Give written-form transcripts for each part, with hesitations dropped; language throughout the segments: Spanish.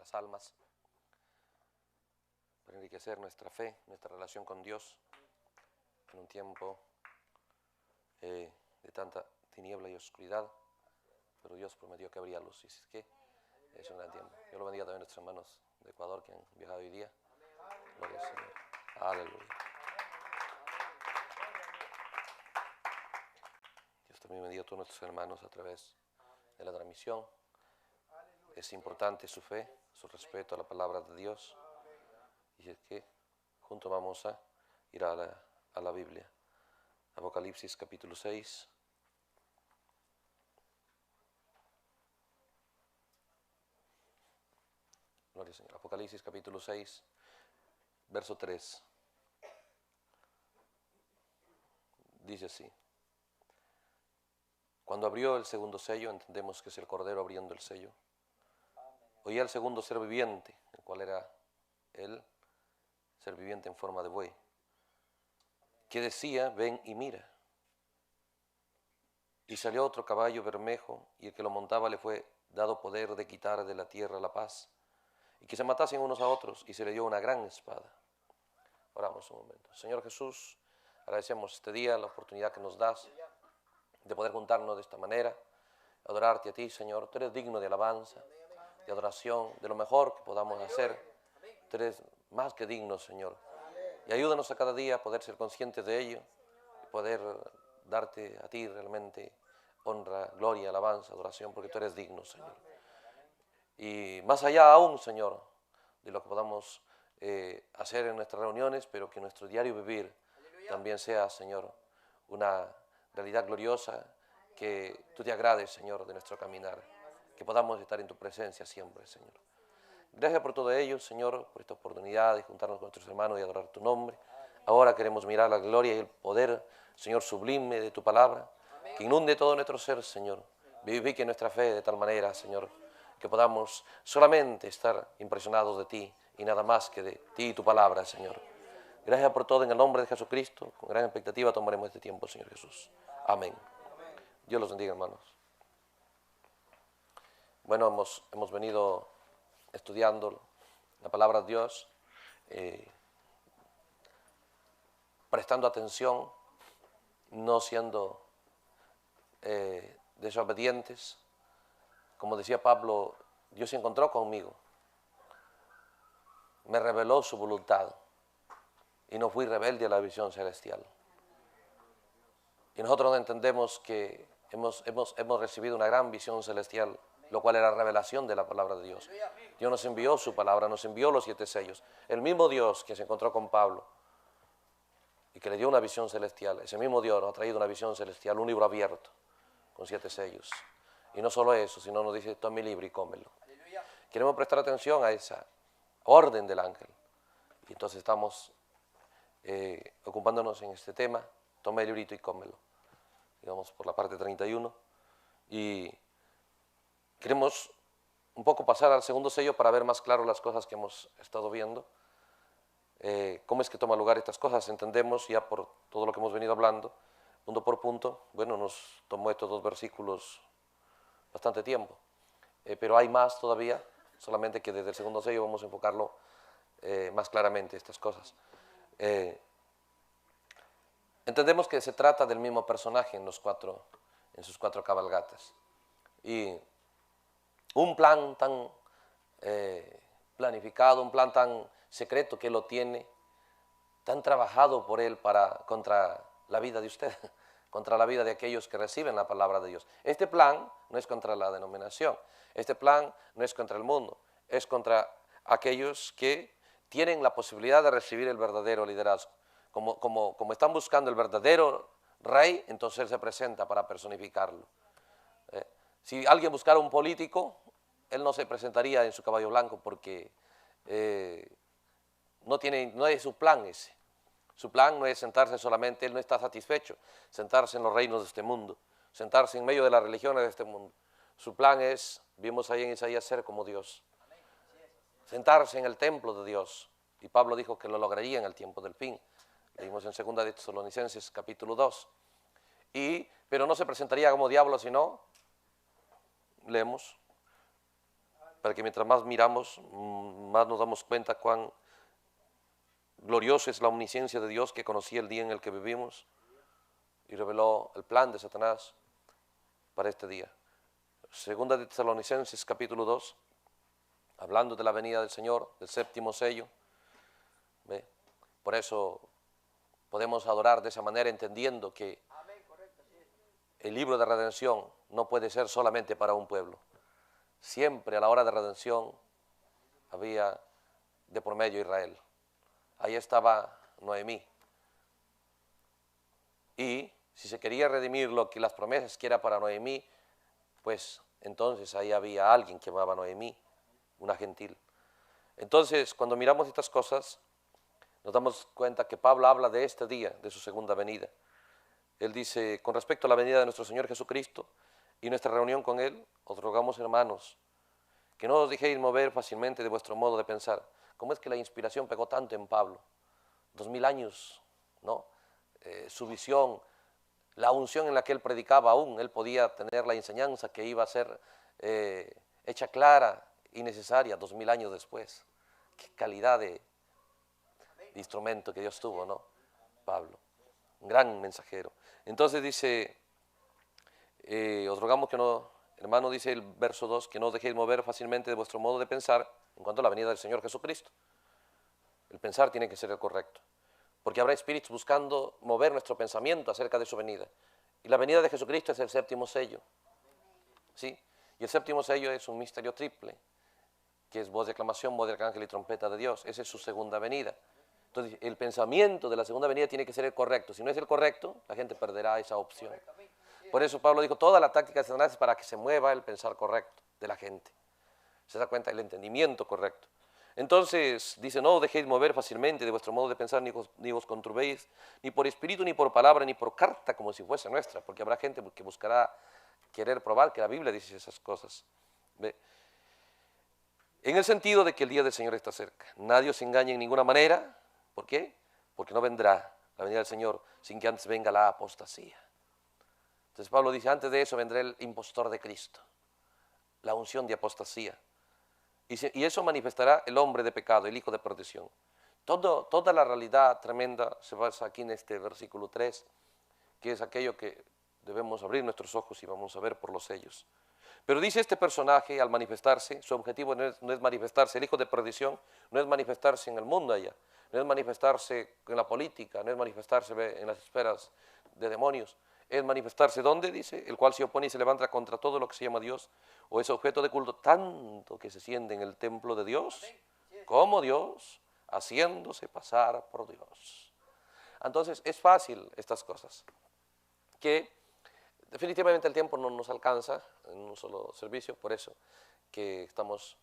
nuestras almas, para enriquecer nuestra fe, nuestra relación con Dios, en un tiempo de tanta tiniebla y oscuridad, pero Dios prometió que habría luz, y es que es un gran tiempo. Yo lo bendiga también a nuestros hermanos de Ecuador que han viajado hoy día. Gloria al Señor. Aleluya. Dios también bendiga a todos nuestros hermanos a través de la transmisión. Es importante su fe, su respeto a la palabra de Dios. Y es que juntos vamos a ir a la Biblia. Apocalipsis capítulo 6. Gloria al Señor. Apocalipsis capítulo 6, verso 3. Dice así. Cuando abrió el segundo sello, entendemos que es el Cordero abriendo el sello. Oía el segundo ser viviente, el cual era el ser viviente en forma de buey, que decía: ven y mira. Y salió otro caballo bermejo, y el que lo montaba le fue dado poder de quitar de la tierra la paz, y que se matasen unos a otros, y se le dio una gran espada. Oramos un momento. Señor Jesús, agradecemos este día, la oportunidad que nos das de poder juntarnos de esta manera, adorarte a ti, Señor. Tú eres digno de alabanza, de adoración, de lo mejor que podamos hacer. Tú eres más que digno, Señor. Y ayúdanos a cada día a poder ser conscientes de ello, y poder darte a ti realmente honra, gloria, alabanza, adoración, porque tú eres digno, Señor. Y más allá aún, Señor, de lo que podamos hacer en nuestras reuniones, pero que nuestro diario vivir también sea, Señor, una realidad gloriosa, que tú te agrades, Señor, de nuestro caminar, que podamos estar en tu presencia siempre, Señor. Gracias por todo ello, Señor, por esta oportunidad de juntarnos con nuestros hermanos y adorar tu nombre. Ahora queremos mirar la gloria y el poder, Señor, sublime de tu palabra, que inunde todo nuestro ser, Señor. Vivifique nuestra fe de tal manera, Señor, que podamos solamente estar impresionados de ti y nada más que de ti y tu palabra, Señor. Gracias por todo en el nombre de Jesucristo. Con gran expectativa tomaremos este tiempo, Señor Jesús. Amén. Dios los bendiga, hermanos. Bueno, hemos venido estudiando la palabra de Dios, prestando atención, no siendo desobedientes. Como decía Pablo, Dios se encontró conmigo, me reveló su voluntad y no fui rebelde a la visión celestial. Y nosotros entendemos que hemos recibido una gran visión celestial, lo cual era revelación de la palabra de Dios. Dios nos envió su palabra, nos envió los 7 sellos. El mismo Dios que se encontró con Pablo y que le dio una visión celestial, ese mismo Dios nos ha traído una visión celestial, un libro abierto con 7 sellos. Y no solo eso, sino nos dice: toma mi libro y cómelo. Queremos prestar atención a esa orden del ángel. Y entonces estamos ocupándonos en este tema: toma el librito y cómelo. Digamos por la parte 31. Y queremos un poco pasar al segundo sello para ver más claro las cosas que hemos estado viendo. ¿Cómo es que toma lugar estas cosas? Entendemos ya por todo lo que hemos venido hablando, punto por punto. Bueno, nos tomó estos 2 versículos bastante tiempo, pero hay más todavía, solamente que desde el segundo sello vamos a enfocarlo más claramente, estas cosas. Entendemos que se trata del mismo personaje en sus 4 cabalgatas. Y un plan tan planificado, un plan tan secreto que lo tiene, tan trabajado por él contra la vida de usted, contra la vida de aquellos que reciben la palabra de Dios. Este plan no es contra la denominación, este plan no es contra el mundo, es contra aquellos que tienen la posibilidad de recibir el verdadero liderazgo. Como están buscando el verdadero rey, entonces él se presenta para personificarlo. Si alguien buscara un político, él no se presentaría en su caballo blanco porque no es su plan ese. Su plan no es sentarse solamente, él no está satisfecho, sentarse en los reinos de este mundo, sentarse en medio de las religiones de este mundo. Su plan es, vimos ahí en Isaías, ser como Dios, sentarse en el templo de Dios. Y Pablo dijo que lo lograría en el tiempo del fin. Leímos en 2 de Tesalonicenses capítulo 2. Pero no se presentaría como diablo, sino, leemos, para que mientras más miramos, más nos damos cuenta cuán gloriosa es la omnisciencia de Dios, que conocía el día en el que vivimos y reveló el plan de Satanás para este día. Segunda de Tesalonicenses capítulo 2, hablando de la venida del Señor, del séptimo sello. ¿Ve? Por eso podemos adorar de esa manera, entendiendo que el libro de redención no puede ser solamente para un pueblo. Siempre a la hora de redención había de por medio Israel. Ahí estaba Noemí. Y si se quería redimir lo que las promesas que era para Noemí, pues entonces ahí había alguien que amaba a Noemí, una gentil. Entonces, cuando miramos estas cosas, nos damos cuenta que Pablo habla de este día, de su segunda venida. Él dice, con respecto a la venida de nuestro Señor Jesucristo y nuestra reunión con Él, os rogamos, hermanos, que no os dejéis mover fácilmente de vuestro modo de pensar. ¿Cómo es que la inspiración pegó tanto en Pablo? 2000 años, ¿no? Su visión, la unción en la que él predicaba aún, él podía tener la enseñanza que iba a ser hecha clara y necesaria 2000 años después. Qué calidad de instrumento que Dios tuvo, ¿no? Pablo, un gran mensajero. Entonces dice, os rogamos que no, hermano, dice el verso 2, que no os dejéis mover fácilmente de vuestro modo de pensar en cuanto a la venida del Señor Jesucristo. El pensar tiene que ser el correcto, porque habrá espíritus buscando mover nuestro pensamiento acerca de su venida. Y la venida de Jesucristo es el séptimo sello, ¿sí? Y el séptimo sello es un misterio triple, que es voz de aclamación, voz de arcángel y trompeta de Dios. Esa es su segunda venida. Entonces, el pensamiento de la segunda venida tiene que ser el correcto. Si no es el correcto, la gente perderá esa opción. Por eso Pablo dijo, toda la táctica de Satanás es para que se mueva el pensar correcto de la gente. Se da cuenta, el entendimiento correcto. Entonces, dice, no os dejéis mover fácilmente de vuestro modo de pensar, ni os conturbéis, ni por espíritu, ni por palabra, ni por carta, como si fuese nuestra, porque habrá gente que buscará querer probar que la Biblia dice esas cosas. ¿Ve? En el sentido de que el día del Señor está cerca. Nadie os engañe en ninguna manera. ¿Por qué? Porque no vendrá la venida del Señor sin que antes venga la apostasía. Entonces Pablo dice, antes de eso vendrá el impostor de Cristo, la unción de apostasía. Y eso manifestará el hombre de pecado, el hijo de perdición. Toda la realidad tremenda se basa aquí en este versículo 3, que es aquello que debemos abrir nuestros ojos y vamos a ver por los sellos. Pero dice este personaje, al manifestarse, su objetivo no es manifestarse, el hijo de perdición, no es manifestarse en el mundo allá, no es manifestarse en la política, no es manifestarse en las esferas de demonios, es manifestarse ¿dónde? Dice, el cual se opone y se levanta contra todo lo que se llama Dios, o es objeto de culto, tanto que se siente en el templo de Dios, como Dios, haciéndose pasar por Dios. Entonces, es fácil estas cosas, que definitivamente el tiempo no nos alcanza en un solo servicio, por eso que estamos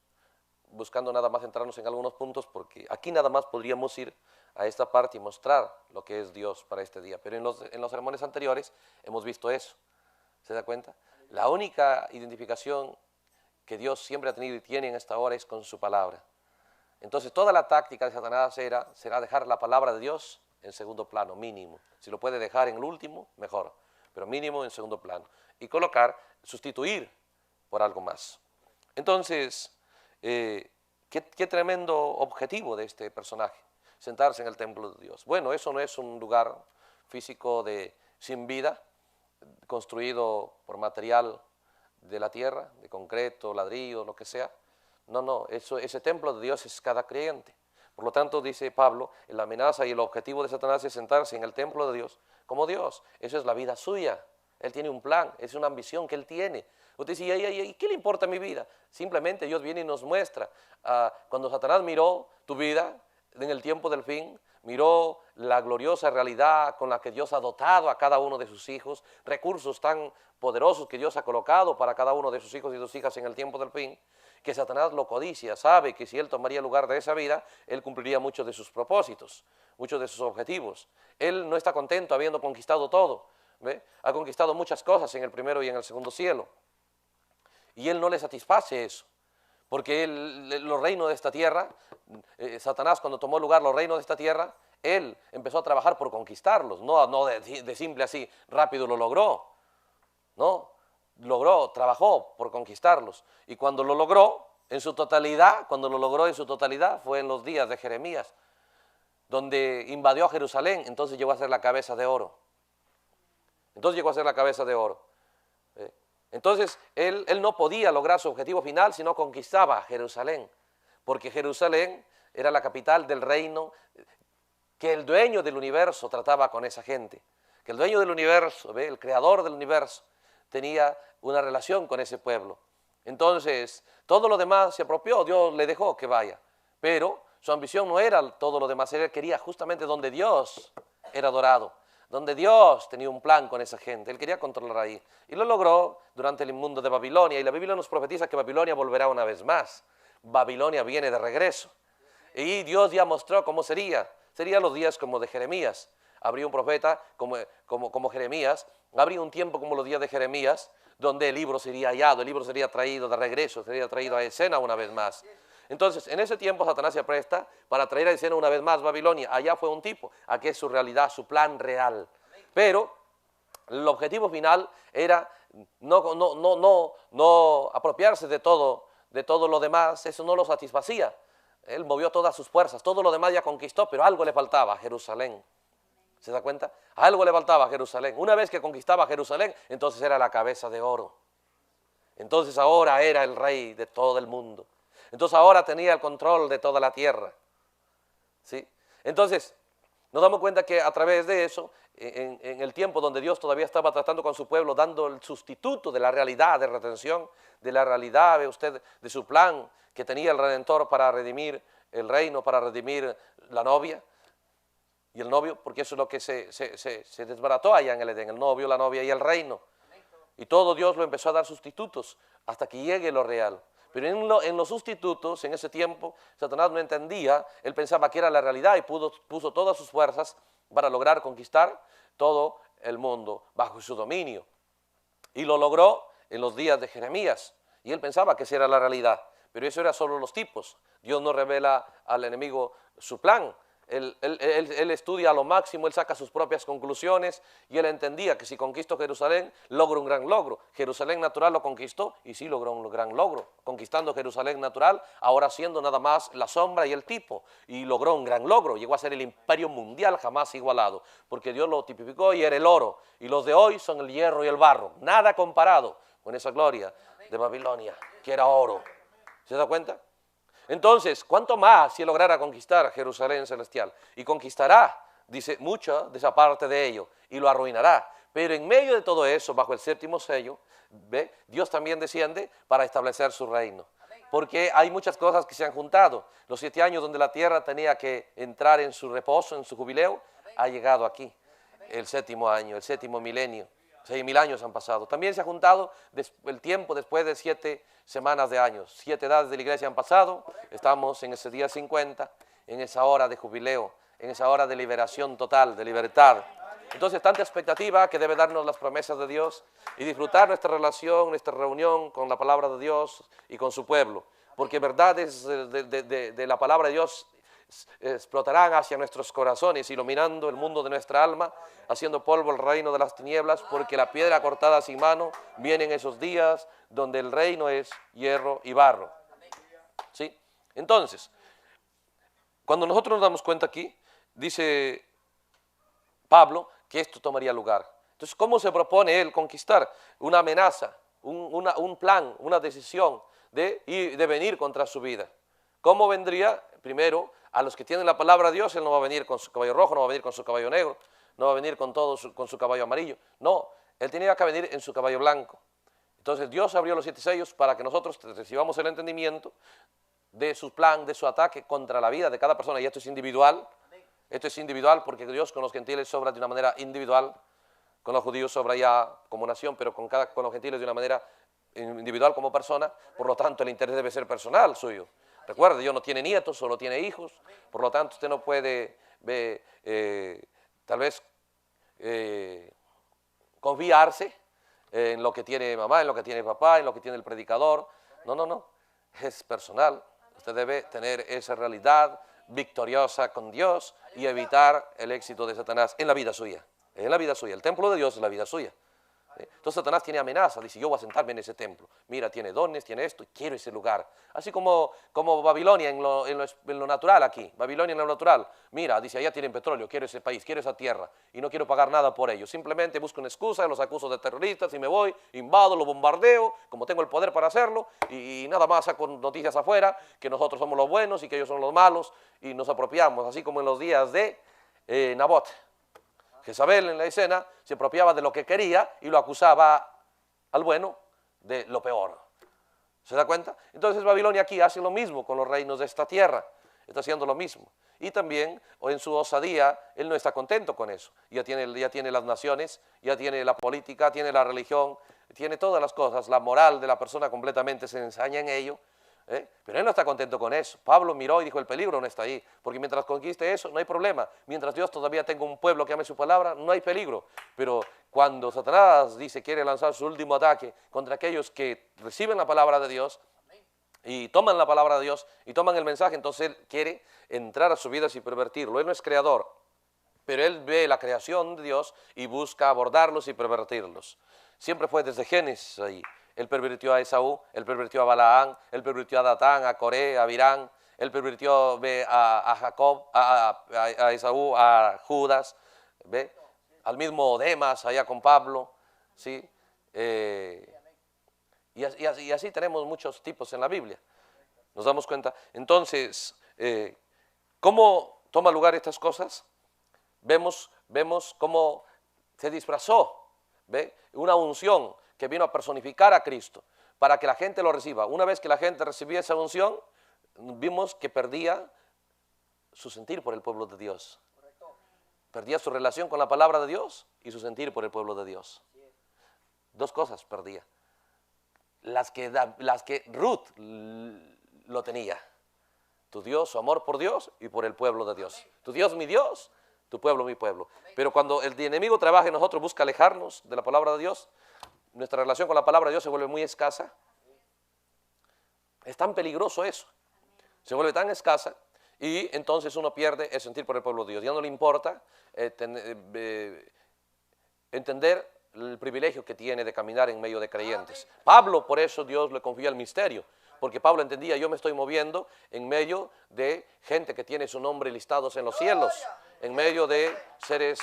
buscando nada más centrarnos en algunos puntos, porque aquí nada más podríamos ir a esta parte y mostrar lo que es Dios para este día. Pero en los sermones anteriores hemos visto eso. ¿Se da cuenta? La única identificación que Dios siempre ha tenido y tiene en esta hora es con su palabra. Entonces toda la táctica de Satanás será dejar la palabra de Dios en segundo plano, mínimo. Si lo puede dejar en el último, mejor, pero mínimo en segundo plano. Y sustituir por algo más. Entonces, qué tremendo objetivo de este personaje, sentarse en el templo de Dios. Bueno, eso no es un lugar físico sin vida, construido por material de la tierra, de concreto, ladrillo, lo que sea. No, ese templo de Dios es cada creyente. Por lo tanto, dice Pablo, la amenaza y el objetivo de Satanás es sentarse en el templo de Dios como Dios. Eso es la vida suya. Él tiene un plan, es una ambición que él tiene. Usted dice, ¿y qué le importa mi vida? Simplemente Dios viene y nos muestra. Cuando Satanás miró tu vida en el tiempo del fin, miró la gloriosa realidad con la que Dios ha dotado a cada uno de sus hijos, recursos tan poderosos que Dios ha colocado para cada uno de sus hijos y sus hijas en el tiempo del fin, que Satanás lo codicia, sabe que si él tomaría el lugar de esa vida, él cumpliría muchos de sus propósitos, muchos de sus objetivos. Él no está contento habiendo conquistado todo, ¿ve? Ha conquistado muchas cosas en el primero y en el segundo cielo, y él no le satisface eso, porque los reinos de esta tierra, Satanás cuando tomó lugar los reinos de esta tierra, él empezó a trabajar por conquistarlos, no de simple así, rápido lo logró, no, trabajó por conquistarlos, y cuando lo logró, en su totalidad, cuando lo logró en su totalidad, fue en los días de Jeremías, donde invadió a Jerusalén, entonces llegó a ser la cabeza de oro. Entonces llegó a ser la cabeza de oro. Entonces él no podía lograr su objetivo final si no conquistaba Jerusalén, porque Jerusalén era la capital del reino, que el dueño del universo trataba con esa gente, que el dueño del universo, el creador del universo, tenía una relación con ese pueblo. Entonces todo lo demás se apropió, Dios le dejó que vaya, pero su ambición no era todo lo demás, él quería justamente donde Dios era adorado, donde Dios tenía un plan con esa gente, él quería controlar ahí. Y lo logró durante el mundo de Babilonia, y la Biblia nos profetiza que Babilonia volverá una vez más. Babilonia viene de regreso. Y Dios ya mostró cómo serían los días como de Jeremías. Habría un profeta como Jeremías, habría un tiempo como los días de Jeremías, donde el libro sería hallado, el libro sería traído de regreso, sería traído a escena una vez más. Entonces, en ese tiempo Satanás se presta para traer a escena una vez más Babilonia. Allá fue un tipo, aquí es su realidad, su plan real. Pero el objetivo final era no apropiarse de todo lo demás, eso no lo satisfacía. Él movió todas sus fuerzas, todo lo demás ya conquistó, pero algo le faltaba a Jerusalén. ¿Se da cuenta? Algo le faltaba a Jerusalén. Una vez que conquistaba Jerusalén, entonces era la cabeza de oro. Entonces ahora era el rey de todo el mundo. Entonces ahora tenía el control de toda la tierra. ¿Sí? Entonces, nos damos cuenta que a través de eso, en el tiempo donde Dios todavía estaba tratando con su pueblo, dando el sustituto de la realidad de redención, de la realidad, ve usted, de su plan que tenía el Redentor para redimir el reino, para redimir la novia y el novio, porque eso es lo que se desbarató allá en el Edén, el novio, la novia y el reino. Y todo Dios lo empezó a dar sustitutos hasta que llegue lo real. Pero en los sustitutos, en ese tiempo, Satanás no entendía, él pensaba que era la realidad y puso todas sus fuerzas para lograr conquistar todo el mundo bajo su dominio. Y lo logró en los días de Jeremías, y él pensaba que esa era la realidad, pero eso era solo los tipos. Dios no revela al enemigo su plan. Él estudia a lo máximo, él saca sus propias conclusiones y él entendía que si conquistó Jerusalén, logra un gran logro. Jerusalén natural lo conquistó y sí logró un gran logro. Conquistando Jerusalén natural, ahora siendo nada más la sombra y el tipo, y logró un gran logro. Llegó a ser el imperio mundial jamás igualado, porque Dios lo tipificó y era el oro. Y los de hoy son el hierro y el barro. Nada comparado con esa gloria de Babilonia, que era oro. ¿Se da cuenta? Entonces, ¿cuánto más si lograra conquistar Jerusalén celestial? Y conquistará, dice, mucha de esa parte de ello, y lo arruinará. Pero en medio de todo eso, bajo el séptimo sello, ¿ve? Dios también desciende para establecer su reino. Porque hay muchas cosas que se han juntado. Los 7 años donde la tierra tenía que entrar en su reposo, en su jubileo, ha llegado aquí. El 7º año, el 7º milenio. 6.000 años han pasado. También se ha juntado el tiempo después de 7 semanas de años. 7 edades de la iglesia han pasado. Estamos en ese día 50, en esa hora de jubileo, en esa hora de liberación total, de libertad. Entonces, tanta expectativa que debe darnos las promesas de Dios y disfrutar nuestra relación, nuestra reunión con la palabra de Dios y con su pueblo. Porque verdades de la palabra de Dios explotarán hacia nuestros corazones, iluminando el mundo de nuestra alma, haciendo polvo el reino de las tinieblas, porque la piedra cortada sin mano viene en esos días donde el reino es hierro y barro. ¿Sí? Entonces, cuando nosotros nos damos cuenta aquí, dice Pablo que esto tomaría lugar. Entonces, ¿cómo se propone él conquistar? Una amenaza, un plan, una decisión de venir contra su vida. ¿Cómo vendría? Primero, a los que tienen la palabra de Dios, él no va a venir con su caballo rojo, no va a venir con su caballo negro, no va a venir con su caballo amarillo. No, él tenía que venir en su caballo blanco. Entonces Dios abrió los 7 sellos para que nosotros recibamos el entendimiento de su plan, de su ataque contra la vida de cada persona. Y esto es individual. Esto es individual porque Dios con los gentiles obra de una manera individual. Con los judíos obra ya como nación, pero con los gentiles de una manera individual como persona. Por lo tanto, el interés debe ser personal suyo. Recuerde, Dios no tiene nietos, solo tiene hijos, por lo tanto usted no puede tal vez confiarse en lo que tiene mamá, en lo que tiene papá, en lo que tiene el predicador. No, es personal. Usted debe tener esa realidad victoriosa con Dios y evitar el éxito de Satanás en la vida suya. En la vida suya, el templo de Dios es la vida suya. Entonces Satanás tiene amenaza, dice, yo voy a sentarme en ese templo. Mira, tiene dones, tiene esto, quiero ese lugar. Así como Babilonia en lo natural aquí, Babilonia en lo natural. Mira, dice, allá tienen petróleo, quiero ese país, quiero esa tierra y no quiero pagar nada por ello. Simplemente busco una excusa, los acuso de terroristas y me voy, invado, lo bombardeo, como tengo el poder para hacerlo y nada más saco noticias afuera que nosotros somos los buenos y que ellos son los malos y nos apropiamos, así como en los días de Nabot. Jezabel en la escena se apropiaba de lo que quería y lo acusaba al bueno de lo peor. ¿Se da cuenta? Entonces Babilonia aquí hace lo mismo con los reinos de esta tierra. Está haciendo lo mismo. Y también en su osadía, él no está contento con eso. Ya tiene las naciones, ya tiene la política, tiene la religión, tiene todas las cosas. La moral de la persona completamente se ensaña en ello. Pero él no está contento con eso. Pablo miró y dijo, el peligro no está ahí, porque mientras conquiste eso, no hay problema. Mientras Dios todavía tenga un pueblo que ame su palabra, no hay peligro. Pero cuando Satanás dice quiere lanzar su último ataque contra aquellos que reciben la palabra de Dios y toman la palabra de Dios y toman el mensaje, entonces él quiere entrar a sus vidas y pervertirlo. Él no es creador, pero él ve la creación de Dios y busca abordarlos y pervertirlos. Siempre fue desde Génesis ahí. Él pervirtió a Esaú, él pervirtió a Balaán, él pervirtió a Datán, a Coré, a Virán, él pervirtió a Jacob, a Esaú, a Judas, ¿ve? Al mismo Demas allá con Pablo, ¿sí? Y así tenemos muchos tipos en la Biblia. ¿Nos damos cuenta? Entonces, ¿cómo toma lugar estas cosas? Vemos cómo se disfrazó, ¿ve? Una unción que vino a personificar a Cristo para que la gente lo reciba. Una vez que la gente recibía esa unción, vimos que perdía su sentir por el pueblo de Dios. Perdía su relación con la palabra de Dios y su sentir por el pueblo de Dios. Dos cosas perdía. Las que Ruth lo tenía. Tu Dios, su amor por Dios y por el pueblo de Dios. Tu Dios, mi Dios, tu pueblo, mi pueblo. Pero cuando el enemigo trabaja en nosotros, busca alejarnos de la palabra de Dios, nuestra relación con la palabra de Dios se vuelve muy escasa. Es tan peligroso eso. Se vuelve tan escasa y entonces uno pierde el sentir por el pueblo de Dios. Ya no le importa entender el privilegio que tiene de caminar en medio de creyentes. Pablo, por eso Dios le confía el misterio, porque Pablo entendía, yo me estoy moviendo en medio de gente que tiene su nombre listados en los cielos, en medio de seres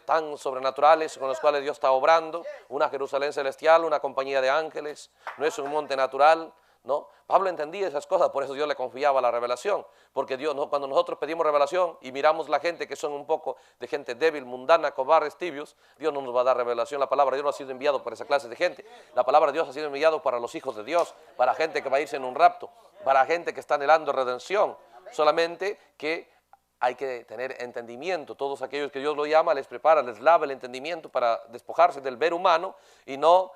tan sobrenaturales con los cuales Dios está obrando, una Jerusalén celestial, una compañía de ángeles, no es un monte natural, ¿no? Pablo entendía esas cosas, por eso Dios le confiaba la revelación, porque Dios, cuando nosotros pedimos revelación y miramos la gente que son un poco de gente débil, mundana, cobardes, tibios, Dios no nos va a dar revelación. La palabra de Dios no ha sido enviado para esa clase de gente. La palabra de Dios ha sido enviado para los hijos de Dios, para gente que va a irse en un rapto, para gente que está anhelando redención. Solamente que hay que tener entendimiento. Todos aquellos que Dios lo llama, les prepara, les lava el entendimiento para despojarse del ver humano y no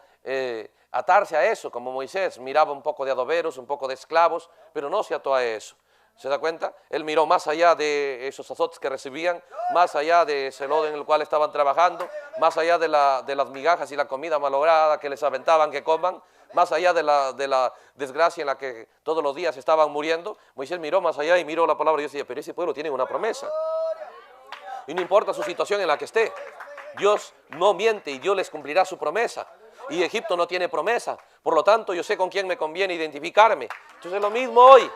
atarse a eso, como Moisés miraba un poco de adoberos, un poco de esclavos, pero no se ató a eso. ¿Se da cuenta? Él miró más allá de esos azotes que recibían, más allá de ese lodo en el cual estaban trabajando, más allá de las migajas y la comida malograda que les aventaban que coman, más allá de la desgracia en la que todos los días estaban muriendo. Moisés miró más allá y miró la palabra de Dios y decía, pero ese pueblo tiene una promesa. Y no importa su situación en la que esté, Dios no miente y Dios les cumplirá su promesa. Y Egipto no tiene promesa, por lo tanto yo sé con quién me conviene identificarme. Entonces es lo mismo hoy,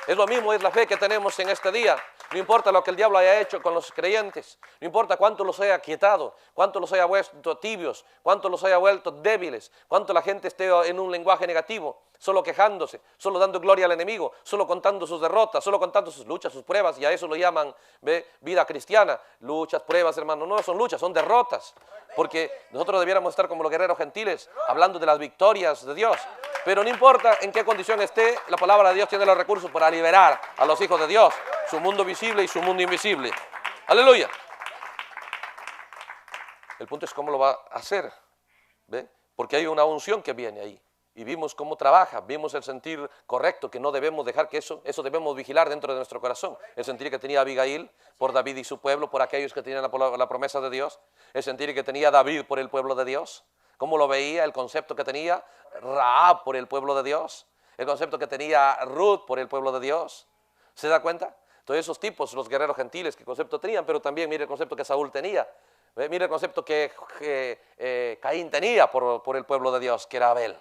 es lo mismo, es la fe que tenemos en este día. No importa lo que el diablo haya hecho con los creyentes, no importa cuánto los haya quietado, cuánto los haya vuelto tibios, cuánto los haya vuelto débiles, cuánto la gente esté en un lenguaje negativo, solo quejándose, solo dando gloria al enemigo, solo contando sus derrotas, solo contando sus luchas, sus pruebas, y a eso lo llaman vida cristiana. Luchas, pruebas, hermano, no son luchas, son derrotas, porque nosotros debiéramos estar como los guerreros gentiles, hablando de las victorias de Dios. Pero no importa en qué condición esté, la palabra de Dios tiene los recursos para liberar a los hijos de Dios, su mundo visible y su mundo invisible. Aleluya. El punto es cómo lo va a hacer, ¿ve? Porque hay una unción que viene ahí. Y vimos cómo trabaja, vimos el sentir correcto, que no debemos dejar que eso debemos vigilar dentro de nuestro corazón. El sentir que tenía Abigail por David y su pueblo, por aquellos que tenían la promesa de Dios. El sentir que tenía David por el pueblo de Dios. Cómo lo veía, el concepto que tenía Rahab por el pueblo de Dios. El concepto que tenía Ruth por el pueblo de Dios. ¿Se da cuenta? Todos esos tipos, los guerreros gentiles, qué concepto tenían, pero también mire el concepto que Saúl tenía. Mire el concepto que Caín tenía por el pueblo de Dios, que era Abel.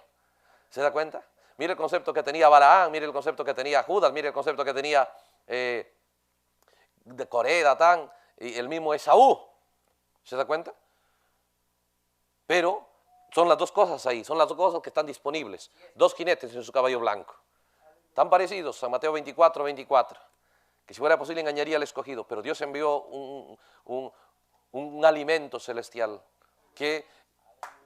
¿Se da cuenta? Mire el concepto que tenía Balaam, mire el concepto que tenía Judas, mire el concepto que tenía de Coré, Datán y el mismo Esaú. ¿Se da cuenta? Pero son las dos cosas ahí, son las dos cosas que están disponibles. Dos jinetes en su caballo blanco. Tan parecidos a Mateo 24, 24. Que si fuera posible engañaría al escogido, pero Dios envió un alimento celestial que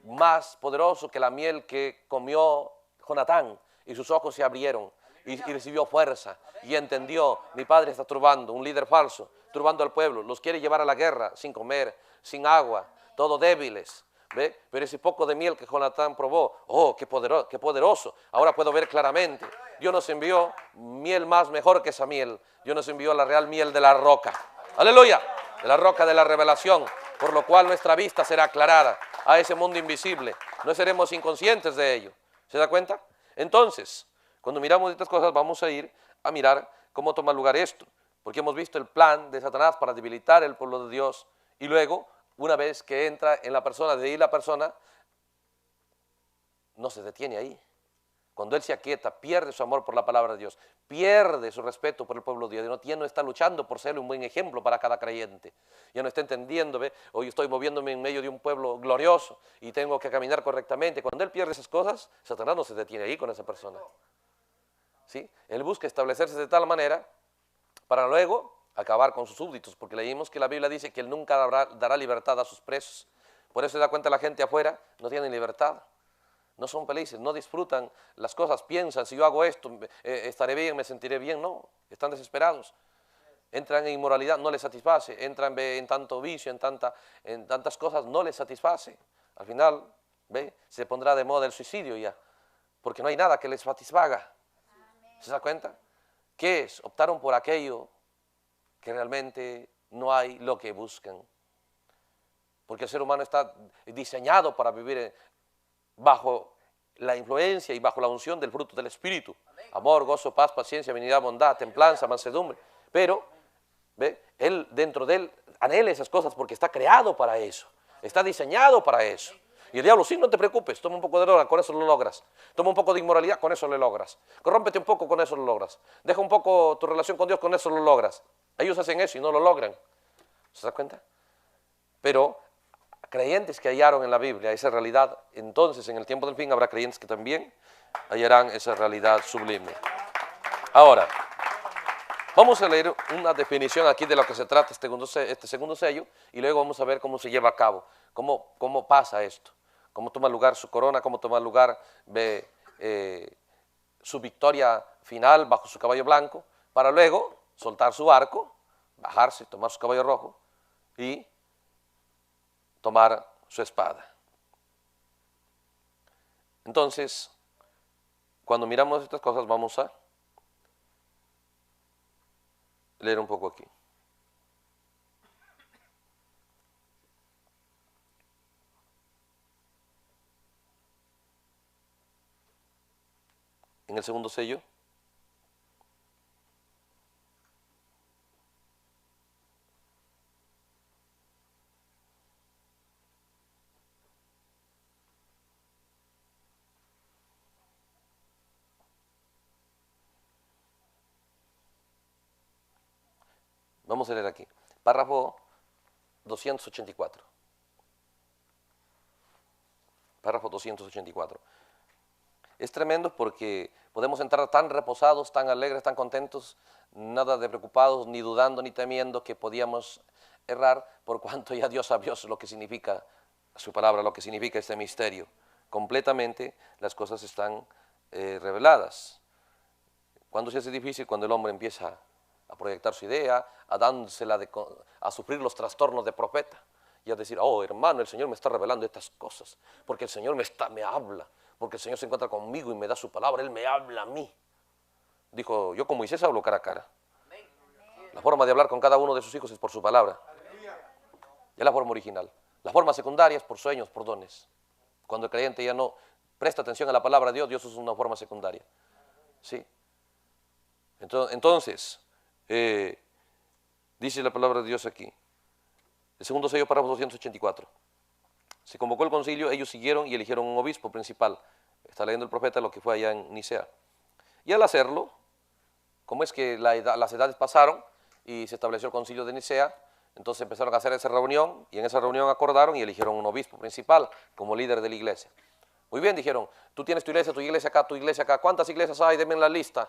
más poderoso que la miel que comió Jonatán, y sus ojos se abrieron y recibió fuerza y entendió, mi padre está turbando, un líder falso, turbando al pueblo, los quiere llevar a la guerra sin comer, sin agua, todos débiles. ¿Ve? Pero ese poco de miel que Jonatán probó, oh, qué poderoso, ahora puedo ver claramente. Dios nos envió miel más mejor que esa miel. Dios nos envió la real miel de la roca. Aleluya, de la roca de la revelación, por lo cual nuestra vista será aclarada a ese mundo invisible. No seremos inconscientes de ello. ¿Se da cuenta? Entonces, cuando miramos estas cosas, vamos a ir a mirar cómo toma lugar esto. Porque hemos visto el plan de Satanás para debilitar el pueblo de Dios y luego, una vez que entra en la persona, de ahí la persona no se detiene ahí. Cuando él se aquieta, pierde su amor por la palabra de Dios, pierde su respeto por el pueblo de Dios, ya no está luchando por ser un buen ejemplo para cada creyente, ya no está entendiendo, ¿ve? Hoy estoy moviéndome en medio de un pueblo glorioso y tengo que caminar correctamente. Cuando él pierde esas cosas, Satanás no se detiene ahí con esa persona, ¿sí? Él busca establecerse de tal manera para luego acabar con sus súbditos, porque leímos que la Biblia dice que él nunca dará libertad a sus presos. Por eso se da cuenta la gente afuera, no tienen libertad. No son felices, no disfrutan las cosas, piensan, si yo hago esto, estaré bien, me sentiré bien. No, están desesperados. Entran en inmoralidad, no les satisface. Entran en tanto vicio, en tantas cosas, no les satisface. Al final, ¿ve? Se pondrá de moda el suicidio ya, porque no hay nada que les satisfaga. ¿Se da cuenta? ¿Qué es? Optaron por aquello que realmente no hay lo que buscan. Porque el ser humano está diseñado para vivir bajo la influencia y bajo la unción del fruto del Espíritu. Amor, gozo, paz, paciencia, benignidad, bondad, templanza, mansedumbre. Pero, ¿ve? Él, dentro de él, anhela esas cosas porque está creado para eso. Está diseñado para eso. Y el diablo, sí, no te preocupes, toma un poco de droga, con eso lo logras. Toma un poco de inmoralidad, con eso lo logras. Corrómpete un poco, con eso lo logras. Deja un poco tu relación con Dios, con eso lo logras. Ellos hacen eso y no lo logran. ¿Se da cuenta? Pero creyentes que hallaron en la Biblia esa realidad, entonces en el tiempo del fin habrá creyentes que también hallarán esa realidad sublime. Ahora, vamos a leer una definición aquí de lo que se trata este segundo sello y luego vamos a ver cómo se lleva a cabo, cómo pasa esto, cómo toma lugar su corona, cómo toma lugar su victoria final bajo su caballo blanco, para luego soltar su arco, bajarse, tomar su caballo rojo y tomar su espada. Entonces, cuando miramos estas cosas, vamos a leer un poco aquí. En el segundo sello, vamos a leer aquí, párrafo 284. Párrafo 284. Es tremendo porque podemos entrar tan reposados, tan alegres, tan contentos, nada de preocupados, ni dudando, ni temiendo que podíamos errar, por cuanto ya Dios sabe lo que significa su palabra, lo que significa este misterio. Completamente las cosas están reveladas. ¿Cuándo se hace difícil? Cuando el hombre empieza a proyectar su idea, a sufrir los trastornos de profeta y a decir, oh hermano, el Señor me está revelando estas cosas, porque el Señor me habla, porque el Señor se encuentra conmigo y me da su palabra, Él me habla a mí. Dijo, yo con Moisés hablo cara a cara. La forma de hablar con cada uno de sus hijos es por su palabra. Es la forma original. La forma secundaria es por sueños, por dones. Cuando el creyente ya no presta atención a la palabra de Dios, Dios es una forma secundaria. ¿Sí? Entonces, dice la palabra de Dios aquí, El segundo sello, párrafo 284. Se convocó el concilio, ellos siguieron y eligieron un obispo principal. Está leyendo el profeta lo que fue allá en Nicea. Y al hacerlo, como es que las edades pasaron y se estableció el concilio de Nicea, entonces empezaron a hacer esa reunión y en esa reunión acordaron y eligieron un obispo principal como líder de la iglesia. Muy bien, dijeron, tú tienes tu iglesia acá, tu iglesia acá. ¿Cuántas iglesias hay? Denme la lista.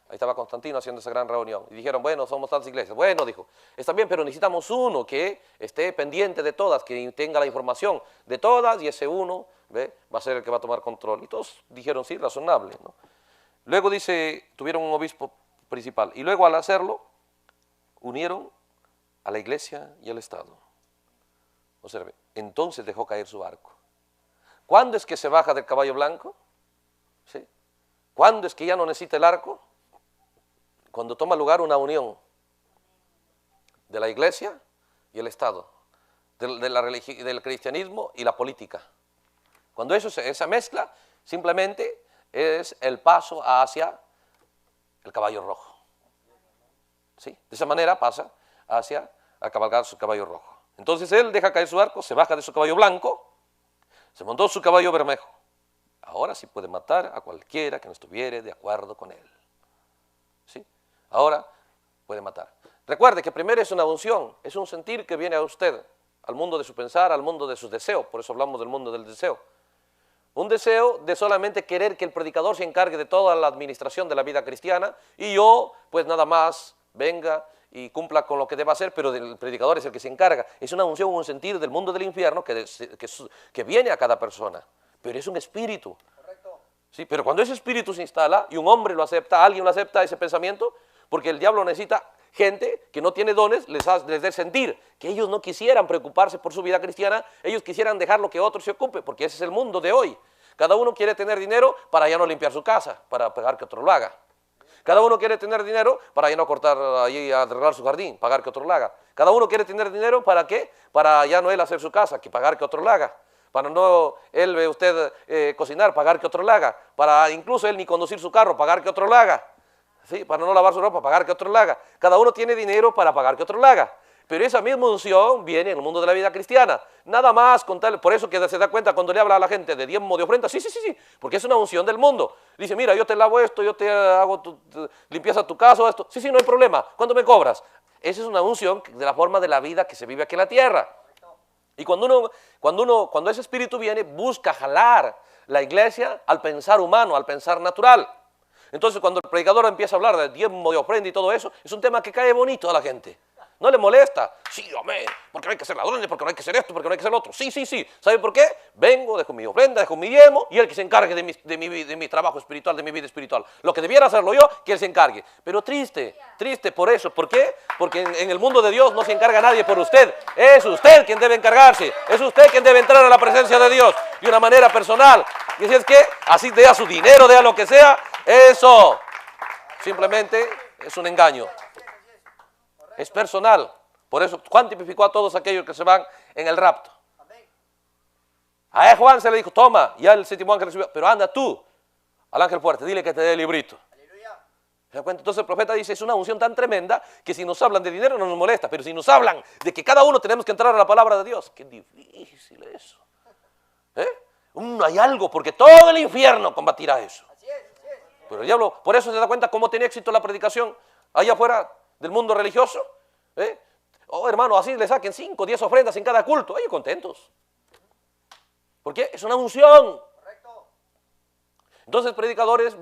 Ahí estaba Constantino haciendo esa gran reunión. Y dijeron, bueno, somos tantas iglesias. Bueno, dijo, está bien, pero necesitamos uno que esté pendiente de todas, que tenga la información de todas, y ese uno, ¿ve?, va a ser el que va a tomar control. Y todos dijeron, sí, razonable, ¿no? Luego dice, tuvieron un obispo principal. Y luego al hacerlo, unieron a la iglesia y al Estado. Observe, entonces dejó caer su arco. ¿Cuándo es que se baja del caballo blanco? ¿Sí? ¿Cuándo es que ya no necesita el arco? Cuando toma lugar una unión de la iglesia y el Estado, del cristianismo y la política. Cuando esa mezcla simplemente es el paso hacia el caballo rojo. ¿Sí? De esa manera pasa hacia a cabalgar su caballo rojo. Entonces él deja caer su arco, se baja de su caballo blanco, se montó su caballo bermejo. Ahora sí puede matar a cualquiera que no estuviere de acuerdo con él. ¿Sí? Ahora puede matar. Recuerde que primero es una unción, es un sentir que viene a usted, al mundo de su pensar, al mundo de sus deseos. Por eso hablamos del mundo del deseo. Un deseo de solamente querer que el predicador se encargue de toda la administración de la vida cristiana y yo, pues nada más, venga y cumpla con lo que deba hacer, pero el predicador es el que se encarga. Es una unción, un sentir del mundo del infierno que viene a cada persona, pero es un espíritu. Correcto. Sí, pero cuando ese espíritu se instala y un hombre lo acepta, alguien lo acepta, ese pensamiento, porque el diablo necesita gente que no tiene dones, les dé sentir que ellos no quisieran preocuparse por su vida cristiana, ellos quisieran dejar lo que otro se ocupe, porque ese es el mundo de hoy. Cada uno quiere tener dinero para ya no limpiar su casa, para pagar que otro lo haga. Cada uno quiere tener dinero para ya no cortar ahí, arreglar su jardín, pagar que otro lo haga. Cada uno quiere tener dinero ¿para qué? Para ya no él hacer su casa, que pagar que otro lo haga. Para no él ve usted cocinar, pagar que otro lo haga. Para incluso él ni conducir su carro, pagar que otro lo haga. ¿Sí? Para no lavar su ropa, pagar que otro lo haga. Cada uno tiene dinero para pagar que otro lo haga. Pero esa misma unción viene en el mundo de la vida cristiana. Nada más contarle, por eso que se da cuenta cuando le habla a la gente de diezmo, de ofrenda, sí, porque es una unción del mundo. Dice, mira, yo te lavo esto, yo te hago limpieza tu casa, esto. Sí, no hay problema. ¿Cuánto me cobras? Esa es una unción de la forma de la vida que se vive aquí en la tierra. Y cuando ese espíritu viene, busca jalar la iglesia al pensar humano, al pensar natural. Entonces, cuando el predicador empieza a hablar de diezmo, de ofrenda y todo eso, es un tema que cae bonito a la gente. No le molesta. Sí, amén, porque no hay que ser ladrones, porque no hay que ser esto, porque no hay que ser lo otro. Sí. ¿Sabe por qué? Vengo, dejo mi ofrenda, dejo mi diezmo y él que se encargue de mi trabajo espiritual, de mi vida espiritual. Lo que debiera hacerlo yo, que él se encargue. Pero triste por eso. ¿Por qué? Porque en el mundo de Dios no se encarga nadie por usted. Es usted quien debe encargarse. Es usted quien debe entrar a la presencia de Dios de una manera personal. Y si es que así dea su dinero, dea lo que sea, eso simplemente es un engaño. Es personal. Por eso Juan tipificó a todos aquellos que se van en el rapto. A Juan se le dijo, toma, ya el séptimo ángel recibió, pero anda tú al ángel fuerte, dile que te dé el librito. ¿Se da cuenta? Entonces el profeta dice, es una unción tan tremenda que si nos hablan de dinero no nos molesta, pero si nos hablan de que cada uno tenemos que entrar a la palabra de Dios, qué difícil eso. Hay algo, porque todo el infierno combatirá eso. Pero el diablo, por eso se da cuenta cómo tenía éxito la predicación allá afuera del mundo religioso. Oh, hermano, así le saquen 5, 10 ofrendas en cada culto. Ellos contentos. ¿Por qué? Es una unción. Entonces, predicadores,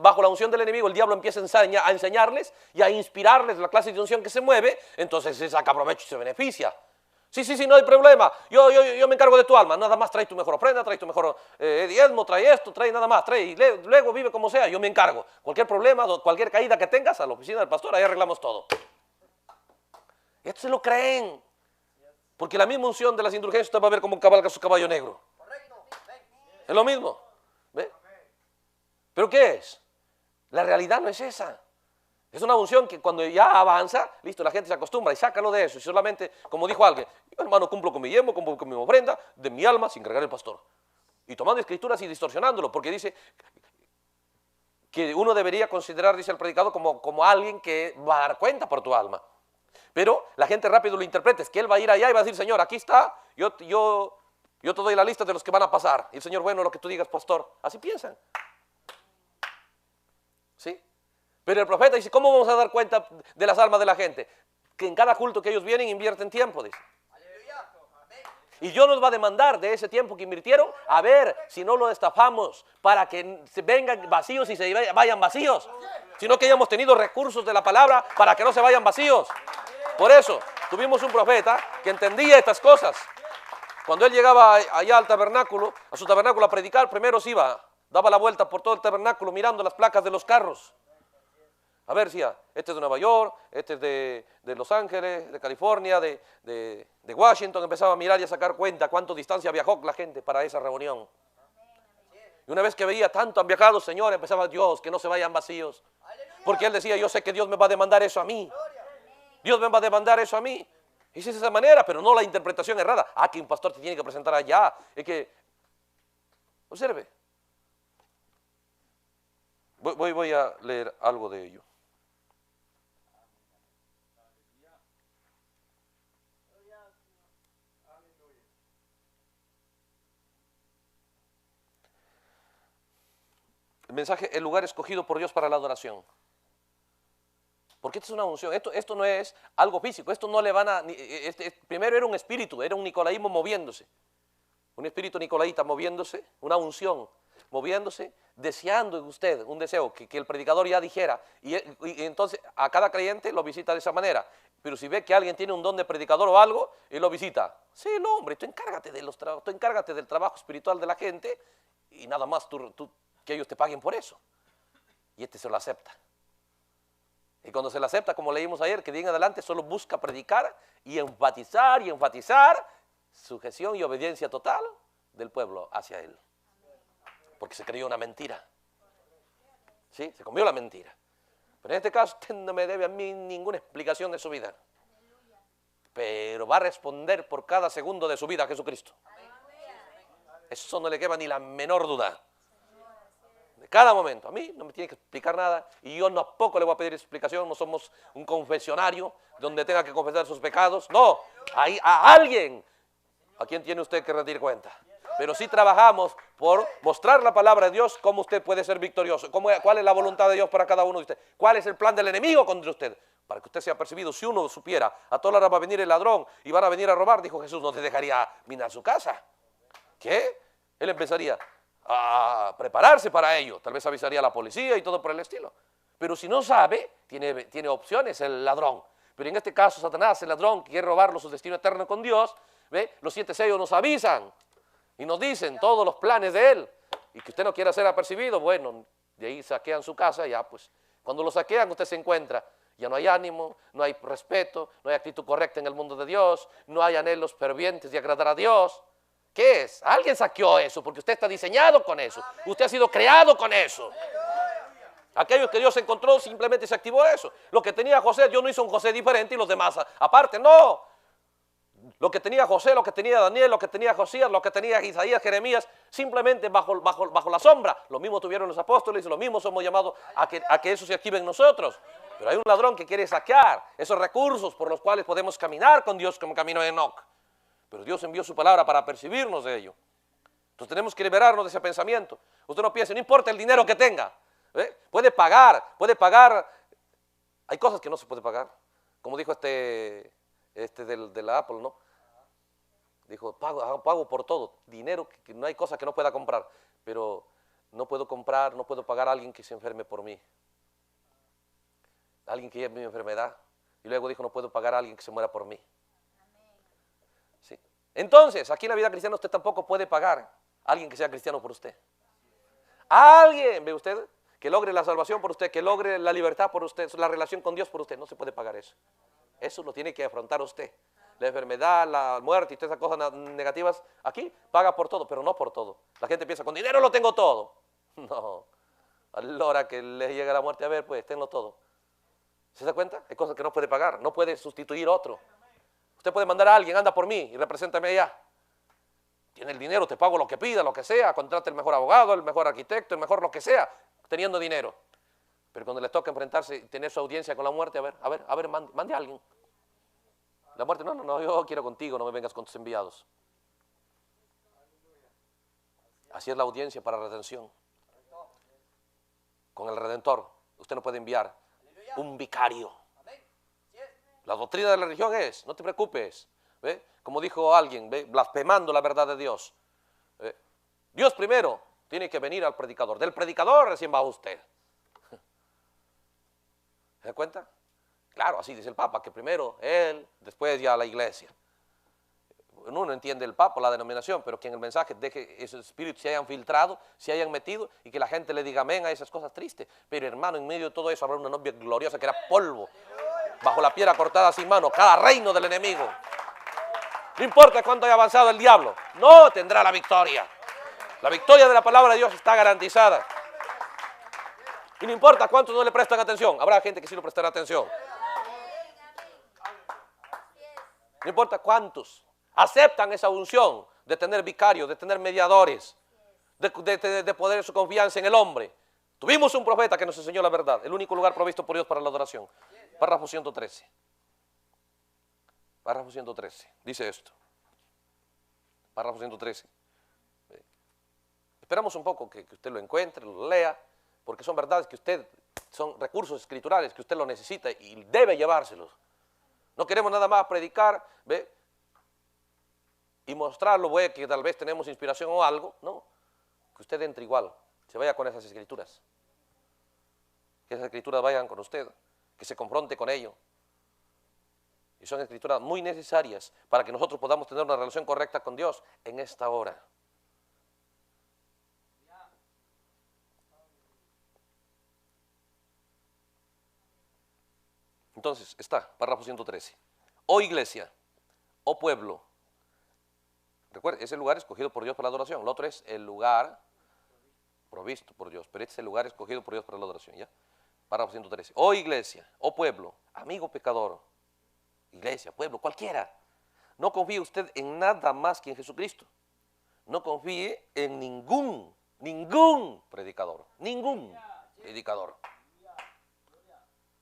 bajo la unción del enemigo, el diablo empieza a enseñarles y a inspirarles la clase de unción que se mueve. Entonces se saca provecho y se beneficia. Sí, no hay problema. Yo me encargo de tu alma. Nada más trae tu mejor ofrenda, trae tu mejor diezmo, trae esto, trae nada más. Trae y luego vive como sea. Yo me encargo. Cualquier problema, cualquier caída que tengas, a la oficina del pastor, ahí arreglamos todo. Estos se lo creen. Porque la misma unción de las indulgencias usted va a ver cómo cabalga su caballo negro. Es lo mismo. ¿Ve? ¿Pero qué es? La realidad no es esa. Es una unción que cuando ya avanza, listo, la gente se acostumbra y sácalo de eso. Y solamente, como dijo alguien, yo hermano cumplo con mi diezmo, cumplo con mi ofrenda, de mi alma sin cargar el pastor. Y tomando escrituras y distorsionándolo, porque dice que uno debería considerar, dice el predicado, como alguien que va a dar cuenta por tu alma. Pero la gente rápido lo interpreta, es que él va a ir allá y va a decir, Señor, aquí está, yo te doy la lista de los que van a pasar. Y el Señor, bueno, lo que tú digas, pastor. Así piensan. ¿Sí? Pero el profeta dice, ¿cómo vamos a dar cuenta de las almas de la gente? Que en cada culto que ellos vienen invierten tiempo, dice. Y Dios nos va a demandar de ese tiempo que invirtieron, a ver si no lo estafamos para que se vengan vacíos y se vayan vacíos. Sino que hayamos tenido recursos de la palabra para que no se vayan vacíos. Por eso, tuvimos un profeta que entendía estas cosas. Cuando él llegaba allá al tabernáculo, a su tabernáculo a predicar, primero se iba, daba la vuelta por todo el tabernáculo mirando las placas de los carros. A ver, decía, este es de Nueva York, este es de Los Ángeles, de California, de Washington. Empezaba a mirar y a sacar cuenta cuánto distancia viajó la gente para esa reunión. Y una vez que veía tanto han viajado, Señor, empezaba, Dios, que no se vayan vacíos. Porque él decía, yo sé que Dios me va a demandar eso a mí. Dios me va a demandar eso a mí. Y es de esa manera, pero no la interpretación errada. Que un pastor te tiene que presentar allá. Es que, observe. Voy a leer algo de ello. El mensaje, el lugar escogido por Dios para la adoración. Porque esto es una unción, esto no es algo físico, esto no le van a... primero era un espíritu, era un nicolaísmo moviéndose. Un espíritu nicolaíta moviéndose, una unción moviéndose, deseando en usted un deseo que el predicador ya dijera. Y entonces a cada creyente lo visita de esa manera. Pero si ve que alguien tiene un don de predicador o algo, él lo visita. Sí, no, hombre, tú encárgate del trabajo espiritual de la gente y nada más que ellos te paguen por eso. Y este se lo acepta. Y cuando se lo acepta, como leímos ayer, que de en adelante solo busca predicar y enfatizar sujeción y obediencia total del pueblo hacia él. Porque se creyó una mentira. ¿Sí? Se comió la mentira. Pero en este caso usted no me debe a mí ninguna explicación de su vida. Pero va a responder por cada segundo de su vida a Jesucristo. Eso no le queda ni la menor duda. De cada momento. A mí no me tiene que explicar nada y yo tampoco le voy a pedir explicación. No somos un confesionario donde tenga que confesar sus pecados. No, a alguien a quien tiene usted que rendir cuenta. Pero sí trabajamos por mostrar la palabra de Dios, cómo usted puede ser victorioso, cuál es la voluntad de Dios para cada uno de ustedes, cuál es el plan del enemigo contra usted, para que usted sea percibido. Si uno supiera, a toda hora va a venir el ladrón y van a venir a robar, dijo Jesús, no te dejaría minar su casa. ¿Qué? Él empezaría a prepararse para ello, tal vez avisaría a la policía y todo por el estilo. Pero si no sabe, tiene opciones el ladrón. Pero en este caso, Satanás, el ladrón, que quiere robarlo su destino eterno con Dios, ¿ve? Los 7 sellos nos avisan y nos dicen todos los planes de él. Y que usted no quiera ser apercibido, bueno, de ahí saquean su casa, ya pues. Cuando lo saquean, usted se encuentra, ya no hay ánimo, no hay respeto, no hay actitud correcta en el mundo de Dios, no hay anhelos fervientes de agradar a Dios. ¿Qué es? Alguien saqueó eso, porque usted está diseñado con eso. Usted ha sido creado con eso. Aquellos que Dios encontró simplemente se activó eso. Lo que tenía José, Dios no hizo un José diferente y los demás aparte, no. Lo que tenía José, lo que tenía Daniel, lo que tenía Josías, lo que tenía Isaías, Jeremías, simplemente bajo la sombra. Lo mismo tuvieron los apóstoles y lo mismo somos llamados a que eso se active en nosotros. Pero hay un ladrón que quiere saquear esos recursos por los cuales podemos caminar con Dios como caminó Enoc. Pero Dios envió su palabra para percibirnos de ello. Entonces tenemos que liberarnos de ese pensamiento. Usted no piense, no importa el dinero que tenga. Puede pagar. Hay cosas que no se puede pagar. Como dijo de la Apple, ¿no? Dijo, pago por todo. Dinero, que no hay cosa que no pueda comprar. Pero no puedo pagar a alguien que se enferme por mí. Alguien que lleve mi enfermedad. Y luego dijo, no puedo pagar a alguien que se muera por mí. ¿Sí? Entonces, aquí en la vida cristiana usted tampoco puede pagar a alguien que sea cristiano por usted. Alguien, ¿ve usted? Que logre la salvación por usted, que logre la libertad por usted, la relación con Dios por usted. No se puede pagar eso. Eso lo tiene que afrontar usted. La enfermedad, la muerte y todas esas cosas negativas, aquí paga por todo, pero no por todo. La gente piensa, con dinero lo tengo todo. No, a la hora que le llegue la muerte, a ver, pues, tenlo todo. ¿Se da cuenta? Hay cosas que no puede pagar, no puede sustituir otro. Usted puede mandar a alguien, anda por mí y represéntame allá. Tiene el dinero, te pago lo que pida, lo que sea, contrate el mejor abogado, el mejor arquitecto, el mejor lo que sea, teniendo dinero. Pero cuando le toca enfrentarse y tener su audiencia con la muerte, a ver, mande a alguien. La muerte, no, yo quiero contigo, no me vengas con tus enviados. Así es la audiencia para redención. Con el Redentor, usted no puede enviar un vicario. La doctrina de la religión es, no te preocupes, ¿ve? Como dijo alguien, ¿ve? Blasfemando la verdad de Dios. ¿Ve? Dios primero tiene que venir al predicador. Del predicador recién va usted. ¿Se da cuenta? Claro, así dice el Papa, que primero él, después ya la iglesia. Uno no entiende el Papa, la denominación, pero que en el mensaje deje que esos espíritus se hayan filtrado, se hayan metido y que la gente le diga amén a esas cosas tristes. Pero hermano, en medio de todo eso habrá una novia gloriosa que era polvo, bajo la piedra cortada sin mano, cada reino del enemigo. No importa cuánto haya avanzado el diablo, no tendrá la victoria. La victoria de la palabra de Dios está garantizada. Y no importa cuántos no le prestan atención, habrá gente que sí le prestará atención. No importa cuántos aceptan esa unción de tener vicarios, de tener mediadores, de poner su confianza en el hombre. Tuvimos un profeta que nos enseñó la verdad, el único lugar provisto por Dios para la adoración. Párrafo 113. Párrafo 113. Dice esto. Párrafo 113. Esperamos un poco que usted lo encuentre, lo lea, porque son verdades que usted, son recursos escriturales que usted lo necesita y debe llevárselos. No queremos nada más predicar, ¿ve? Y mostrarlo, ¿ve? Que tal vez tenemos inspiración o algo, ¿no? Que usted entre igual, se vaya con esas escrituras. Que esas escrituras vayan con usted, que se confronte con ello. Y son escrituras muy necesarias para que nosotros podamos tener una relación correcta con Dios en esta hora. Entonces, está, párrafo 113. Oh iglesia, oh pueblo. Recuerde, ese lugar escogido por Dios para la adoración. El otro es el lugar provisto por Dios, pero este es el lugar escogido por Dios para la adoración, ¿ya? Párrafo 113. Oh iglesia, oh pueblo, amigo pecador, iglesia, pueblo, cualquiera. No confíe usted en nada más que en Jesucristo. No confíe en ningún predicador, ningún predicador.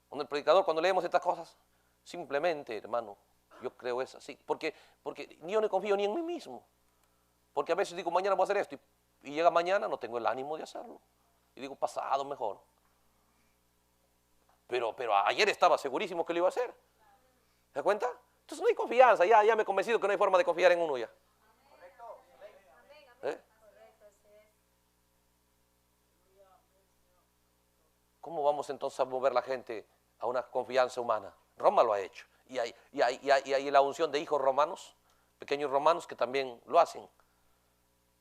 Cuando el predicador, cuando leemos estas cosas, simplemente, hermano, yo creo es así. Porque yo no confío ni en mí mismo. Porque a veces digo, mañana voy a hacer esto. Y llega mañana, no tengo el ánimo de hacerlo. Y digo, pasado mejor. Pero ayer estaba segurísimo que lo iba a hacer. ¿Se da cuenta? Entonces no hay confianza. Ya me he convencido que no hay forma de confiar en uno ya. ¿Eh? ¿Cómo vamos entonces a mover la gente a una confianza humana? Roma lo ha hecho. Y hay la unción de hijos romanos, pequeños romanos que también lo hacen.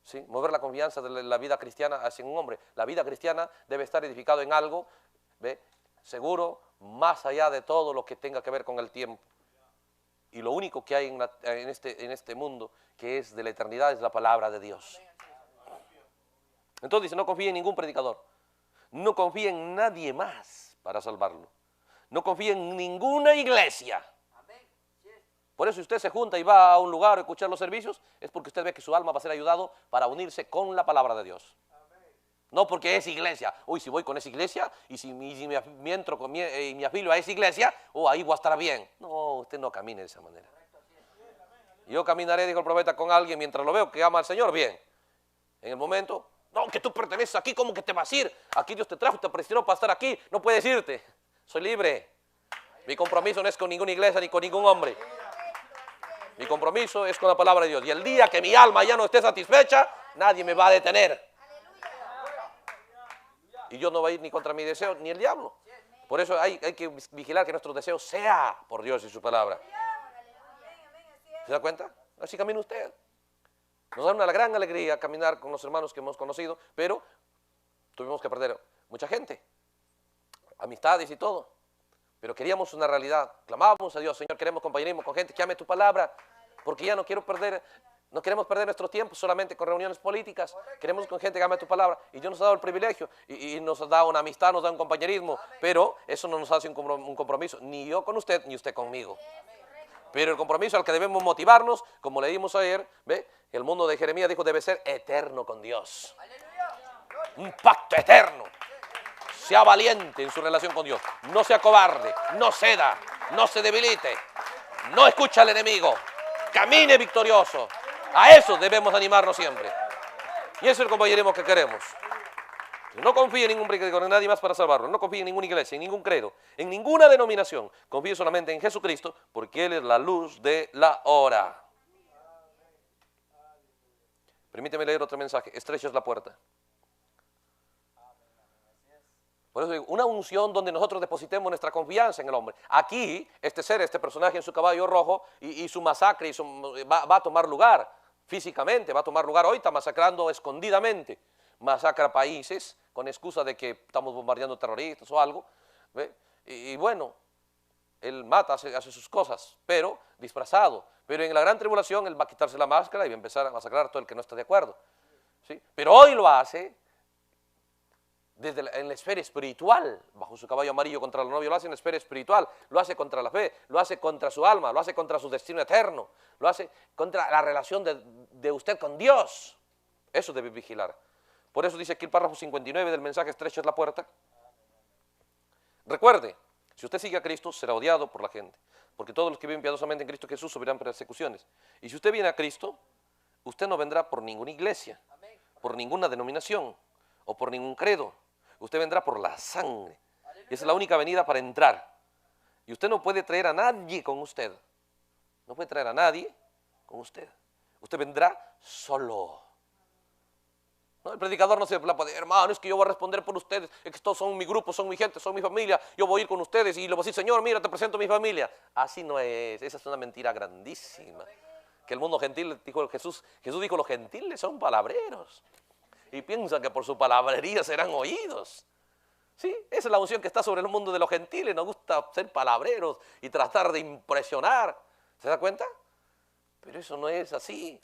¿Sí? Mover la confianza de la vida cristiana hacia un hombre. La vida cristiana debe estar edificado en algo, ¿ve? Seguro, más allá de todo lo que tenga que ver con el tiempo. Y lo único que hay en este mundo que es de la eternidad es la palabra de Dios. Entonces dice, no confíe en ningún predicador. No confíe en nadie más para salvarlo. No confíe en ninguna iglesia. Por eso si usted se junta y va a un lugar a escuchar los servicios, es porque usted ve que su alma va a ser ayudado para unirse con la palabra de Dios. No porque es iglesia. Uy, si voy con esa iglesia y si me entro con y me afilio a esa iglesia, ahí voy a estar bien. No, usted no camine de esa manera. Yo caminaré, dijo el profeta, con alguien mientras lo veo que ama al Señor, bien. En el momento, no, que tú perteneces aquí, ¿cómo que te vas a ir? Aquí Dios te trajo, te predestinó para estar aquí, no puedes irte. Soy libre. Mi compromiso no es con ninguna iglesia ni con ningún hombre. Mi compromiso es con la palabra de Dios. Y el día que mi alma ya no esté satisfecha, nadie me va a detener. Y yo no voy a ir ni contra mi deseo ni el diablo. Por eso hay que vigilar que nuestro deseo sea por Dios y su palabra. ¿Se da cuenta? Así camina usted. Nos da una gran alegría caminar con los hermanos que hemos conocido, pero tuvimos que perder mucha gente, amistades y todo. Pero queríamos una realidad. Clamábamos a Dios, Señor, queremos compañerismo con gente que ame tu palabra, porque ya no queremos perder nuestro tiempo solamente con reuniones políticas. Queremos con gente que ame tu palabra. Y Dios nos ha dado el privilegio y nos da una amistad, nos da un compañerismo, pero eso no nos hace un compromiso, ni yo con usted, ni usted conmigo. Pero el compromiso al que debemos motivarnos, como leímos ayer, ¿ve? El mundo de Jeremías dijo, debe ser eterno con Dios. Un pacto eterno. Sea valiente en su relación con Dios. No sea cobarde, no ceda, no se debilite. No escucha al enemigo. Camine victorioso. A eso debemos animarnos siempre. Y eso es el compañerismo que queremos. No confíe en ningún predicador, en nadie más para salvarlo. No confíe en ninguna iglesia, en ningún credo, en ninguna denominación. Confíe solamente en Jesucristo, porque Él es la luz de la hora. Permíteme leer otro mensaje. Estrecha es la puerta. Por eso digo, una unción donde nosotros depositemos nuestra confianza en el hombre. Aquí, este ser, este personaje en su caballo rojo y su masacre va a tomar lugar físicamente, va a tomar lugar hoy, está masacrando escondidamente. Masacra países con excusa de que estamos bombardeando terroristas o algo. ¿Ve? Y bueno, él mata, hace sus cosas, pero disfrazado. Pero en la gran tribulación él va a quitarse la máscara y va a empezar a masacrar a todo el que no está de acuerdo. ¿Sí? Pero hoy lo hace en la esfera espiritual, bajo su caballo amarillo contra la novia, lo hace en la esfera espiritual, lo hace contra la fe, lo hace contra su alma, lo hace contra su destino eterno, lo hace contra la relación de usted con Dios. Eso debe vigilar. Por eso dice aquí el párrafo 59 del mensaje, estrecha es la puerta. Recuerde, si usted sigue a Cristo, será odiado por la gente, porque todos los que viven piadosamente en Cristo Jesús sufrirán persecuciones. Y si usted viene a Cristo, usted no vendrá por ninguna iglesia, por ninguna denominación o por ningún credo. Usted vendrá por la sangre. Y esa es la única venida para entrar. Y usted no puede traer a nadie con usted. No puede traer a nadie con usted. Usted vendrá solo. ¿No? El predicador no se puede, hermano, es que yo voy a responder por ustedes, es que estos son mi grupo, son mi gente, son mi familia, yo voy a ir con ustedes y le voy a decir, Señor, mira, te presento a mi familia. Así no es, esa es una mentira grandísima. Que el mundo gentil, dijo Jesús dijo, los gentiles son palabreros. Y piensan que por su palabrería serán oídos. ¿Sí? Esa es la unción que está sobre el mundo de los gentiles, nos gusta ser palabreros y tratar de impresionar. ¿Se da cuenta? Pero eso no es así.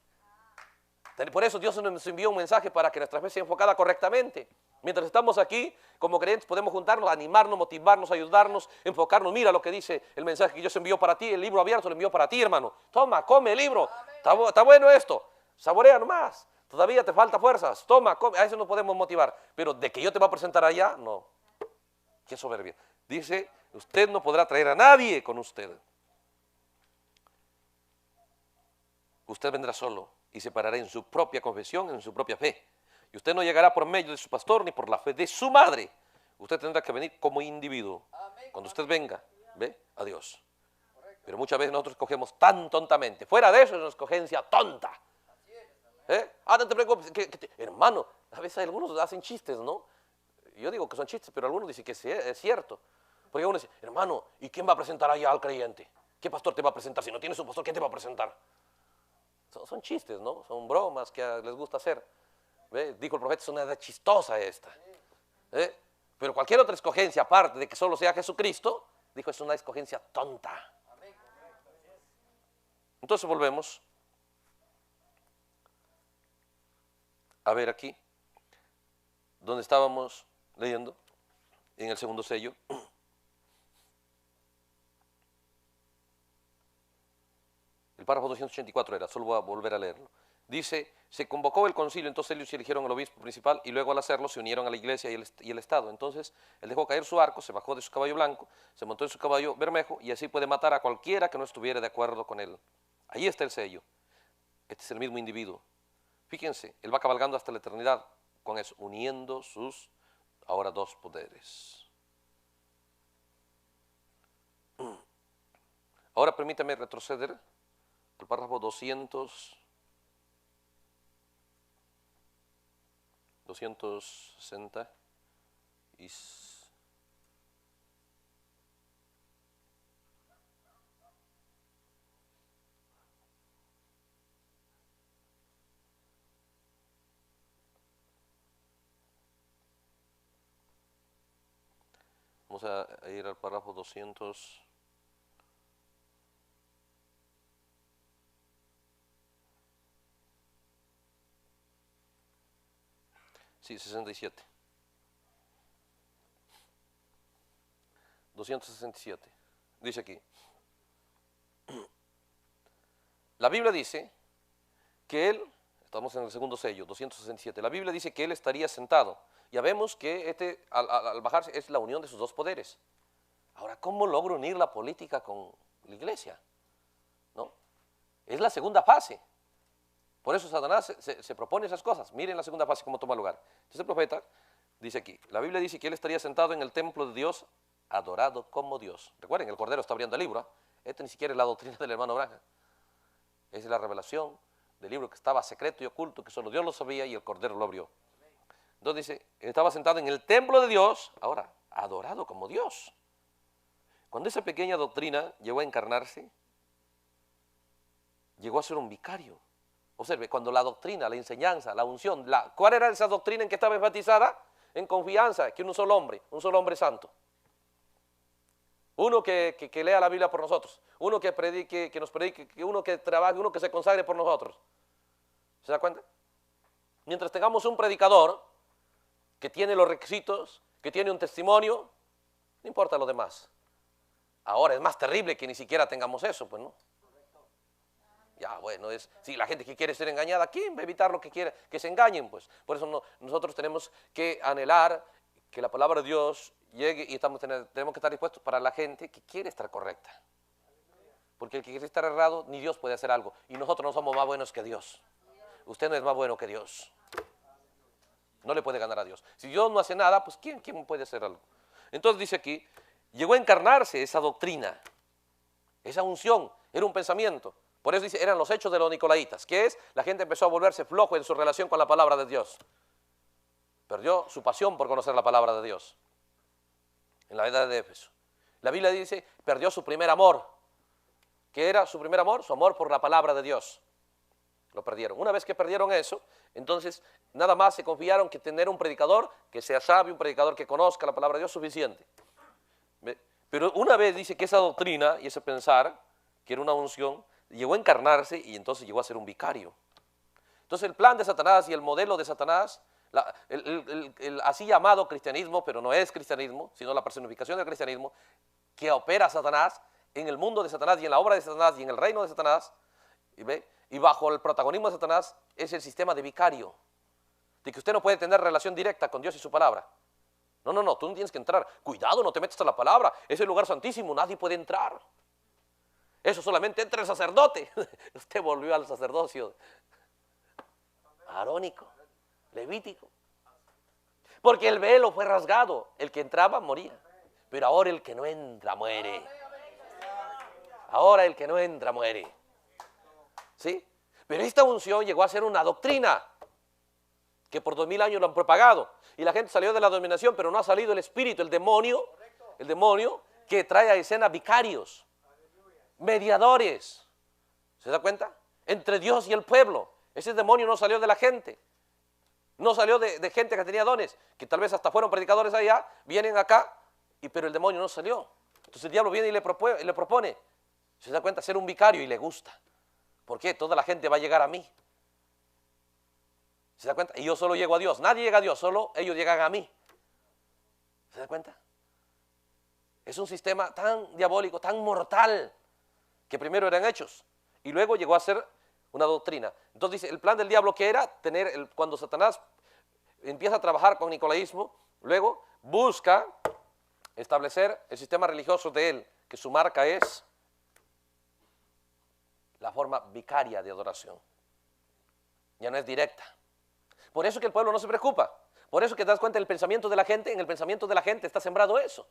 Por eso Dios nos envió un mensaje para que nuestra fe sea enfocada correctamente. Mientras estamos aquí, como creyentes, podemos juntarnos, animarnos, motivarnos, ayudarnos, enfocarnos. Mira lo que dice el mensaje que Dios envió para ti, el libro abierto lo envió para ti, hermano. Toma, come el libro. Está bueno esto. Saborea nomás. Todavía te falta fuerzas. Toma, come. A eso nos podemos motivar. Pero de que yo te voy a presentar allá, no. Qué soberbia. Dice, usted no podrá traer a nadie con usted. Usted vendrá solo y se parará en su propia confesión, en su propia fe. Y usted no llegará por medio de su pastor ni por la fe de su madre. Usted tendrá que venir como individuo. Cuando usted venga, ve a Dios. Pero muchas veces nosotros escogemos tan tontamente. Fuera de eso es una escogencia tonta. No te preocupes. Hermano, a veces algunos hacen chistes, ¿no? Yo digo que son chistes, pero algunos dicen que es cierto. Porque uno dice, hermano, ¿y quién va a presentar allá al creyente? ¿Qué pastor te va a presentar? Si no tienes un pastor, ¿quién te va a presentar? Son chistes, ¿no? Son bromas que les gusta hacer. ¿Ve? Dijo el profeta, es una edad chistosa esta. Pero cualquier otra escogencia, aparte de que solo sea Jesucristo, dijo, es una escogencia tonta. Entonces volvemos a ver aquí, donde estábamos leyendo, en el segundo sello. El párrafo 284 era, solo voy a volver a leerlo. Dice, se convocó el concilio, entonces ellos eligieron al obispo principal y luego al hacerlo se unieron a la iglesia y el Estado. Entonces él dejó caer su arco, se bajó de su caballo blanco, se montó en su caballo bermejo y así puede matar a cualquiera que no estuviera de acuerdo con él. Ahí está el sello. Este es el mismo individuo. Fíjense, él va cabalgando hasta la eternidad con eso, uniendo sus ahora dos poderes. Ahora permítame retroceder al párrafo 260 y vamos a ir al párrafo 200. Sí, 67. 267. Dice aquí. La Biblia dice que él, estamos en el segundo sello, 267. La Biblia dice que él estaría sentado. Ya vemos que al bajarse es la unión de sus dos poderes. Ahora, ¿cómo logro unir la política con la iglesia? Es la segunda fase. Por eso Satanás se propone esas cosas. Miren la segunda fase cómo toma lugar. Entonces el profeta dice aquí, la Biblia dice que él estaría sentado en el templo de Dios, adorado como Dios. Recuerden, el Cordero está abriendo el libro. Esto ni siquiera es la doctrina del hermano Branham. Es la revelación del libro que estaba secreto y oculto, que solo Dios lo sabía y el Cordero lo abrió. Entonces dice, estaba sentado en el templo de Dios, ahora, adorado como Dios. Cuando esa pequeña doctrina llegó a encarnarse, llegó a ser un vicario. Observe, cuando la doctrina, la enseñanza, la unción, ¿cuál era esa doctrina en que estaba enfatizada? En confianza, que un solo hombre santo. Uno que lea la Biblia por nosotros, uno que predique, que nos predique, uno que trabaje, uno que se consagre por nosotros. ¿Se da cuenta? Mientras tengamos un predicador que tiene los requisitos, que tiene un testimonio, no importa lo demás. Ahora es más terrible que ni siquiera tengamos eso, pues no. Ya, bueno, si la gente que quiere ser engañada, ¿quién va a evitar lo que quiere? Que se engañen, pues. Por eso nosotros tenemos que anhelar que la palabra de Dios llegue y tenemos que estar dispuestos para la gente que quiere estar correcta. Porque el que quiere estar errado, ni Dios puede hacer algo. Y nosotros no somos más buenos que Dios. Usted no es más bueno que Dios. No le puede ganar a Dios. Si Dios no hace nada, pues ¿quién puede hacer algo? Entonces dice aquí, llegó a encarnarse esa doctrina, esa unción, era un pensamiento. Por eso dice, eran los hechos de los nicolaitas. ¿Qué es? La gente empezó a volverse flojo en su relación con la palabra de Dios. Perdió su pasión por conocer la palabra de Dios. En la edad de Éfeso. La Biblia dice, perdió su primer amor. ¿Qué era su primer amor? Su amor por la palabra de Dios. Lo perdieron. Una vez que perdieron eso, entonces nada más se confiaron que tener un predicador que sea sabio, un predicador que conozca la palabra de Dios, suficiente. ¿Ve? Pero una vez dice que esa doctrina y ese pensar, que era una unción, llegó a encarnarse y entonces llegó a ser un vicario. Entonces el plan de Satanás y el modelo de Satanás, el así llamado cristianismo, pero no es cristianismo, sino la personificación del cristianismo, que opera Satanás en el mundo de Satanás y en la obra de Satanás y en el reino de Satanás, y bajo el protagonismo de Satanás, es el sistema de vicario, de que usted no puede tener relación directa con Dios y su palabra. No, tú no tienes que entrar. Cuidado, no te metas a la palabra, es el lugar santísimo, nadie puede entrar. Eso solamente entra el sacerdote. Usted volvió al sacerdocio arónico, levítico. Porque el velo fue rasgado. El que entraba moría. Pero ahora el que no entra muere. Ahora el que no entra muere. ¿Sí? Pero esta unción llegó a ser una doctrina que por 2000 años lo han propagado. Y la gente salió de la dominación, pero no ha salido el espíritu, el demonio que trae a escena vicarios, mediadores. ¿Se da cuenta? Entre Dios y el pueblo. Ese demonio no salió de la gente. No salió de gente que tenía dones, que tal vez hasta fueron predicadores allá, vienen acá, pero el demonio no salió. Entonces el diablo viene y le propone, se da cuenta, ser un vicario y le gusta. ¿Por qué? Toda la gente va a llegar a mí. ¿Se da cuenta? Y yo solo llego a Dios. Nadie llega a Dios, solo ellos llegan a mí. ¿Se da cuenta? Es un sistema tan diabólico, tan mortal, que primero eran hechos y luego llegó a ser una doctrina. Entonces dice, el plan del diablo que era cuando Satanás empieza a trabajar con nicolaísmo, luego busca establecer el sistema religioso de él, que su marca es la forma vicaria de adoración. Ya no es directa. Por eso que el pueblo no se preocupa. Por eso que te das cuenta del pensamiento de la gente, en el pensamiento de la gente está sembrado eso.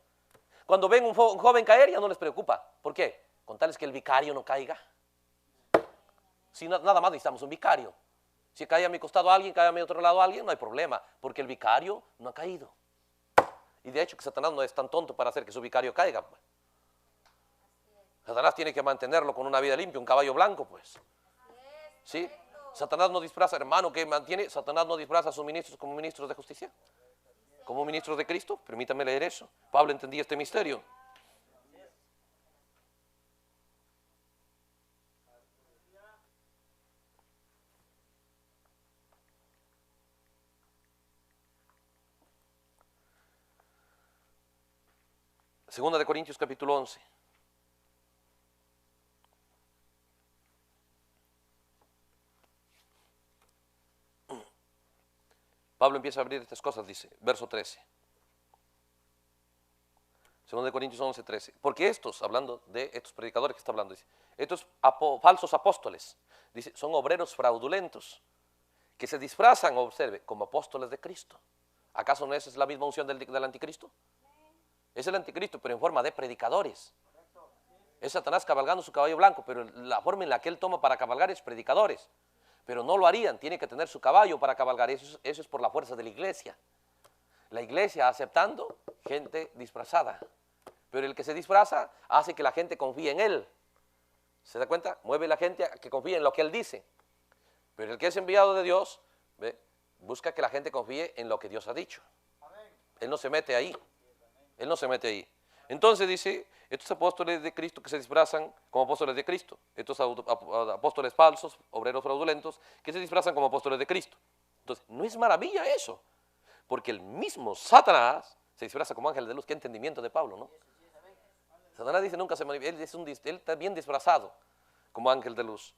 Cuando ven un joven caer ya no les preocupa. ¿Por qué? Con tal es que el vicario no caiga. Si nada más necesitamos un vicario. Si cae a mi costado alguien, cae a mi otro lado alguien, no hay problema, porque el vicario no ha caído. Y de hecho que Satanás no es tan tonto para hacer que su vicario caiga, pues. Satanás tiene que mantenerlo con una vida limpia, un caballo blanco, pues. ¿Sí? Satanás no disfraza, hermano, Satanás no disfraza a sus ministros como ministros de justicia, como ministros de Cristo. Permítame leer eso. Pablo entendía este misterio. Segunda de Corintios capítulo 11. Pablo empieza a abrir estas cosas, dice, verso 13. 2 de Corintios 11, 13. Porque estos, hablando de estos predicadores que está hablando, dice, estos falsos apóstoles, dice, son obreros fraudulentos que se disfrazan, observe, como apóstoles de Cristo. ¿Acaso no esa es la misma unción del anticristo? Es el anticristo, pero en forma de predicadores. Es Satanás cabalgando su caballo blanco, pero la forma en la que él toma para cabalgar es predicadores. Pero no lo harían, tiene que tener su caballo para cabalgar. Eso es por la fuerza de la iglesia. La iglesia aceptando gente disfrazada. Pero el que se disfraza hace que la gente confíe en él. ¿Se da cuenta? Mueve a la gente a que confíe en lo que él dice. Pero el que es enviado de Dios, ¿ve?, busca que la gente confíe en lo que Dios ha dicho. Él no se mete ahí. Él no se mete ahí. Entonces dice, estos apóstoles de Cristo que se disfrazan como apóstoles de Cristo, estos apóstoles falsos, obreros fraudulentos, que se disfrazan como apóstoles de Cristo. Entonces, no es maravilla eso, porque el mismo Satanás se disfraza como ángel de luz. Qué entendimiento de Pablo, ¿no? Satanás dice nunca se manifiesta, él está bien disfrazado como ángel de luz.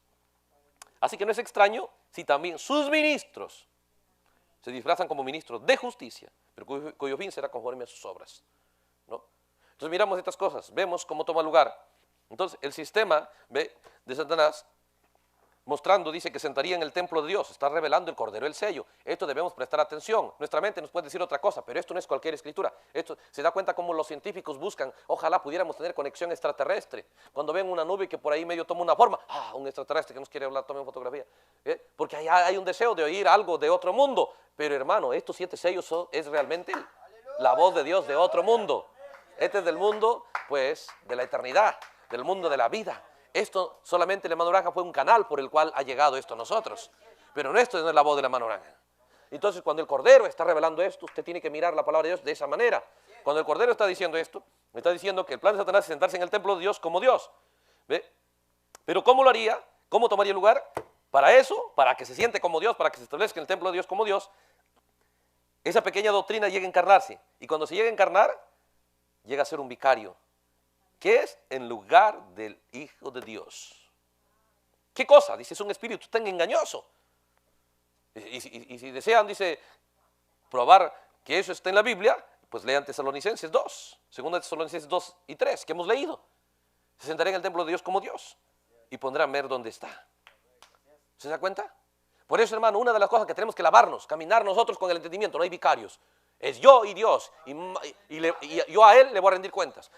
Así que no es extraño si también sus ministros se disfrazan como ministros de justicia, pero cuyo fin será conforme a sus obras, ¿no? Entonces miramos estas cosas, vemos cómo toma lugar. Entonces el sistema, ¿ve?, de Satanás, mostrando, dice que sentaría en el templo de Dios, está revelando el cordero, el sello. Esto debemos prestar atención. Nuestra mente nos puede decir otra cosa, pero esto no es cualquier escritura. Esto se da cuenta cómo los científicos buscan, ojalá pudiéramos tener conexión extraterrestre. Cuando ven una nube que por ahí medio toma una forma, un extraterrestre que nos quiere hablar, tomen fotografía. Porque hay un deseo de oír algo de otro mundo. Pero hermano, estos 7 sellos es realmente la voz de Dios de otro mundo. Este es del mundo, pues, de la eternidad, del mundo de la vida. Esto solamente la mano naranja fue un canal por el cual ha llegado esto a nosotros. Pero esto no es la voz de la mano naranja. Entonces, cuando el Cordero está revelando esto, usted tiene que mirar la palabra de Dios de esa manera. Cuando el Cordero está diciendo esto, está diciendo que el plan de Satanás es sentarse en el templo de Dios como Dios. ¿Ve? Pero ¿cómo lo haría? ¿Cómo tomaría lugar? Para eso, para que se siente como Dios, para que se establezca en el templo de Dios como Dios, esa pequeña doctrina llega a encarnarse. Y cuando se llega a encarnar, llega a ser un vicario. ¿Qué es? En lugar del Hijo de Dios. ¿Qué cosa? Dice, es un espíritu tan engañoso. Y si desean, dice, probar que eso está en la Biblia, pues lean Tesalonicenses 2, 2 Tesalonicenses 2 y 3, que hemos leído. Se sentará en el templo de Dios como Dios y pondrán ver dónde está. ¿Se da cuenta? Por eso, hermano, una de las cosas que tenemos que lavarnos, caminar nosotros con el entendimiento, no hay vicarios. Es yo y Dios, y yo a Él le voy a rendir cuentas.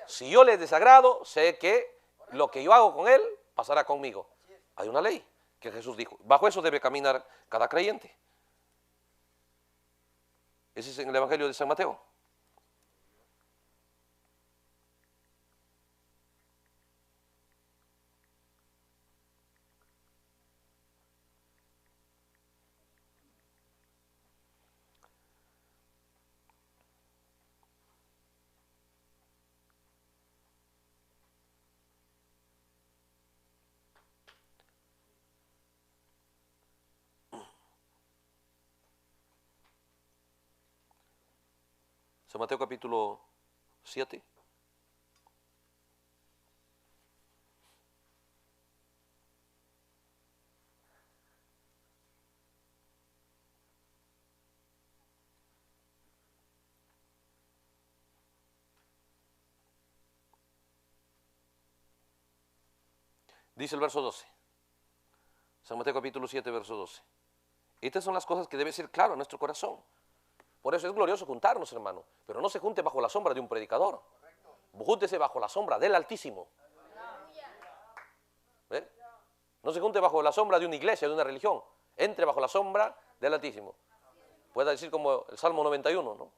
Si yo le desagrado, sé que lo que yo hago con Él pasará conmigo. Hay una ley que Jesús dijo. Bajo eso debe caminar cada creyente. Ese es en el Evangelio de San Mateo. San Mateo capítulo 7. Dice el verso 12. San Mateo capítulo 7, verso 12. Estas son las cosas que debe ser claro en nuestro corazón. Por eso es glorioso juntarnos, hermano. Pero no se junte bajo la sombra de un predicador. Júntese bajo la sombra del Altísimo. ¿Ve? No se junte bajo la sombra de una iglesia, de una religión. Entre bajo la sombra del Altísimo. Puede decir como el Salmo 91, ¿no?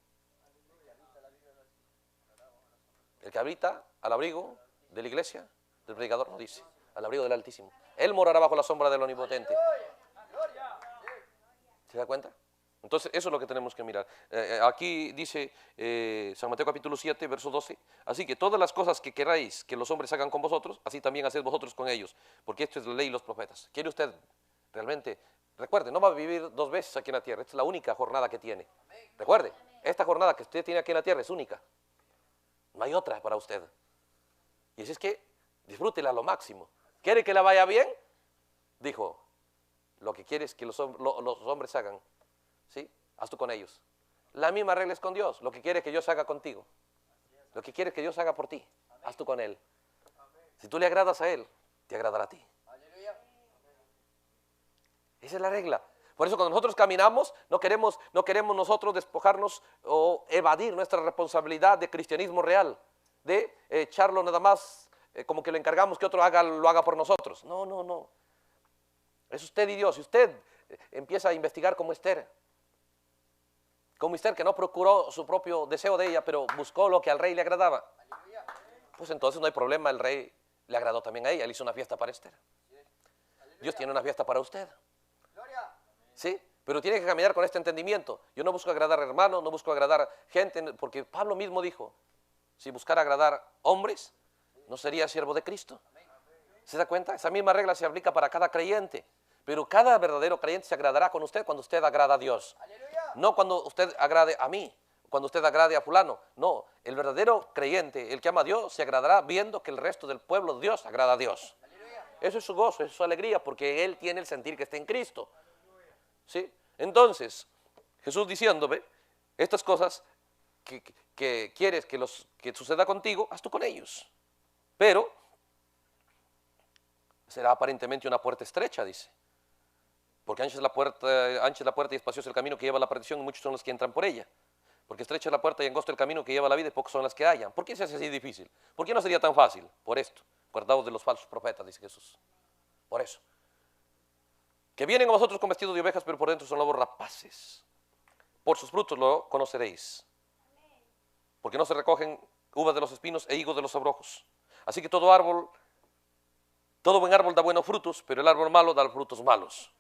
El que habita al abrigo de la iglesia, del predicador, no dice, al abrigo del Altísimo. Él morará bajo la sombra del Omnipotente. ¿Se da cuenta? Entonces, eso es lo que tenemos que mirar. Aquí dice San Mateo capítulo 7, verso 12. Así que todas las cosas que queráis que los hombres hagan con vosotros, así también haced vosotros con ellos. Porque esto es la ley y los profetas. ¿Quiere usted realmente? Recuerde, no va a vivir 2 veces aquí en la tierra. Esta es la única jornada que tiene. Recuerde, esta jornada que usted tiene aquí en la tierra es única. No hay otra para usted. Y así es que disfrútela a lo máximo. ¿Quiere que la vaya bien? Dijo, lo que quieres que los hombres hagan, ¿sí? Haz tú con ellos. La misma regla es con Dios. Lo que quiere que Dios haga contigo. Lo que quiere que Dios haga por ti, haz tú con Él. Si tú le agradas a Él, te agradará a ti. Esa es la regla. Por eso cuando nosotros caminamos, no queremos nosotros despojarnos o evadir nuestra responsabilidad de cristianismo real, de echarlo nada más como que le encargamos que otro lo haga por nosotros. No, no, no. Es usted y Dios. Si usted empieza a investigar como Esther que no procuró su propio deseo de ella, pero buscó lo que al rey le agradaba, pues entonces no hay problema, el rey le agradó también a ella, le hizo una fiesta para Esther. Dios tiene una fiesta para usted. ¿Sí? Pero tiene que caminar con este entendimiento. Yo no busco agradar a hermanos, no busco agradar gente, porque Pablo mismo dijo, si buscara agradar hombres, no sería siervo de Cristo. ¿Se da cuenta? Esa misma regla se aplica para cada creyente. Pero cada verdadero creyente se agradará con usted cuando usted agrada a Dios. No cuando usted agrade a mí, cuando usted agrade a fulano. No, el verdadero creyente, el que ama a Dios, se agradará viendo que el resto del pueblo de Dios agrada a Dios. Eso es su gozo, eso es su alegría, porque él tiene el sentir que está en Cristo. ¿Sí? Entonces, Jesús diciéndome, estas cosas que quieres que suceda contigo, haz tú con ellos. Pero será aparentemente una puerta estrecha, dice. Porque ancha es la puerta y espacioso el camino que lleva a la perdición, y muchos son los que entran por ella. Porque estrecha es la puerta y angosto el camino que lleva a la vida, y pocos son las que hallan. ¿Por qué se hace así difícil? ¿Por qué no sería tan fácil? Por esto, guardados de los falsos profetas, dice Jesús. Por eso. Que vienen a vosotros con vestido de ovejas, pero por dentro son lobos rapaces. Por sus frutos lo conoceréis. Porque no se recogen uvas de los espinos e higos de los abrojos. Así que todo buen árbol da buenos frutos, pero el árbol malo da frutos malos.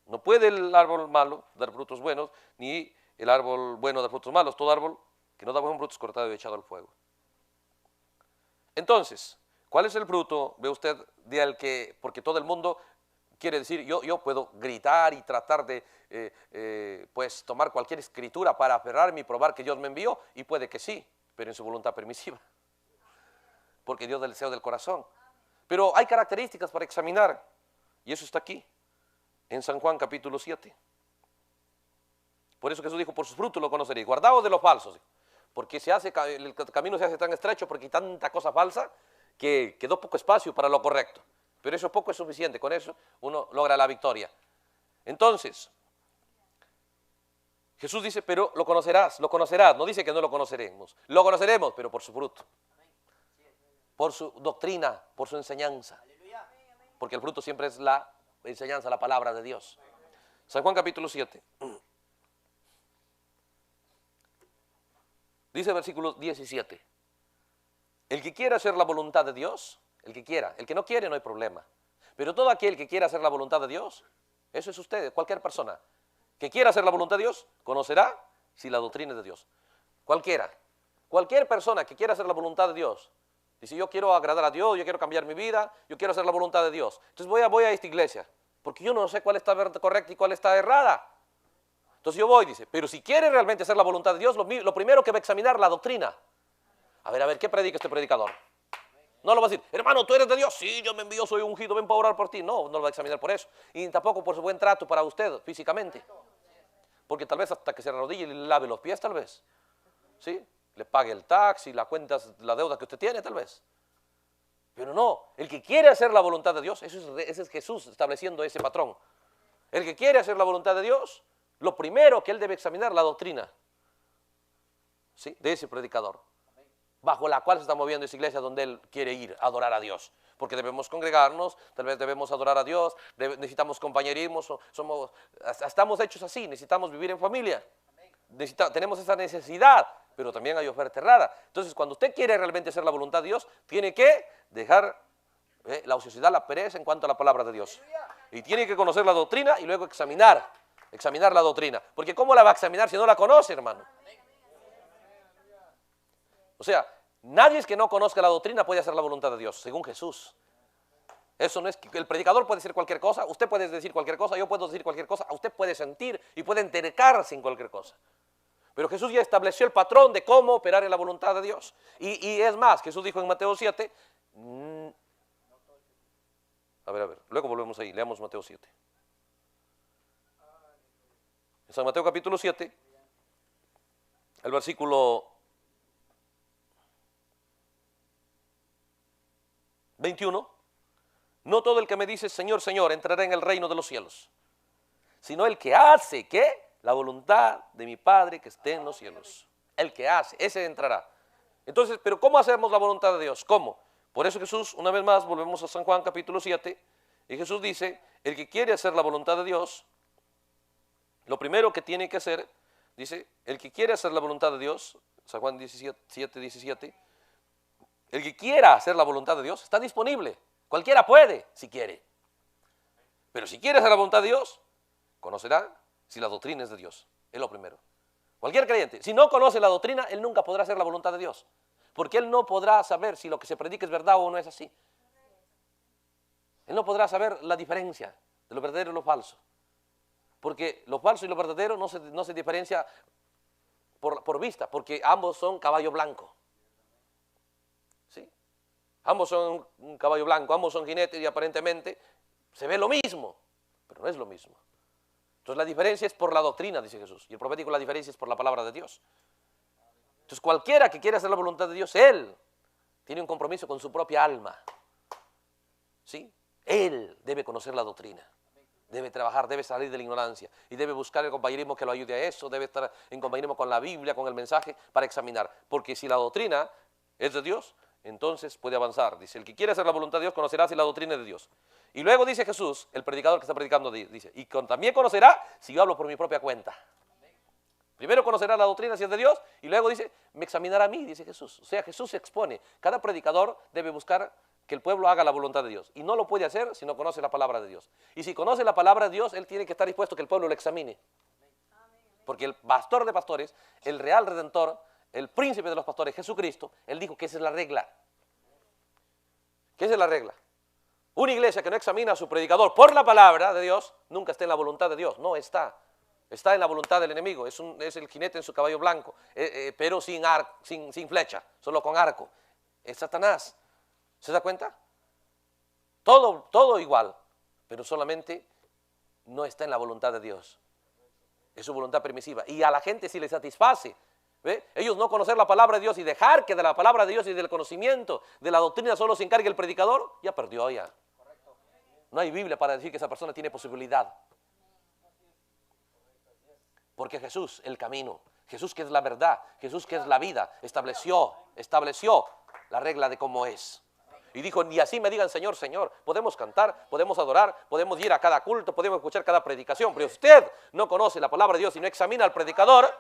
No puede el árbol malo dar frutos buenos, ni el árbol bueno dar frutos malos. Todo árbol que no da buenos frutos es cortado y echado al fuego. Entonces, ¿cuál es el fruto, ve usted, porque todo el mundo quiere decir, yo puedo gritar y tratar de pues tomar cualquier escritura para aferrarme y probar que Dios me envió, y puede que sí, pero en su voluntad permisiva, porque Dios da el deseo del corazón. Pero hay características para examinar, y eso está aquí, en San Juan capítulo 7. Por eso Jesús dijo, por sus frutos lo conoceréis, guardaos de los falsos, porque el camino se hace tan estrecho porque hay tanta cosa falsa que quedó poco espacio para lo correcto. Pero eso poco es suficiente, con eso uno logra la victoria. Entonces, Jesús dice, pero lo conocerás, no dice que no lo conoceremos, pero por su fruto, por su doctrina, por su enseñanza, porque el fruto siempre es la enseñanza, la palabra de Dios. San Juan capítulo 7, dice versículo 17, el que quiera hacer la voluntad de Dios, el que no quiere no hay problema, pero todo aquel que quiera hacer la voluntad de Dios, eso es usted, cualquier persona que quiera hacer la voluntad de Dios, conocerá si la doctrina es de Dios. Cualquier persona que quiera hacer la voluntad de Dios, dice yo quiero agradar a Dios, yo quiero cambiar mi vida, yo quiero hacer la voluntad de Dios, entonces voy a esta iglesia, porque yo no sé cuál está correcta y cuál está errada. Entonces yo voy, dice, pero si quiere realmente hacer la voluntad de Dios, lo primero que va a examinar la doctrina. A ver, ¿qué predica este predicador? No lo va a decir, hermano, tú eres de Dios. Sí, Dios me envió, soy ungido, ven para orar por ti. No lo va a examinar por eso. Y tampoco por su buen trato para usted físicamente. Porque tal vez hasta que se arrodille y le lave los pies, tal vez. ¿Sí? Le pague el taxi, la deuda que usted tiene, tal vez. Pero no, el que quiere hacer la voluntad de Dios, ese es Jesús estableciendo ese patrón. El que quiere hacer la voluntad de Dios, lo primero que él debe examinar la doctrina, ¿sí?, de ese predicador, bajo la cual se está moviendo esa iglesia donde él quiere ir a adorar a Dios. Porque debemos congregarnos, tal vez debemos adorar a Dios, necesitamos compañerismo, estamos hechos así, necesitamos vivir en familia. Tenemos esa necesidad, pero también hay oferta errada. Entonces, cuando usted quiere realmente hacer la voluntad de Dios, tiene que dejar la ociosidad, la pereza en cuanto a la palabra de Dios. Y tiene que conocer la doctrina y luego examinar la doctrina. Porque ¿cómo la va a examinar si no la conoce, hermano? O sea, nadie que no conozca la doctrina puede hacer la voluntad de Dios, según Jesús. Eso no es que el predicador puede decir cualquier cosa, usted puede decir cualquier cosa, yo puedo decir cualquier cosa, usted puede sentir y puede entercarse en cualquier cosa. Pero Jesús ya estableció el patrón de cómo operar en la voluntad de Dios. Y es más, Jesús dijo en Mateo 7, a ver, luego volvemos ahí, leamos Mateo 7. En San Mateo capítulo 7, el versículo 21, no todo el que me dice Señor, Señor entrará en el reino de los cielos, sino el que hace, ¿qué? La voluntad de mi Padre que esté en los cielos. El que hace, ese entrará. Entonces, ¿pero cómo hacemos la voluntad de Dios? ¿Cómo? Por eso Jesús, una vez más, volvemos a San Juan capítulo 7, y Jesús dice, el que quiere hacer la voluntad de Dios, lo primero que tiene que hacer, dice, el que quiere hacer la voluntad de Dios, San Juan 17, el que quiera hacer la voluntad de Dios está disponible. Cualquiera puede, si quiere. Pero si quiere hacer la voluntad de Dios, conocerá si la doctrina es de Dios. Es lo primero. Cualquier creyente, si no conoce la doctrina, él nunca podrá hacer la voluntad de Dios. Porque él no podrá saber si lo que se predica es verdad o no es así. Él no podrá saber la diferencia de lo verdadero y lo falso. Porque lo falso y lo verdadero no se diferencia por vista, porque ambos son caballo blanco. ¿Sí? Ambos son un caballo blanco, ambos son jinetes y aparentemente se ve lo mismo, pero no es lo mismo. Entonces la diferencia es por la doctrina, dice Jesús, y el profético la diferencia es por la palabra de Dios. Entonces cualquiera que quiera hacer la voluntad de Dios, él tiene un compromiso con su propia alma. ¿Sí? Él debe conocer la doctrina. Debe trabajar, debe salir de la ignorancia y debe buscar el compañerismo que lo ayude a eso, debe estar en compañerismo con la Biblia, con el mensaje para examinar. Porque si la doctrina es de Dios, entonces puede avanzar. Dice, el que quiere hacer la voluntad de Dios conocerá si la doctrina es de Dios. Y luego dice Jesús, el predicador que está predicando, dice, y también conocerá si yo hablo por mi propia cuenta. Primero conocerá la doctrina si es de Dios y luego dice, me examinará a mí, dice Jesús. O sea, Jesús se expone. Cada predicador debe buscar que el pueblo haga la voluntad de Dios. Y no lo puede hacer si no conoce la palabra de Dios. Y si conoce la palabra de Dios, él tiene que estar dispuesto a que el pueblo lo examine. Porque el pastor de pastores, el real redentor, el príncipe de los pastores, Jesucristo, él dijo que esa es la regla. ¿Qué es la regla? Una iglesia que no examina a su predicador por la palabra de Dios, nunca está en la voluntad de Dios. No está. Está en la voluntad del enemigo. Es el jinete en su caballo blanco, pero sin flecha, solo con arco. Es Satanás. ¿Se da cuenta? Todo igual, pero solamente no está en la voluntad de Dios. Es su voluntad permisiva. Y a la gente sí le satisface. ¿Ve? Ellos no conocer la palabra de Dios y dejar que de la palabra de Dios y del conocimiento de la doctrina solo se encargue el predicador, ya perdió ya. No hay Biblia para decir que esa persona tiene posibilidad. Porque Jesús, el camino, Jesús que es la verdad, Jesús que es la vida, estableció la regla de cómo es. Y dijo, ni así me digan Señor, Señor. Podemos cantar, podemos adorar, podemos ir a cada culto, podemos escuchar cada predicación. Pero si usted no conoce la palabra de Dios y no examina al predicador,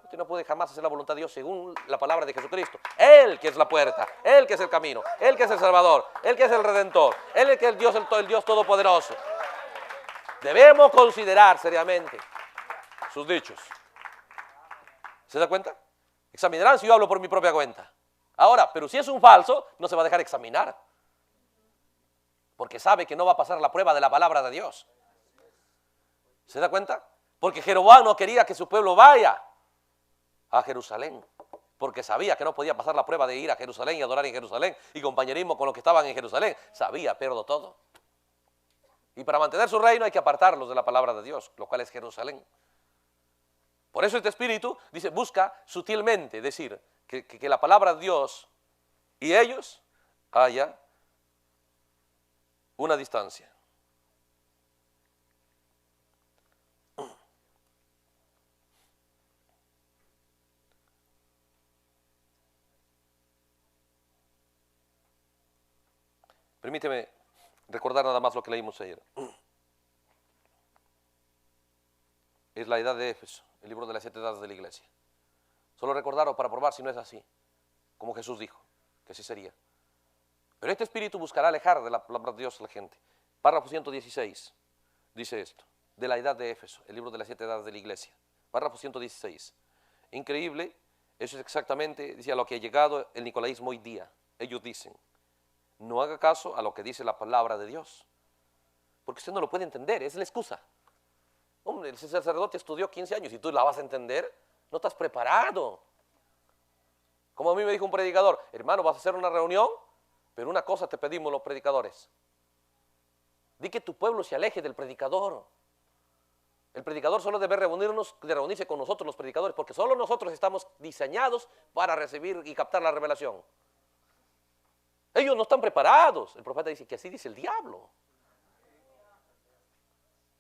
usted no puede jamás hacer la voluntad de Dios según la palabra de Jesucristo. Él que es la puerta, Él que es el camino, Él que es el Salvador, Él que es el Redentor, Él que es el Dios Todopoderoso. Debemos considerar seriamente sus dichos. ¿Se da cuenta? Examinarán si yo hablo por mi propia cuenta. Ahora, pero si es un falso, no se va a dejar examinar. Porque sabe que no va a pasar la prueba de la palabra de Dios. ¿Se da cuenta? Porque Jeroboam no quería que su pueblo vaya a Jerusalén. Porque sabía que no podía pasar la prueba de ir a Jerusalén y adorar en Jerusalén. Y compañerismo con los que estaban en Jerusalén. Sabía, pero todo. Y para mantener su reino hay que apartarlos de la palabra de Dios, lo cual es Jerusalén. Por eso este espíritu dice, busca sutilmente decir que la palabra de Dios y ellos haya una distancia. Permíteme recordar nada más lo que leímos ayer. Es la edad de Éfeso, el libro de las 7 edades de la iglesia. Solo recordarlo para probar si no es así, como Jesús dijo, que así sería. Pero este espíritu buscará alejar de la palabra de Dios a la gente. Párrafo 116 dice esto, de la edad de Éfeso, el libro de las 7 edades de la iglesia. Párrafo 116. Increíble, eso es exactamente, dice, a lo que ha llegado el nicolaísmo hoy día. Ellos dicen, no haga caso a lo que dice la palabra de Dios, porque usted no lo puede entender, es la excusa. Hombre, el sacerdote estudió 15 años y tú la vas a entender, no estás preparado. Como a mí me dijo un predicador, hermano, vas a hacer una reunión, pero una cosa te pedimos los predicadores. Di que tu pueblo se aleje del predicador. El predicador solo debe reunirse con nosotros los predicadores, porque solo nosotros estamos diseñados para recibir y captar la revelación. Ellos no están preparados. El profeta dice que así dice el diablo.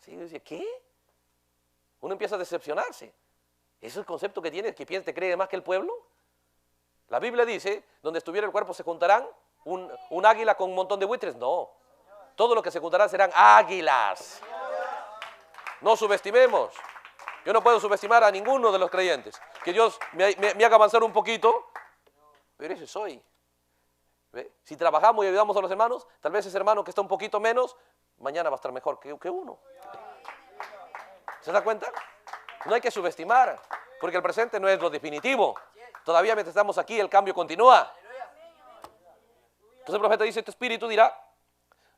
Sí, dice, ¿qué? Uno empieza a decepcionarse. ¿Ese es el concepto que tienes, que piensas, te cree más que el pueblo? La Biblia dice, donde estuviera el cuerpo se juntarán un águila con un montón de buitres. No, todo lo que se juntarán serán águilas. No subestimemos. Yo no puedo subestimar a ninguno de los creyentes. Que Dios me haga avanzar un poquito, pero ese soy. ¿Ve? Si trabajamos y ayudamos a los hermanos, tal vez ese hermano que está un poquito menos, mañana va a estar mejor que uno. ¿Se da cuenta? No hay que subestimar, porque el presente no es lo definitivo. Todavía mientras estamos aquí, el cambio continúa. Entonces el profeta dice, este espíritu dirá,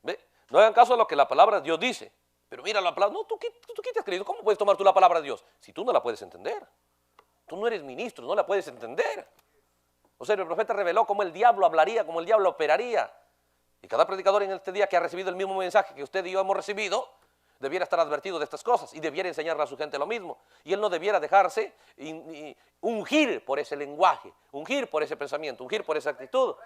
¿ve? No hagan caso a lo que la palabra de Dios dice. Pero mira la palabra, no, ¿tú qué te has creído? ¿Cómo puedes tomar tú la palabra de Dios? Si tú no la puedes entender. Tú no eres ministro, no la puedes entender. O sea, el profeta reveló cómo el diablo hablaría, cómo el diablo operaría. Y cada predicador en este día que ha recibido el mismo mensaje que usted y yo hemos recibido, debiera estar advertido de estas cosas y debiera enseñarle a su gente lo mismo. Y él no debiera dejarse ungir por ese lenguaje, ungir por ese pensamiento, ungir por esa actitud.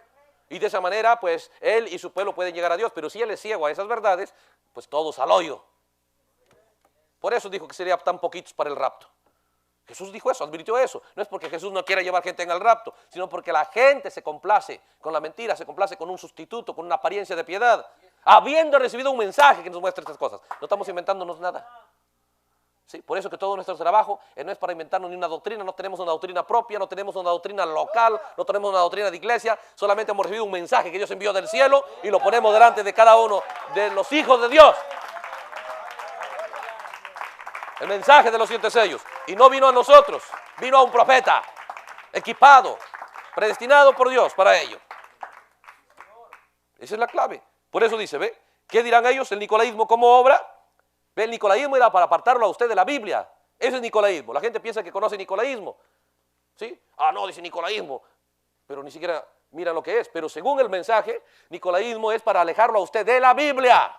Y de esa manera, pues, él y su pueblo pueden llegar a Dios. Pero si él es ciego a esas verdades, pues todos al hoyo. Por eso dijo que serían tan poquitos para el rapto. Jesús dijo eso, advirtió eso. No es porque Jesús no quiera llevar gente en el rapto, sino porque la gente se complace con la mentira, se complace con un sustituto, con una apariencia de piedad, habiendo recibido un mensaje que nos muestra estas cosas. No estamos inventándonos nada. ¿Sí? Por eso que todo nuestro trabajo no es para inventarnos ni una doctrina, no tenemos una doctrina propia, no tenemos una doctrina local, no tenemos una doctrina de iglesia, solamente hemos recibido un mensaje que Dios envió del cielo y lo ponemos delante de cada uno de los hijos de Dios. El mensaje de los 7 sellos. Y no vino a nosotros, vino a un profeta, equipado, predestinado por Dios para ello. Esa es la clave. Por eso dice, ¿ve? ¿Qué dirán ellos? El nicolaísmo como obra. ¿Ve? El nicolaísmo era para apartarlo a usted de la Biblia. Ese es nicolaísmo. La gente piensa que conoce nicolaísmo. ¿Sí? Ah, no, dice nicolaísmo. Pero ni siquiera mira lo que es. Pero según el mensaje, nicolaísmo es para alejarlo a usted de la Biblia.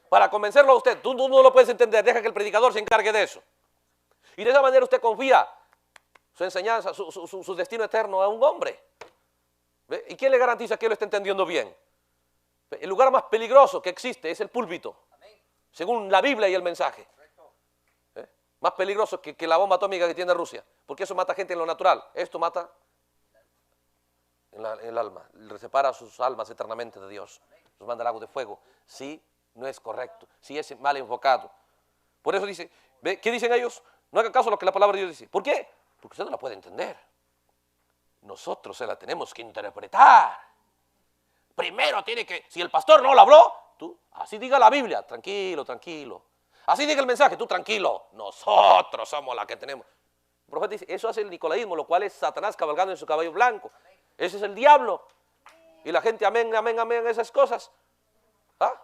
Para convencerlo a usted. Tú no lo puedes entender. Deja que el predicador se encargue de eso. Y de esa manera usted confía su enseñanza, su destino eterno a un hombre. ¿Ve? ¿Y quién le garantiza que él lo está entendiendo bien? ¿Ve? El lugar más peligroso que existe es el púlpito, según la Biblia y el mensaje. ¿Ve? Más peligroso que la bomba atómica que tiene Rusia, porque eso mata gente en lo natural. Esto mata en el alma, le separa sus almas eternamente de Dios. Los manda al lago de fuego. Sí, no es correcto, si es mal enfocado. Por eso dice, ¿ve? ¿Qué dicen ellos? No hagan caso a lo que la palabra de Dios dice. ¿Por qué? Porque usted no la puede entender. Nosotros se la tenemos que interpretar. Primero tiene que, si el pastor no lo habló, tú, así diga la Biblia, tranquilo, tranquilo. Así diga el mensaje, tú tranquilo. Nosotros somos la que tenemos. El profeta dice, eso hace el nicolaísmo, lo cual es Satanás cabalgando en su caballo blanco. Ese es el diablo. Y la gente, amén, amén, amén, esas cosas. ¿Ah?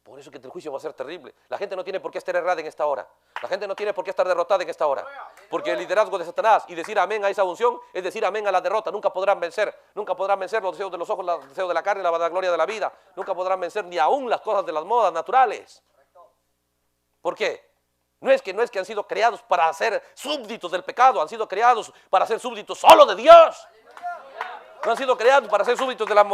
Por eso que el juicio va a ser terrible. La gente no tiene por qué estar errada en esta hora. La gente no tiene por qué estar derrotada en esta hora. Porque el liderazgo de Satanás y decir amén a esa unción es decir amén a la derrota. Nunca podrán vencer. Nunca podrán vencer los deseos de los ojos, los deseos de la carne, la vanagloria de la vida. Nunca podrán vencer ni aún las cosas de las modas naturales. ¿Por qué? No es que han sido creados para ser súbditos del pecado. Han sido creados para ser súbditos solo de Dios. No han sido creados para ser súbditos de la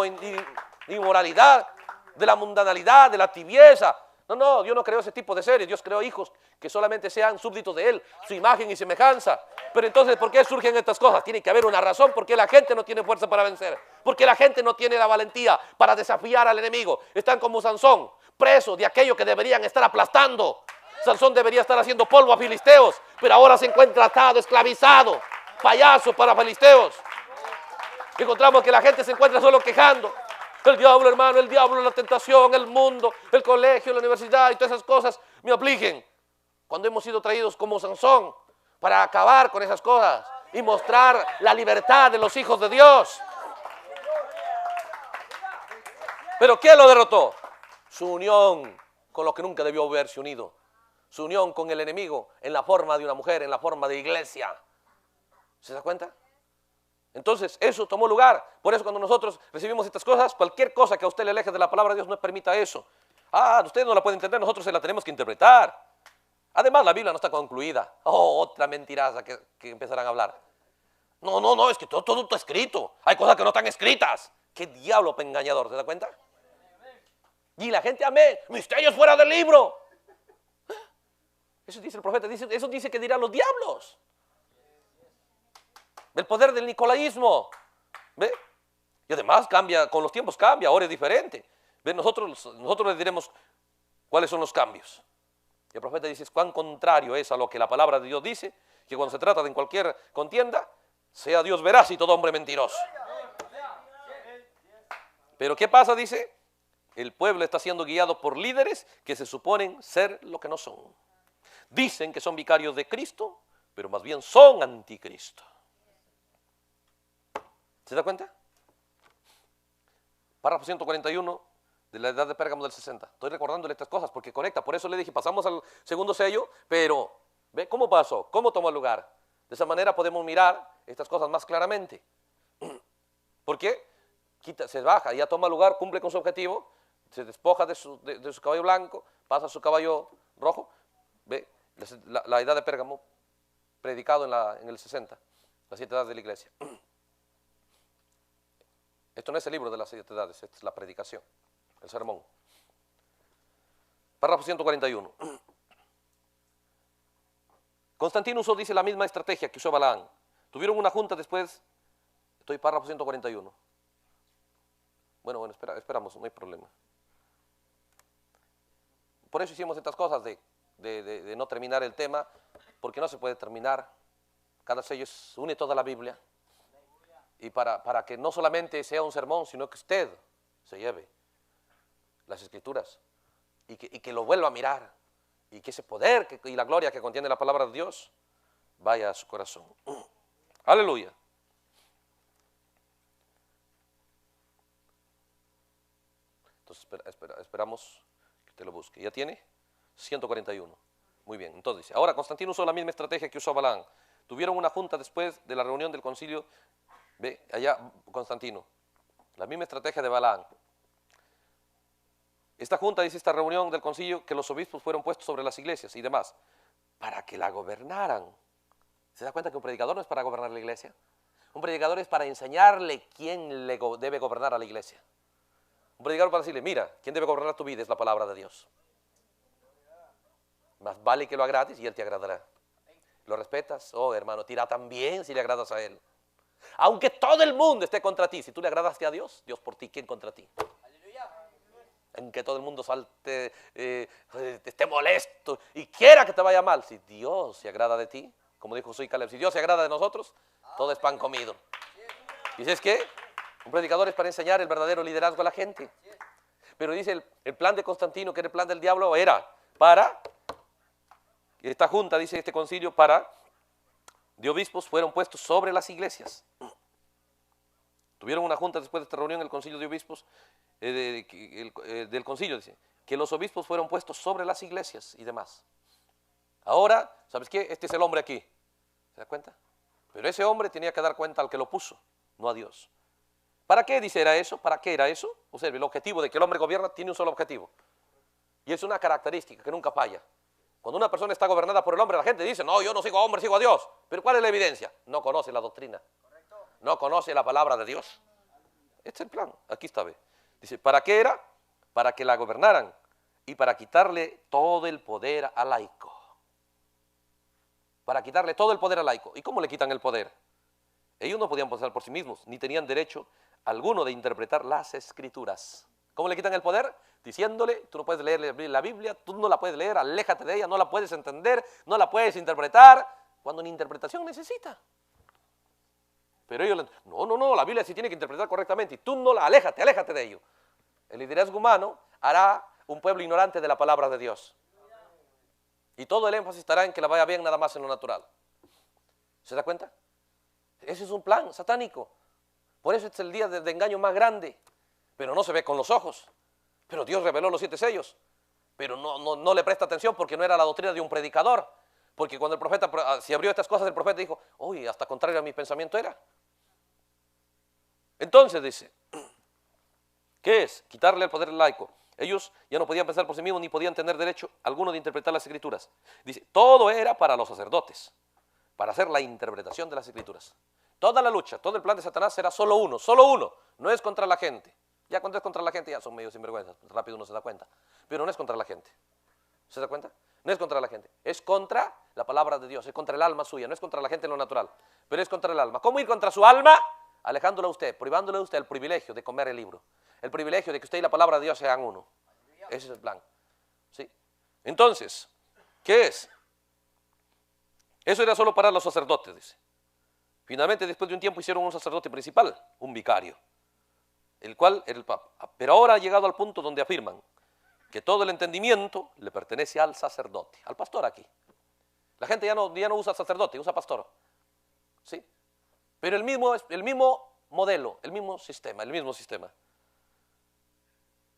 inmoralidad, de la mundanalidad, de la tibieza. No, Dios no creó ese tipo de seres. Dios creó hijos que solamente sean súbditos de Él, su imagen y semejanza. Pero entonces, ¿por qué surgen estas cosas? Tiene que haber una razón. ¿Por qué la gente no tiene fuerza para vencer? ¿Por qué la gente no tiene la valentía para desafiar al enemigo? Están como Sansón, presos de aquello que deberían estar aplastando. Sansón debería estar haciendo polvo a filisteos, pero ahora se encuentra atado, esclavizado, payaso para filisteos. Encontramos que la gente se encuentra solo quejando. El diablo, hermano, el diablo, la tentación, el mundo, el colegio, la universidad y todas esas cosas me apliquen. Cuando hemos sido traídos como Sansón para acabar con esas cosas y mostrar la libertad de los hijos de Dios. ¿Pero quién lo derrotó? Su unión con lo que nunca debió haberse unido. Su unión con el enemigo en la forma de una mujer, en la forma de iglesia. ¿Se da cuenta? Entonces eso tomó lugar. Por eso cuando nosotros recibimos estas cosas, cualquier cosa que a usted le aleje de la palabra de Dios no permita eso. Usted no la puede entender, nosotros se la tenemos que interpretar. Además la Biblia no está concluida. Otra mentiraza que empezarán a hablar. No, es que todo está escrito. Hay cosas que no están escritas. ¿Qué diablo engañador? ¿Se da cuenta? Y la gente, amén, misterios fuera del libro. Eso dice el profeta, eso dice que dirán los diablos. El poder del nicolaísmo. ¿Ve? Y además cambia, con los tiempos cambia, ahora es diferente. ¿Ve? Nosotros les diremos cuáles son los cambios. Y el profeta dice, cuán contrario es a lo que la palabra de Dios dice, que cuando se trata de en cualquier contienda, sea Dios veraz y todo hombre mentiroso. Pero ¿qué pasa? Dice, el pueblo está siendo guiado por líderes que se suponen ser lo que no son. Dicen que son vicarios de Cristo, pero más bien son anticristo. ¿Se da cuenta? Párrafo 141 de la edad de Pérgamo del 60. Estoy recordándole estas cosas porque conecta. Por eso le dije, pasamos al segundo sello, pero ¿ve cómo pasó? ¿Cómo tomó lugar? De esa manera podemos mirar estas cosas más claramente. ¿Por qué? Se baja, ya toma lugar, cumple con su objetivo, se despoja de su caballo blanco, pasa a su caballo rojo. ¿Ve? La edad de Pérgamo, predicado en el 60, las 7 edades de la iglesia. Esto no es el libro de las 7 edades, esta es la predicación, el sermón. Párrafo 141. Constantino usó, dice, la misma estrategia que usó Balaán. Tuvieron una junta después, estoy párrafo 141. Bueno, esperamos, no hay problema. Por eso hicimos estas cosas de no terminar el tema, porque no se puede terminar. Cada sello une toda la Biblia. Y para que no solamente sea un sermón, sino que usted se lleve las Escrituras y que lo vuelva a mirar. Y que ese poder y la gloria que contiene la palabra de Dios vaya a su corazón. Aleluya. Entonces esperamos que usted lo busque. ¿Ya tiene? 141. Muy bien. Entonces dice, ahora Constantino usó la misma estrategia que usó Balaán. Tuvieron una junta después de la reunión del concilio. Ve, allá Constantino. La misma estrategia de Balaán. Esta junta, dice esta reunión del concilio, que los obispos fueron puestos sobre las iglesias y demás, para que la gobernaran. ¿Se da cuenta que un predicador no es para gobernar la iglesia? Un predicador es para enseñarle quién debe gobernar a la iglesia. Un predicador para decirle, mira, quién debe gobernar tu vida es la palabra de Dios. Más vale que lo agrades y Él te agradará. ¿Lo respetas? Oh, hermano, te irá tan bien si le agradas a Él. Aunque todo el mundo esté contra ti, si tú le agradaste a Dios, Dios por ti, ¿quién contra ti? Aunque todo el mundo salte, esté molesto y quiera que te vaya mal, si Dios se agrada de ti, como dijo Josué y Caleb, si Dios se agrada de nosotros, todo es pan comido. ¿Y sabes qué? Un predicador es para enseñar el verdadero liderazgo a la gente. Pero dice el plan de Constantino, que era el plan del diablo, era para, esta junta, dice este concilio, para de obispos fueron puestos sobre las iglesias. Tuvieron una junta después de esta reunión, el concilio de obispos, del concilio, dice, que los obispos fueron puestos sobre las iglesias y demás. Ahora, ¿sabes qué? Este es el hombre aquí. ¿Se da cuenta? Pero ese hombre tenía que dar cuenta al que lo puso, no a Dios. ¿Para qué, dice, era eso? ¿Para qué era eso? Observe, el objetivo de que el hombre gobierna tiene un solo objetivo. Y es una característica que nunca falla. Cuando una persona está gobernada por el hombre, la gente dice, no, yo no sigo a hombre, sigo a Dios. Pero ¿cuál es la evidencia? No conoce la doctrina. No conoce la palabra de Dios. Este es el plan. Aquí está, ve. Dice, ¿para qué era? Para que la gobernaran y para quitarle todo el poder al laico. Para quitarle todo el poder al laico. ¿Y cómo le quitan el poder? Ellos no podían pensar por sí mismos, ni tenían derecho alguno de interpretar las Escrituras. ¿Cómo le quitan el poder? Diciéndole, tú no puedes leer la Biblia, tú no la puedes leer, aléjate de ella, no la puedes entender, no la puedes interpretar, cuando ni interpretación necesita. Pero ellos, no, la Biblia sí tiene que interpretar correctamente y tú no la, aléjate de ello. El liderazgo humano hará un pueblo ignorante de la palabra de Dios. Y todo el énfasis estará en que la vaya bien nada más en lo natural. ¿Se da cuenta? Ese es un plan satánico. Por eso es el día de engaño más grande. Pero no se ve con los ojos. Pero Dios reveló los 7 sellos. Pero no le presta atención porque no era la doctrina de un predicador. Porque cuando el profeta se abrió estas cosas, el profeta dijo, uy, hasta contrario a mi pensamiento era. Entonces dice, ¿qué es? Quitarle el poder al laico. Ellos ya no podían pensar por sí mismos ni podían tener derecho alguno de interpretar las Escrituras. Dice, todo era para los sacerdotes, para hacer la interpretación de las Escrituras. Toda la lucha, todo el plan de Satanás será solo uno, no es contra la gente. Ya cuando es contra la gente ya son medio sinvergüenzas, rápido uno se da cuenta. Pero no es contra la gente. ¿Se da cuenta? No es contra la gente, es contra la palabra de Dios, es contra el alma suya, no es contra la gente en lo natural, pero es contra el alma. ¿Cómo ir contra su alma? Alejándolo a usted, privándole a usted el privilegio de comer el libro, el privilegio de que usted y la palabra de Dios sean uno. Ese es el plan. ¿Sí? Entonces, ¿qué es? Eso era solo para los sacerdotes, dice. Finalmente, después de un tiempo, hicieron un sacerdote principal, un vicario, el cual era el Papa. Pero ahora ha llegado al punto donde afirman que todo el entendimiento le pertenece al sacerdote, al pastor aquí. La gente ya no usa sacerdote, usa pastor. ¿Sí? Pero el mismo modelo, el mismo sistema.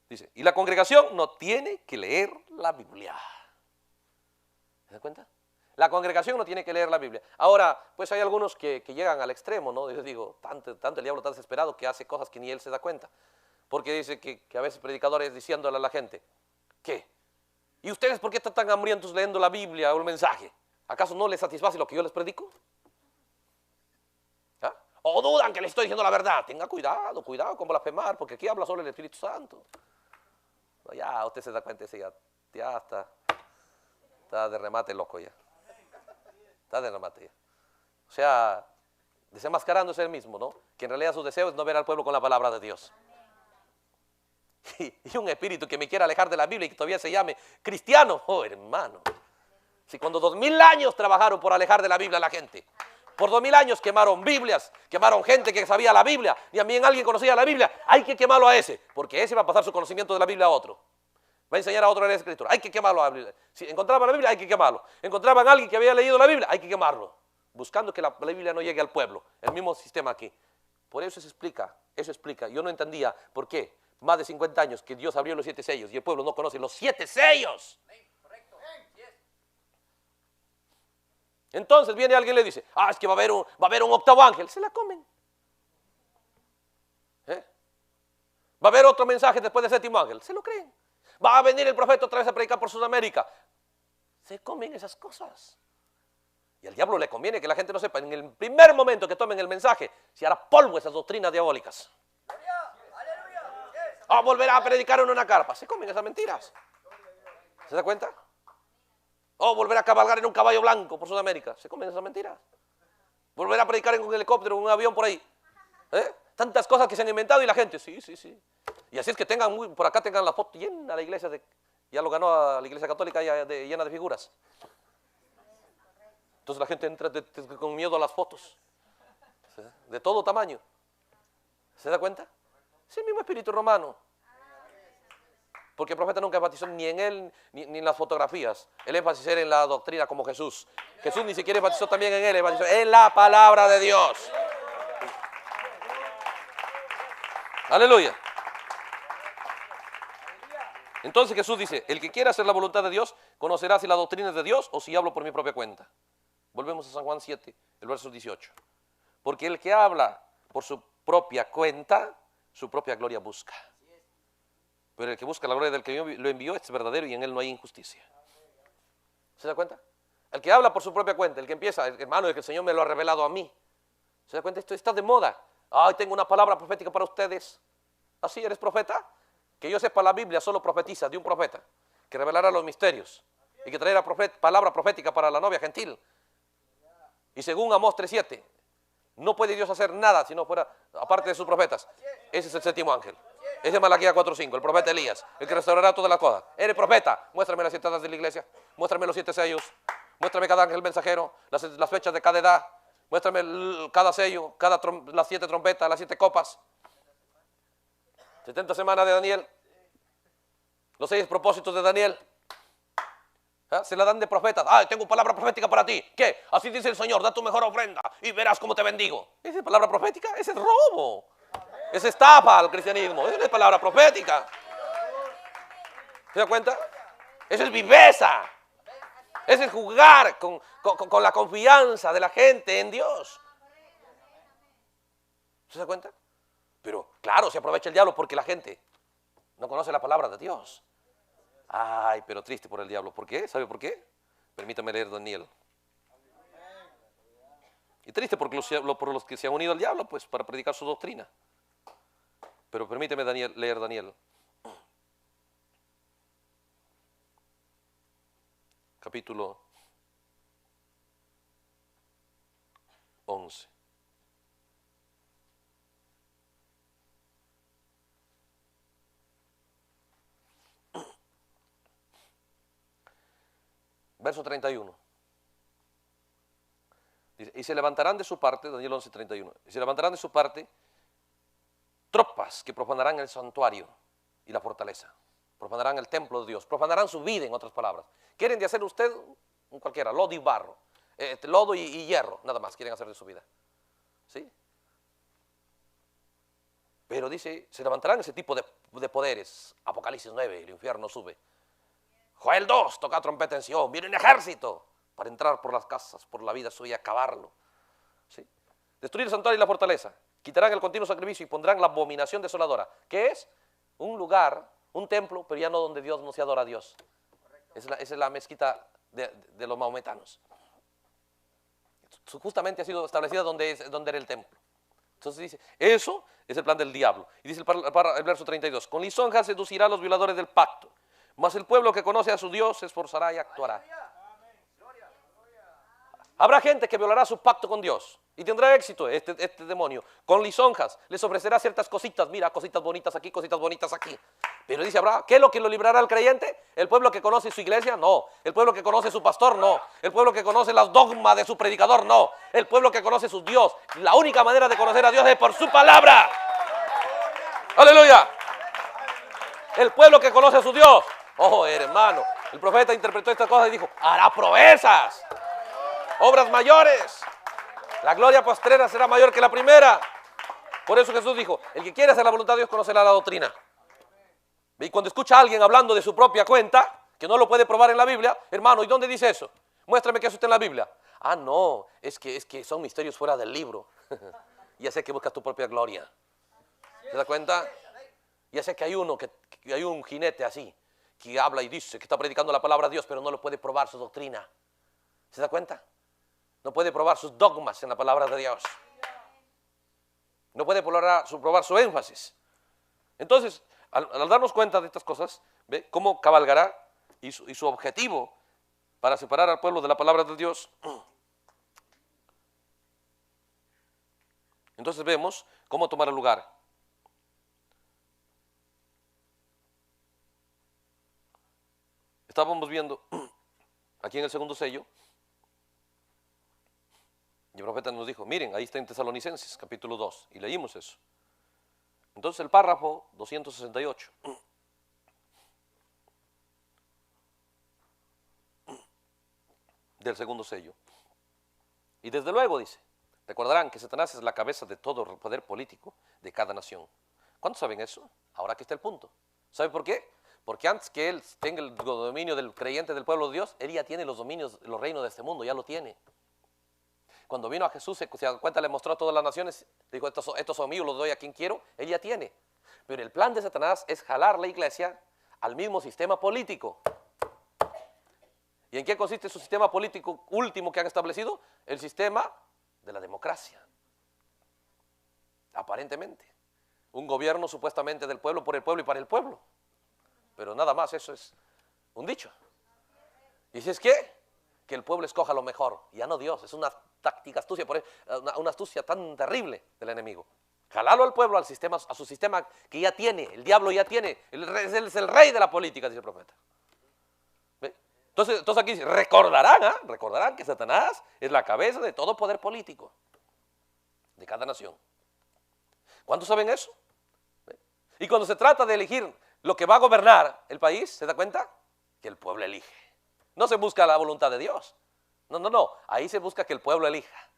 Dice, y la congregación no tiene que leer la Biblia. ¿Se da cuenta? La congregación no tiene que leer la Biblia. Ahora, pues hay algunos que llegan al extremo, ¿no? Yo digo, tanto el diablo está desesperado que hace cosas que ni él se da cuenta. Porque dice que a veces predicadores diciéndole a la gente, ¿qué? ¿Y ustedes por qué están tan hambrientos leyendo la Biblia o el mensaje? ¿Acaso no les satisface lo que yo les predico? ¿Ah? ¿O dudan que les estoy diciendo la verdad? Tenga cuidado con blasfemar, porque aquí habla solo el Espíritu Santo. No, ya, usted se da cuenta, ya está de remate loco ya. Está de remate ya. O sea, desenmascarándose él mismo, ¿no? Que en realidad su deseo es no ver al pueblo con la palabra de Dios. Y un espíritu que me quiera alejar de la Biblia y que todavía se llame cristiano. Oh, hermano. Si cuando 2000 años trabajaron por alejar de la Biblia a la gente. Por 2000 años quemaron Biblias, quemaron gente que sabía la Biblia. Y también alguien conocía la Biblia. Hay que quemarlo a ese, porque ese va a pasar su conocimiento de la Biblia a otro. Va a enseñar a otro en la Escritura. Hay que quemarlo a la Biblia. Si encontraban la Biblia, hay que quemarlo. Encontraban a alguien que había leído la Biblia, hay que quemarlo. Buscando que la Biblia no llegue al pueblo. El mismo sistema aquí. Por eso se explica, Yo no entendía por qué. Más de 50 años que Dios abrió los 7 sellos y el pueblo no conoce los 7 sellos. Entonces viene alguien y le dice, es que va a haber un octavo ángel. Se la comen. Va a haber otro mensaje después del séptimo ángel. Se lo creen. Va a venir el profeta otra vez a predicar por Sudamérica. Se comen esas cosas. Y al diablo le conviene que la gente no sepa. En el primer momento que tomen el mensaje, se hará polvo esas doctrinas diabólicas. Volverá a predicar en una carpa. Se comen esas mentiras. ¿Se da cuenta? Volverá a cabalgar en un caballo blanco por Sudamérica. Se comen esas mentiras. Volverá a predicar en un helicóptero, en un avión por ahí. Tantas cosas que se han inventado y la gente, sí. Y así es que por acá tengan la foto llena la iglesia, ya lo ganó a la iglesia católica ya llena de figuras. Entonces la gente entra con miedo a las fotos. De todo tamaño. ¿Se da cuenta? Es el mismo espíritu romano. Porque el profeta nunca enfatizó ni en él ni en las fotografías. El énfasis era en la doctrina como Jesús. Jesús ni siquiera enfatizó también en él, enfatizó en la palabra de Dios. Aleluya. Entonces Jesús dice, el que quiera hacer la voluntad de Dios, conocerá si la doctrina es de Dios o si hablo por mi propia cuenta. Volvemos a San Juan 7, el verso 18. Porque el que habla por su propia cuenta, su propia gloria busca. Pero el que busca la gloria del que lo envió es verdadero y en él no hay injusticia. ¿Se da cuenta? El que habla por su propia cuenta, el que empieza, hermano, es que el Señor me lo ha revelado a mí. ¿Se da cuenta? Esto está de moda. Tengo una palabra profética para ustedes. ¿Así eres profeta? Que yo sepa, la Biblia solo profetiza de un profeta que revelará los misterios y que traerá palabra profética para la novia gentil. Y según Amós 3:7, no puede Dios hacer nada si no fuera aparte de sus profetas. Ese es el séptimo ángel. Ese es Malaquías 4:5, el profeta Elías, el que restaurará todas las cosas. Eres profeta, muéstrame las 7 edades de la iglesia, muéstrame los 7 sellos, muéstrame cada ángel mensajero, las fechas de cada edad, muéstrame cada sello, las 7 trompetas, las 7 copas. 70 semanas de Daniel, los 6 propósitos de Daniel. Se la dan de profetas. Tengo palabra profética para ti. ¿Qué? Así dice el Señor, da tu mejor ofrenda y verás cómo te bendigo. ¿Esa es palabra profética? Ese es robo. Es estafa al cristianismo. Esa no es palabra profética. ¿Se da cuenta? Eso es viveza. Eso es jugar con la confianza de la gente en Dios. ¿Se da cuenta? Pero claro, se aprovecha el diablo porque la gente no conoce la palabra de Dios. Pero triste por el diablo. ¿Por qué? ¿Sabe por qué? Permítame leer Daniel. Y triste porque por los que se han unido al diablo, pues para predicar su doctrina. Pero permíteme leer Daniel. Capítulo 11. Verso 31. Dice, y se levantarán de su parte, Daniel 11, 31, y se levantarán de su parte tropas que profanarán el santuario y la fortaleza, profanarán el templo de Dios, profanarán su vida, en otras palabras. Quieren de hacer usted un cualquiera, lodo y barro, lodo y hierro, nada más quieren hacer de su vida. ¿Sí? Pero dice, se levantarán ese tipo de poderes. Apocalipsis 9, el infierno sube. Joel 2, toca trompeta en Sion, viene un ejército para entrar por las casas, por la vida suya, y acabarlo. ¿Sí? Destruir el santuario y la fortaleza. Quitarán el continuo sacrificio y pondrán la abominación desoladora, que es un lugar, un templo, pero ya no donde Dios no se adora a Dios. Esa es la mezquita de los maometanos. Justamente ha sido establecida donde era el templo. Entonces dice, eso es el plan del diablo. Y dice el verso 32, con lisonja seducirá a los violadores del pacto, mas el pueblo que conoce a su Dios se esforzará y actuará. Habrá gente que violará su pacto con Dios y tendrá éxito este demonio. Con lisonjas les ofrecerá ciertas cositas, mira, cositas bonitas aquí, cositas bonitas aquí. Pero dice, ¿qué es lo que lo librará al creyente? ¿El pueblo que conoce su iglesia? No. ¿El pueblo que conoce su pastor? No. ¿El pueblo que conoce las dogmas de su predicador? No. ¿El pueblo que conoce su Dios? La única manera de conocer a Dios es por su palabra. ¡Aleluya! El pueblo que conoce a su Dios. Oh, hermano, el profeta interpretó esta cosa y dijo, hará proezas, obras mayores. La gloria postrera será mayor que la primera. Por eso Jesús dijo, el que quiere hacer la voluntad de Dios conocerá la doctrina. Y cuando escucha a alguien hablando de su propia cuenta, que no lo puede probar en la Biblia, hermano, ¿y dónde dice eso? Muéstrame que eso está en la Biblia. Ah, no, es que son misterios fuera del libro. Ya sé que buscas tu propia gloria. ¿Se da cuenta? Ya sé que hay hay un jinete así, que habla y dice que está predicando la palabra de Dios, pero no lo puede probar su doctrina. ¿Se da cuenta? No puede probar sus dogmas en la palabra de Dios. No puede probar su énfasis. Entonces, al darnos cuenta de estas cosas, ¿ve cómo cabalgará y su objetivo para separar al pueblo de la palabra de Dios? Entonces vemos cómo tomar el lugar. Estábamos viendo aquí en el segundo sello, y el profeta nos dijo, miren, ahí está en Tesalonicenses, capítulo 2, y leímos eso. Entonces el párrafo 268. Del segundo sello. Y desde luego dice, recordarán que Satanás es la cabeza de todo el poder político de cada nación. ¿Cuántos saben eso? Ahora aquí está el punto. ¿Sabe por qué? Porque antes que él tenga el dominio del creyente del pueblo de Dios, él ya tiene los dominios, los reinos de este mundo, ya lo tiene. Cuando vino a Jesús, se da cuenta, le mostró a todas las naciones, dijo, estos son míos, los doy a quien quiero, él ya tiene. Pero el plan de Satanás es jalar la iglesia al mismo sistema político. ¿Y en qué consiste su sistema político último que han establecido? El sistema de la democracia. Aparentemente. Un gobierno supuestamente del pueblo, por el pueblo y para el pueblo. Pero nada más, eso es un dicho. ¿Y si es qué? Que el pueblo escoja lo mejor, ya no Dios. Es una táctica astucia, una astucia tan terrible del enemigo. Jalarlo al pueblo, al sistema, a su sistema que ya tiene, el diablo ya tiene, él es el rey de la política, dice el profeta. ¿Ve? Entonces aquí dice, recordarán que Satanás es la cabeza de todo poder político de cada nación. ¿Cuántos saben eso? ¿Ve? Y cuando se trata de elegir lo que va a gobernar el país, ¿se da cuenta? Que el pueblo elige. No se busca la voluntad de Dios. No. Ahí se busca que el pueblo elija.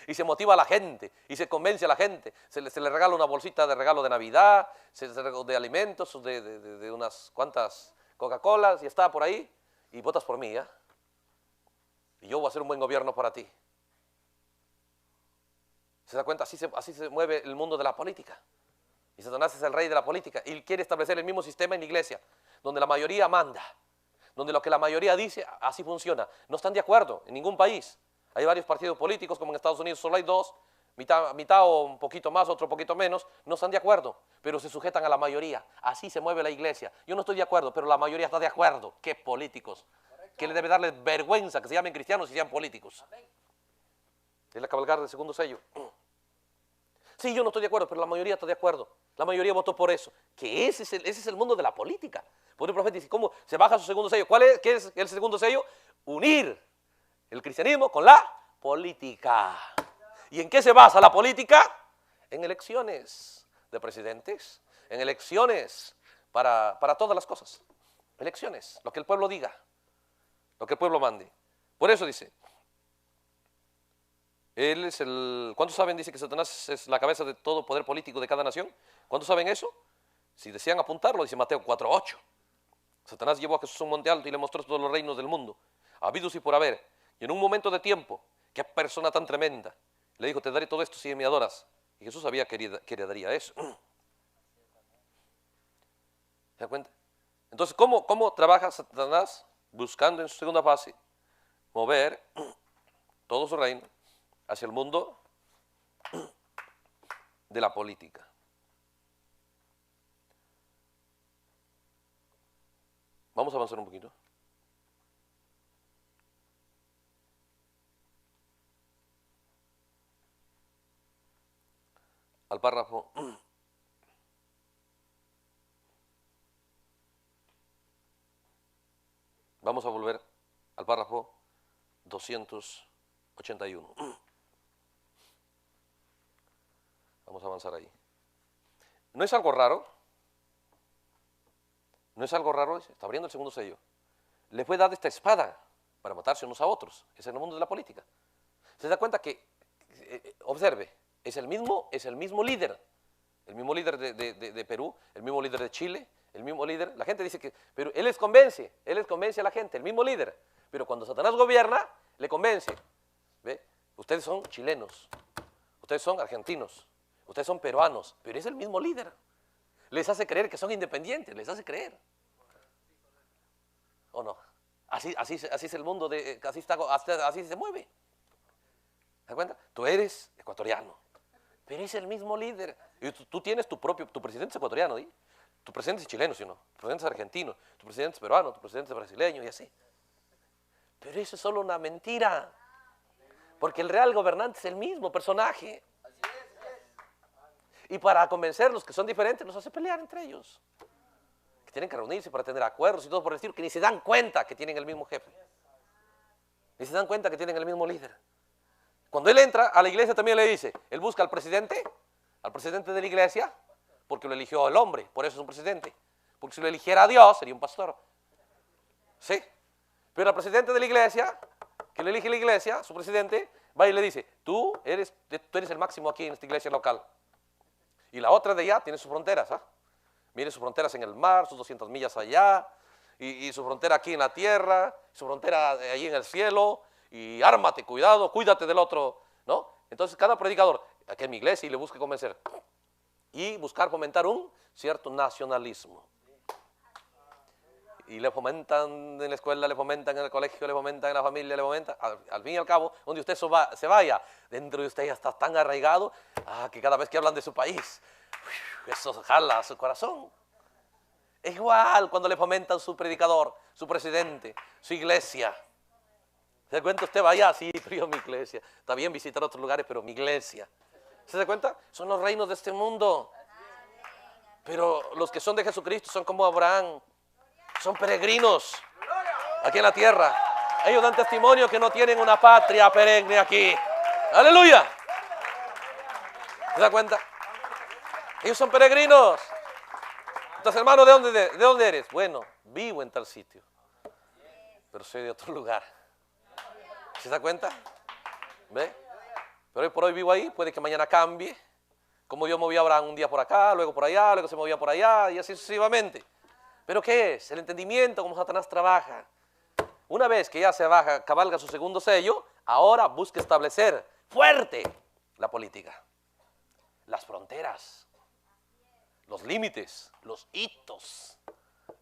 Y se motiva a la gente, y se convence a la gente. Se le regala una bolsita de regalo de Navidad, de alimentos, de unas cuantas Coca-Colas, y está por ahí, y votas por mí, ¿ya? Y yo voy a hacer un buen gobierno para ti. ¿Se da cuenta? Así se mueve el mundo de la política. Y Satanás es el rey de la política. Y quiere establecer el mismo sistema en la iglesia, donde la mayoría manda. Donde lo que la mayoría dice, así funciona. No están de acuerdo en ningún país. Hay varios partidos políticos, como en Estados Unidos solo hay dos, mitad o un poquito más, otro poquito menos, no están de acuerdo, pero se sujetan a la mayoría. Así se mueve la iglesia. Yo no estoy de acuerdo, pero la mayoría está de acuerdo. ¿Qué políticos? Que le debe darles vergüenza que se llamen cristianos y sean políticos. Es la cabalgata del segundo sello. Sí, yo no estoy de acuerdo, pero la mayoría está de acuerdo. La mayoría votó por eso. Que ese es el mundo de la política. Por el profeta dice, ¿cómo se baja su segundo sello? ¿Qué es el segundo sello? Unir el cristianismo con la política. ¿Y en qué se basa la política? En elecciones de presidentes, en elecciones para todas las cosas. Elecciones, lo que el pueblo diga, lo que el pueblo mande. Por eso dice, él es ¿cuántos saben? Dice que Satanás es la cabeza de todo poder político de cada nación. ¿Cuántos saben eso? Si desean apuntarlo, dice Mateo 4:8. Satanás llevó a Jesús a un monte alto y le mostró todos los reinos del mundo, habidos y por haber. Y en un momento de tiempo, qué persona tan tremenda, le dijo, te daré todo esto si me adoras. Y Jesús sabía que le daría eso. ¿Se da cuenta? Entonces, ¿cómo trabaja Satanás? Buscando en su segunda fase mover todo su reino hacia el mundo de la política. Vamos a avanzar un poquito. Al párrafo. Vamos a volver al párrafo 281. Vamos a avanzar ahí. ¿No es algo raro? ¿No es algo raro? Está abriendo el segundo sello. Le fue dada esta espada para matarse unos a otros. Es en el mundo de la política. ¿Se da cuenta que, observe, es el mismo líder? El mismo líder de Perú, el mismo líder de Chile, el mismo líder. La gente dice que, pero él les convence a la gente, el mismo líder. Pero cuando Satanás gobierna, le convence. ¿Ve? Ustedes son chilenos, ustedes son argentinos, ustedes son peruanos, pero es el mismo líder. Les hace creer que son independientes, les hace creer. ¿O no? Así es el mundo, así se mueve. ¿Te das cuenta? Tú eres ecuatoriano, pero es el mismo líder. Y tú tienes tu presidente es ecuatoriano, ¿sí? Tu presidente es chileno, ¿sí o no? Tu presidente es argentino, tu presidente es peruano, tu presidente es brasileño y así. Pero eso es solo una mentira. Porque el real gobernante es el mismo personaje. Y para convencerlos que son diferentes, los hace pelear entre ellos. Que tienen que reunirse para tener acuerdos y todo por el estilo, que ni se dan cuenta que tienen el mismo jefe. Ni se dan cuenta que tienen el mismo líder. Cuando él entra a la iglesia también le dice, él busca al presidente de la iglesia, porque lo eligió el hombre, por eso es un presidente. Porque si lo eligiera a Dios, sería un pastor. ¿Sí? Pero al presidente de la iglesia, que lo elige la iglesia, su presidente, va y le dice, tú eres el máximo aquí en esta iglesia local. Y la otra de allá tiene sus fronteras, ¿ah? Mire sus fronteras en el mar, sus 200 millas allá, y su frontera aquí en la tierra, su frontera ahí en el cielo, y ármate, cuidado, cuídate del otro, ¿no? Entonces cada predicador, aquí en mi iglesia, y le busca convencer, y buscar fomentar un cierto nacionalismo. Y le fomentan en la escuela, le fomentan en el colegio, le fomentan en la familia, le fomentan, al fin y al cabo, donde usted se vaya, dentro de usted ya está tan arraigado, que cada vez que hablan de su país, eso jala a su corazón. Es igual cuando le fomentan su predicador, su presidente, su iglesia. ¿Se da cuenta? Usted vaya, sí, pero yo mi iglesia. Está bien visitar otros lugares, pero mi iglesia. ¿Se da cuenta? Son los reinos de este mundo. Pero los que son de Jesucristo son como Abraham. Son peregrinos aquí en la tierra. Ellos dan testimonio que no tienen una patria perenne aquí. ¡Aleluya! ¿Se da cuenta? Ellos son peregrinos. Entonces, hermano, ¿de dónde eres? Bueno, vivo en tal sitio, pero soy de otro lugar. ¿Se da cuenta? ¿Ve? Pero hoy por hoy vivo ahí, puede que mañana cambie. Como Dios movía a Abraham un día por acá, luego por allá, luego se movía por allá y así sucesivamente. ¿Pero qué es? El entendimiento, cómo Satanás trabaja. Una vez que ya cabalga su segundo sello, ahora busca establecer fuerte la política. Las fronteras, los límites, los hitos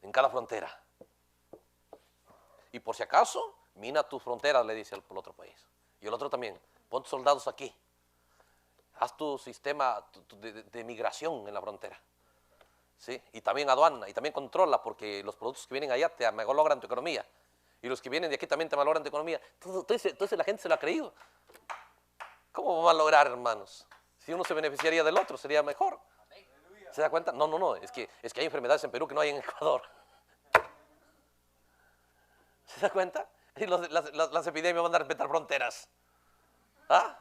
en cada frontera. Y por si acaso, mina tus fronteras, le dice al otro país. Y el otro también, pon soldados aquí. Haz tu sistema de migración en la frontera. ¿Sí? Y también aduana, y también controla, porque los productos que vienen allá te malogran tu economía. Y los que vienen de aquí también te malogran tu economía. Entonces la gente se lo ha creído. ¿Cómo va a malograr, hermanos? Si uno se beneficiaría del otro, sería mejor. ¿Se da cuenta? No, no, no. Es que hay enfermedades en Perú que no hay en Ecuador. ¿Se da cuenta? Y las epidemias van a respetar fronteras. ¿Ah?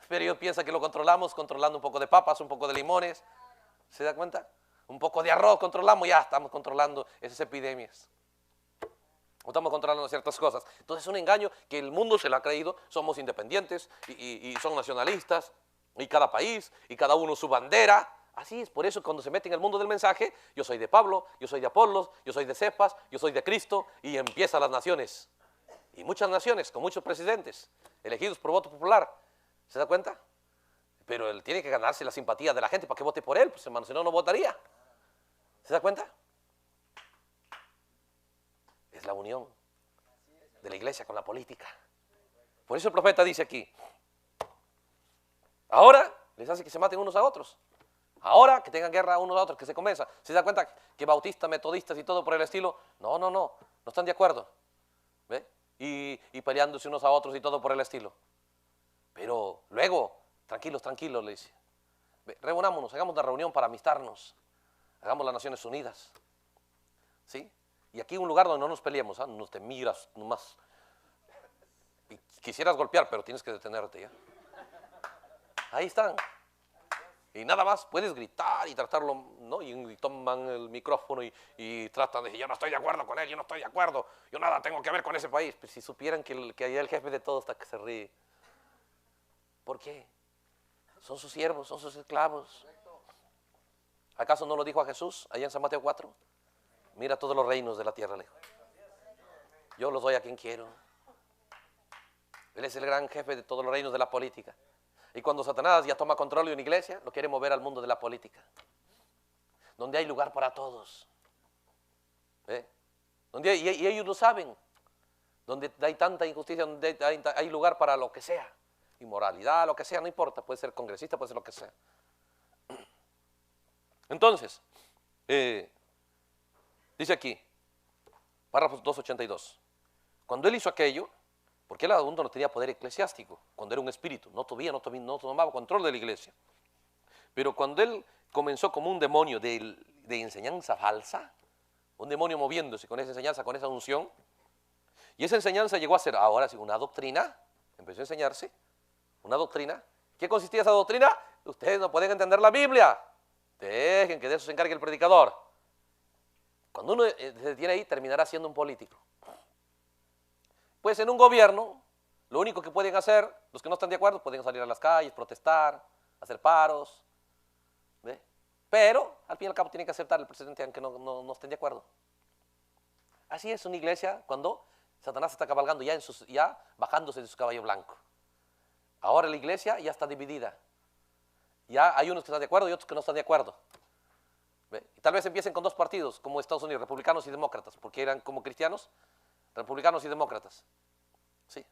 Pero ellos piensan que lo controlamos controlando un poco de papas, un poco de limones. ¿Se da cuenta? Un poco de arroz controlamos, ya estamos controlando esas epidemias. O estamos controlando ciertas cosas. Entonces es un engaño que el mundo se lo ha creído. Somos independientes y son nacionalistas. Y cada país y cada uno su bandera. Así es, por eso cuando se mete en el mundo del mensaje, yo soy de Pablo, yo soy de Apolos, yo soy de Cefas, yo soy de Cristo, y empiezan las naciones. Y muchas naciones, con muchos presidentes, elegidos por voto popular. ¿Se da cuenta? Pero él tiene que ganarse la simpatía de la gente para que vote por él, pues hermano, si no, no votaría. ¿Se da cuenta? Es la unión de la iglesia con la política. Por eso el profeta dice aquí, ahora les hace que se maten unos a otros. Ahora que tengan guerra unos a otros, que se convenza. ¿Se da cuenta que bautistas, metodistas y todo por el estilo? No están de acuerdo. ¿Ve? Y peleándose unos a otros y todo por el estilo. Pero luego, tranquilos, le dice. Ve, reunámonos, hagamos una reunión para amistarnos. Hagamos las Naciones Unidas. ¿Sí? Y aquí un lugar donde no nos peleemos, ¿ah? No te miras nomás. Y quisieras golpear, pero tienes que detenerte ya. Ahí están. Y nada más, puedes gritar y tratarlo, ¿no? Y toman el micrófono y tratan de decir, yo no estoy de acuerdo con él, yo no estoy de acuerdo, yo nada tengo que ver con ese país. Pues si supieran que allá el jefe de todo está que se ríe. ¿Por qué? Son sus siervos, son sus esclavos. ¿Acaso no lo dijo a Jesús allá en San Mateo 4? Mira todos los reinos de la tierra, lejos. Yo los doy a quien quiero. Él es el gran jefe de todos los reinos de la política. Y cuando Satanás ya toma control de una iglesia, lo quiere mover al mundo de la política. Donde hay lugar para todos. ¿Eh? Y ellos lo saben. Donde hay tanta injusticia, donde hay lugar para lo que sea. Inmoralidad, lo que sea, no importa. Puede ser congresista, puede ser lo que sea. Entonces, dice aquí, párrafo 282. Cuando él hizo aquello, porque él aún no tenía poder eclesiástico, cuando era un espíritu, no tomaba control de la iglesia. Pero cuando él comenzó como un demonio de enseñanza falsa, un demonio moviéndose con esa enseñanza, con esa unción, y esa enseñanza llegó a ser ahora sí una doctrina, empezó a enseñarse, una doctrina. ¿Qué consistía esa doctrina? Ustedes no pueden entender la Biblia, dejen que de eso se encargue el predicador. Cuando uno se detiene ahí, terminará siendo un político. Pues en un gobierno, lo único que pueden hacer, los que no están de acuerdo, pueden salir a las calles, protestar, hacer paros. ¿Ve? Pero, al fin y al cabo, tienen que aceptar el presidente aunque no estén de acuerdo. Así es una iglesia cuando Satanás está cabalgando ya bajándose de su caballo blanco. Ahora la iglesia ya está dividida. Ya hay unos que están de acuerdo y otros que no están de acuerdo. ¿Ve? Y tal vez empiecen con dos partidos, como Estados Unidos, republicanos y demócratas, porque eran como cristianos, republicanos y demócratas. ¿Sí?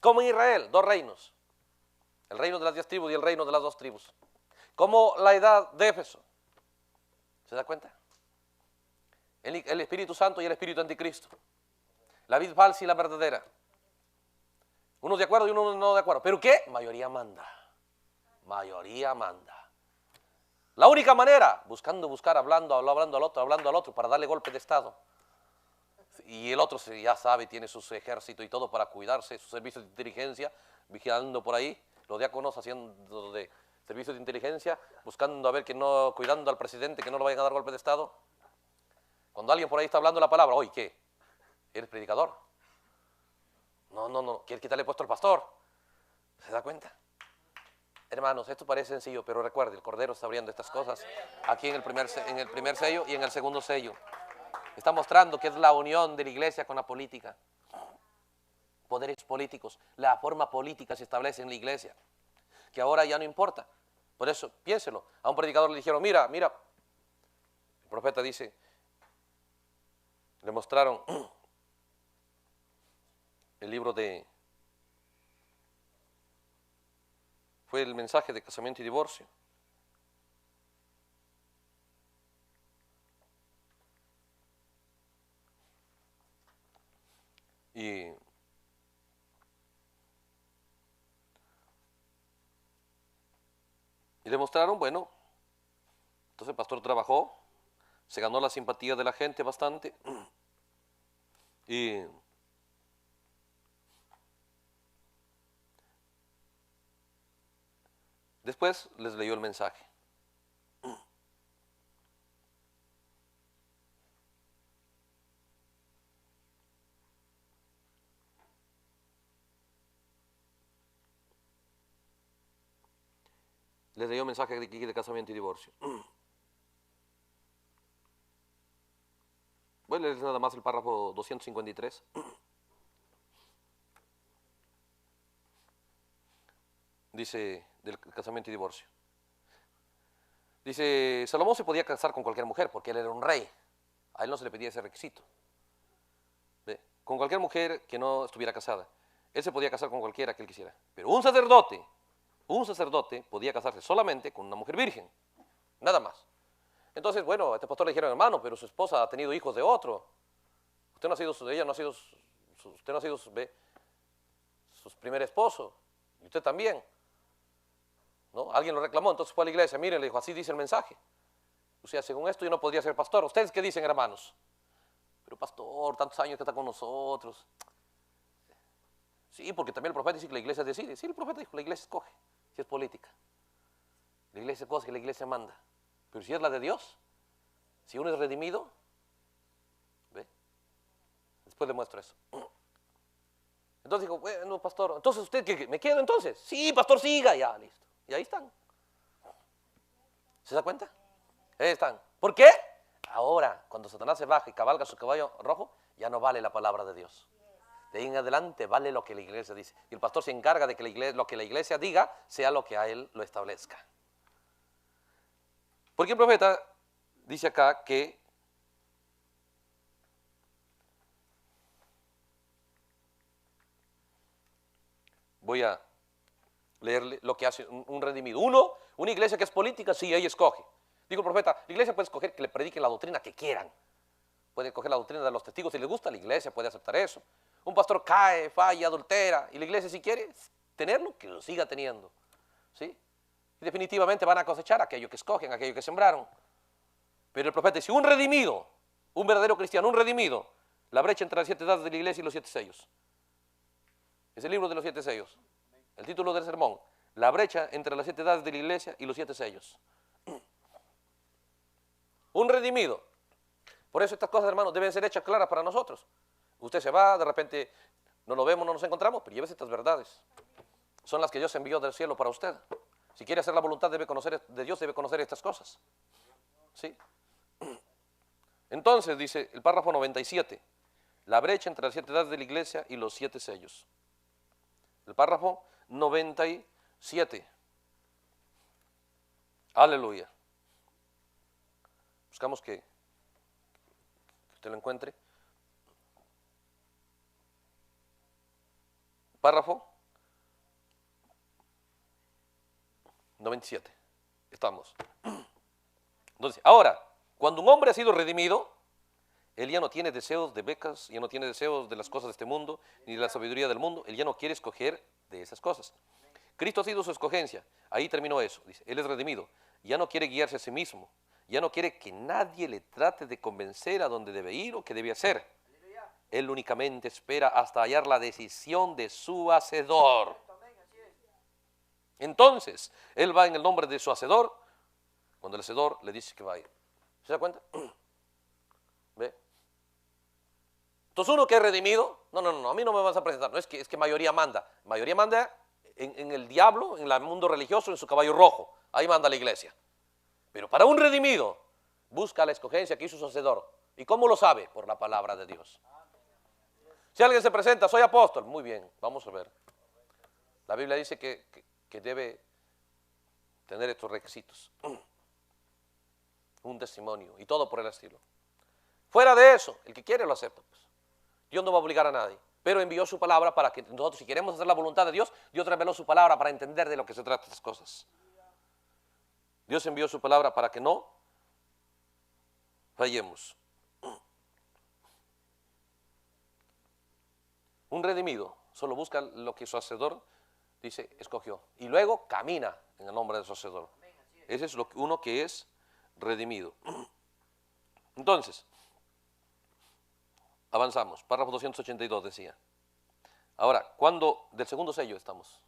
Como en Israel, dos reinos. El reino de las 10 tribus y el reino de las 2 tribus. Como la edad de Éfeso. ¿Se da cuenta? El Espíritu Santo y el Espíritu Anticristo. La vid falsa y la verdadera. Unos de acuerdo y unos no de acuerdo. ¿Pero qué? Mayoría manda. Mayoría manda. La única manera, hablando al otro para darle golpe de estado. Y el otro ya sabe, tiene su ejército y todo para cuidarse, sus servicios de inteligencia, vigilando por ahí, los diáconos haciendo de servicios de inteligencia, buscando a ver que no, cuidando al presidente, que no le vayan a dar golpe de estado. Cuando alguien por ahí está hablando la palabra, oye, ¿qué? ¿Eres predicador? No, ¿quieres quitarle puesto al pastor? ¿Se da cuenta? Hermanos, esto parece sencillo, pero recuerde, el Cordero está abriendo estas cosas aquí en el primer sello y en el segundo sello. Está mostrando que es la unión de la iglesia con la política. Poderes políticos. La forma política se establece en la iglesia. Que ahora ya no importa. Por eso, piénselo. A un predicador le dijeron, mira. El profeta dice, le mostraron el libro de... Fue el mensaje de casamiento y divorcio. Y demostraron, bueno, entonces el pastor trabajó, se ganó la simpatía de la gente bastante y después les leyó el mensaje. Les leyó el mensaje de casamiento y divorcio. Voy a leer nada más el párrafo 253. Dice, del casamiento y divorcio. Dice, Salomón se podía casar con cualquier mujer porque él era un rey. A él no se le pedía ese requisito. ¿Ve? Con cualquier mujer que no estuviera casada. Él se podía casar con cualquiera que él quisiera. Pero un sacerdote podía casarse solamente con una mujer virgen. Nada más. Entonces, bueno, a este pastor le dijeron, hermano, pero su esposa ha tenido hijos de otro. Usted no ha sido, ella no ha sido, usted no ha sido su primer esposo. Y usted también. ¿No? Alguien lo reclamó, entonces fue a la iglesia, miren, le dijo, así dice el mensaje. O sea, según esto yo no podría ser pastor. ¿Ustedes qué dicen, hermanos? Pero pastor, tantos años que está con nosotros. Sí, porque también el profeta dice que la iglesia decide. Sí, el profeta dijo, la iglesia escoge, si es política. La iglesia escoge, la iglesia manda. Pero si es la de Dios, si uno es redimido, ¿ve? Después le muestro eso. Entonces dijo, bueno, pastor, entonces usted, ¿qué? ¿Me quedo entonces? Sí, pastor, siga, ya, listo. Y ahí están. ¿Se da cuenta? Ahí están. ¿Por qué? Ahora, cuando Satanás se baja y cabalga su caballo rojo, ya no vale la palabra de Dios. De ahí en adelante vale lo que la iglesia dice. Y el pastor se encarga de que lo que la iglesia diga sea lo que a él lo establezca. Porque el profeta dice acá que voy a leerle lo que hace un redimido. Uno, una iglesia que es política, sí, ella escoge. Dijo el profeta, la iglesia puede escoger que le prediquen la doctrina que quieran. Puede escoger la doctrina de los testigos, si les gusta, la iglesia puede aceptar eso. Un pastor cae, falla, adultera, y la iglesia si quiere tenerlo, que lo siga teniendo. ¿Sí? Y definitivamente van a cosechar aquello que escogen, aquello que sembraron. Pero el profeta dice, un redimido, un verdadero cristiano, un redimido, la brecha entre las 7 edades de la iglesia y los 7 sellos. Es el libro de los 7 sellos. El título del sermón, la brecha entre las 7 edades de la iglesia y los 7 sellos. Un redimido. Por eso estas cosas, hermanos, deben ser hechas claras para nosotros. Usted se va, de repente no lo vemos, no nos encontramos, pero llévese estas verdades. Son las que Dios envió del cielo para usted. Si quiere hacer la voluntad de Dios, debe conocer estas cosas. ¿Sí? Entonces, dice el párrafo 97, la brecha entre las 7 edades de la iglesia y los 7 sellos. El párrafo 97. Aleluya. Buscamos que usted lo encuentre. Párrafo 97. Estamos. Entonces, ahora, cuando un hombre ha sido redimido, él ya no tiene deseos de becas, ya no tiene deseos de las cosas de este mundo, ni de la sabiduría del mundo, él ya no quiere escoger de esas cosas. Cristo ha sido su escogencia, ahí terminó eso, dice, él es redimido, ya no quiere guiarse a sí mismo, ya no quiere que nadie le trate de convencer a dónde debe ir o qué debe hacer. Él únicamente espera hasta hallar la decisión de su hacedor. Entonces, él va en el nombre de su hacedor, cuando el hacedor le dice que va a ir. ¿Se da cuenta? ¿Ve? Entonces uno que es redimido, no, a mí no me vas a presentar, no, es que mayoría manda. Mayoría manda en el diablo, en el mundo religioso, en su caballo rojo. Ahí manda la iglesia. Pero para un redimido, busca la escogencia que hizo su hacedor. ¿Y cómo lo sabe? Por la palabra de Dios. Si alguien se presenta, soy apóstol, muy bien, vamos a ver. La Biblia dice que debe tener estos requisitos. Un testimonio y todo por el estilo. Fuera de eso, el que quiere lo acepta. Pues. Dios no va a obligar a nadie. pero envió su palabra para que nosotros, si queremos hacer la voluntad de Dios, Dios reveló su palabra para entender de lo que se trata estas cosas. Dios envió su palabra para que no fallemos. Un redimido solo busca lo que su hacedor dice, escogió. Y luego camina en el nombre de su hacedor. Ese es uno que es redimido. Entonces, avanzamos. Párrafo 282 decía. Ahora, ¿cuándo del segundo sello estamos?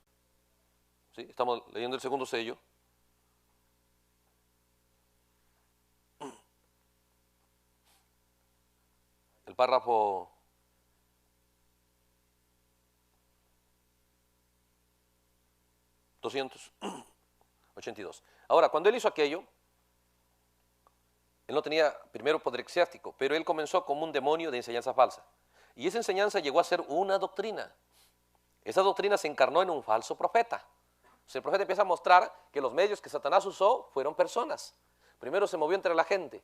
¿Sí? Estamos leyendo el segundo sello. El párrafo 282. Ahora, cuando él hizo aquello, él no tenía primero poder eclesiástico, pero él comenzó como un demonio de enseñanza falsa. Y esa enseñanza llegó a ser una doctrina. Esa doctrina se encarnó en un falso profeta. O sea, el profeta empieza a mostrar que los medios que Satanás usó fueron personas. Primero se movió entre la gente,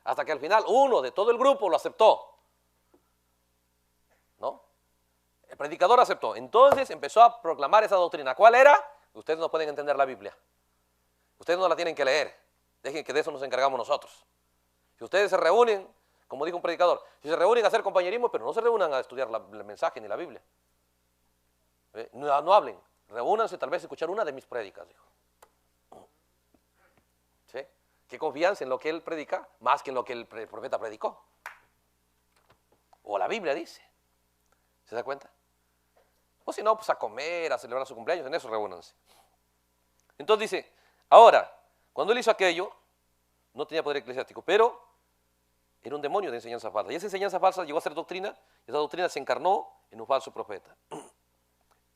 hasta que al final uno de todo el grupo lo aceptó. ¿No? El predicador aceptó. Entonces empezó a proclamar esa doctrina. ¿Cuál era? Ustedes no pueden entender la Biblia. Ustedes no la tienen que leer. Dejen que de eso nos encargamos nosotros. Si ustedes se reúnen, como dijo un predicador, si se reúnen a hacer compañerismo, pero no se reúnan a estudiar el mensaje ni la Biblia. No hablen. Reúnanse tal vez a escuchar una de mis prédicas, dijo. ¿Sí? Que confianza en lo que él predica más que en lo que el profeta predicó. O la Biblia dice. ¿Se da cuenta? O si no, pues a comer, a celebrar su cumpleaños, en eso reúnanse. Entonces dice, ahora, cuando él hizo aquello, no tenía poder eclesiástico, pero era un demonio de enseñanza falsa. Y esa enseñanza falsa llegó a ser doctrina, y esa doctrina se encarnó en un falso profeta.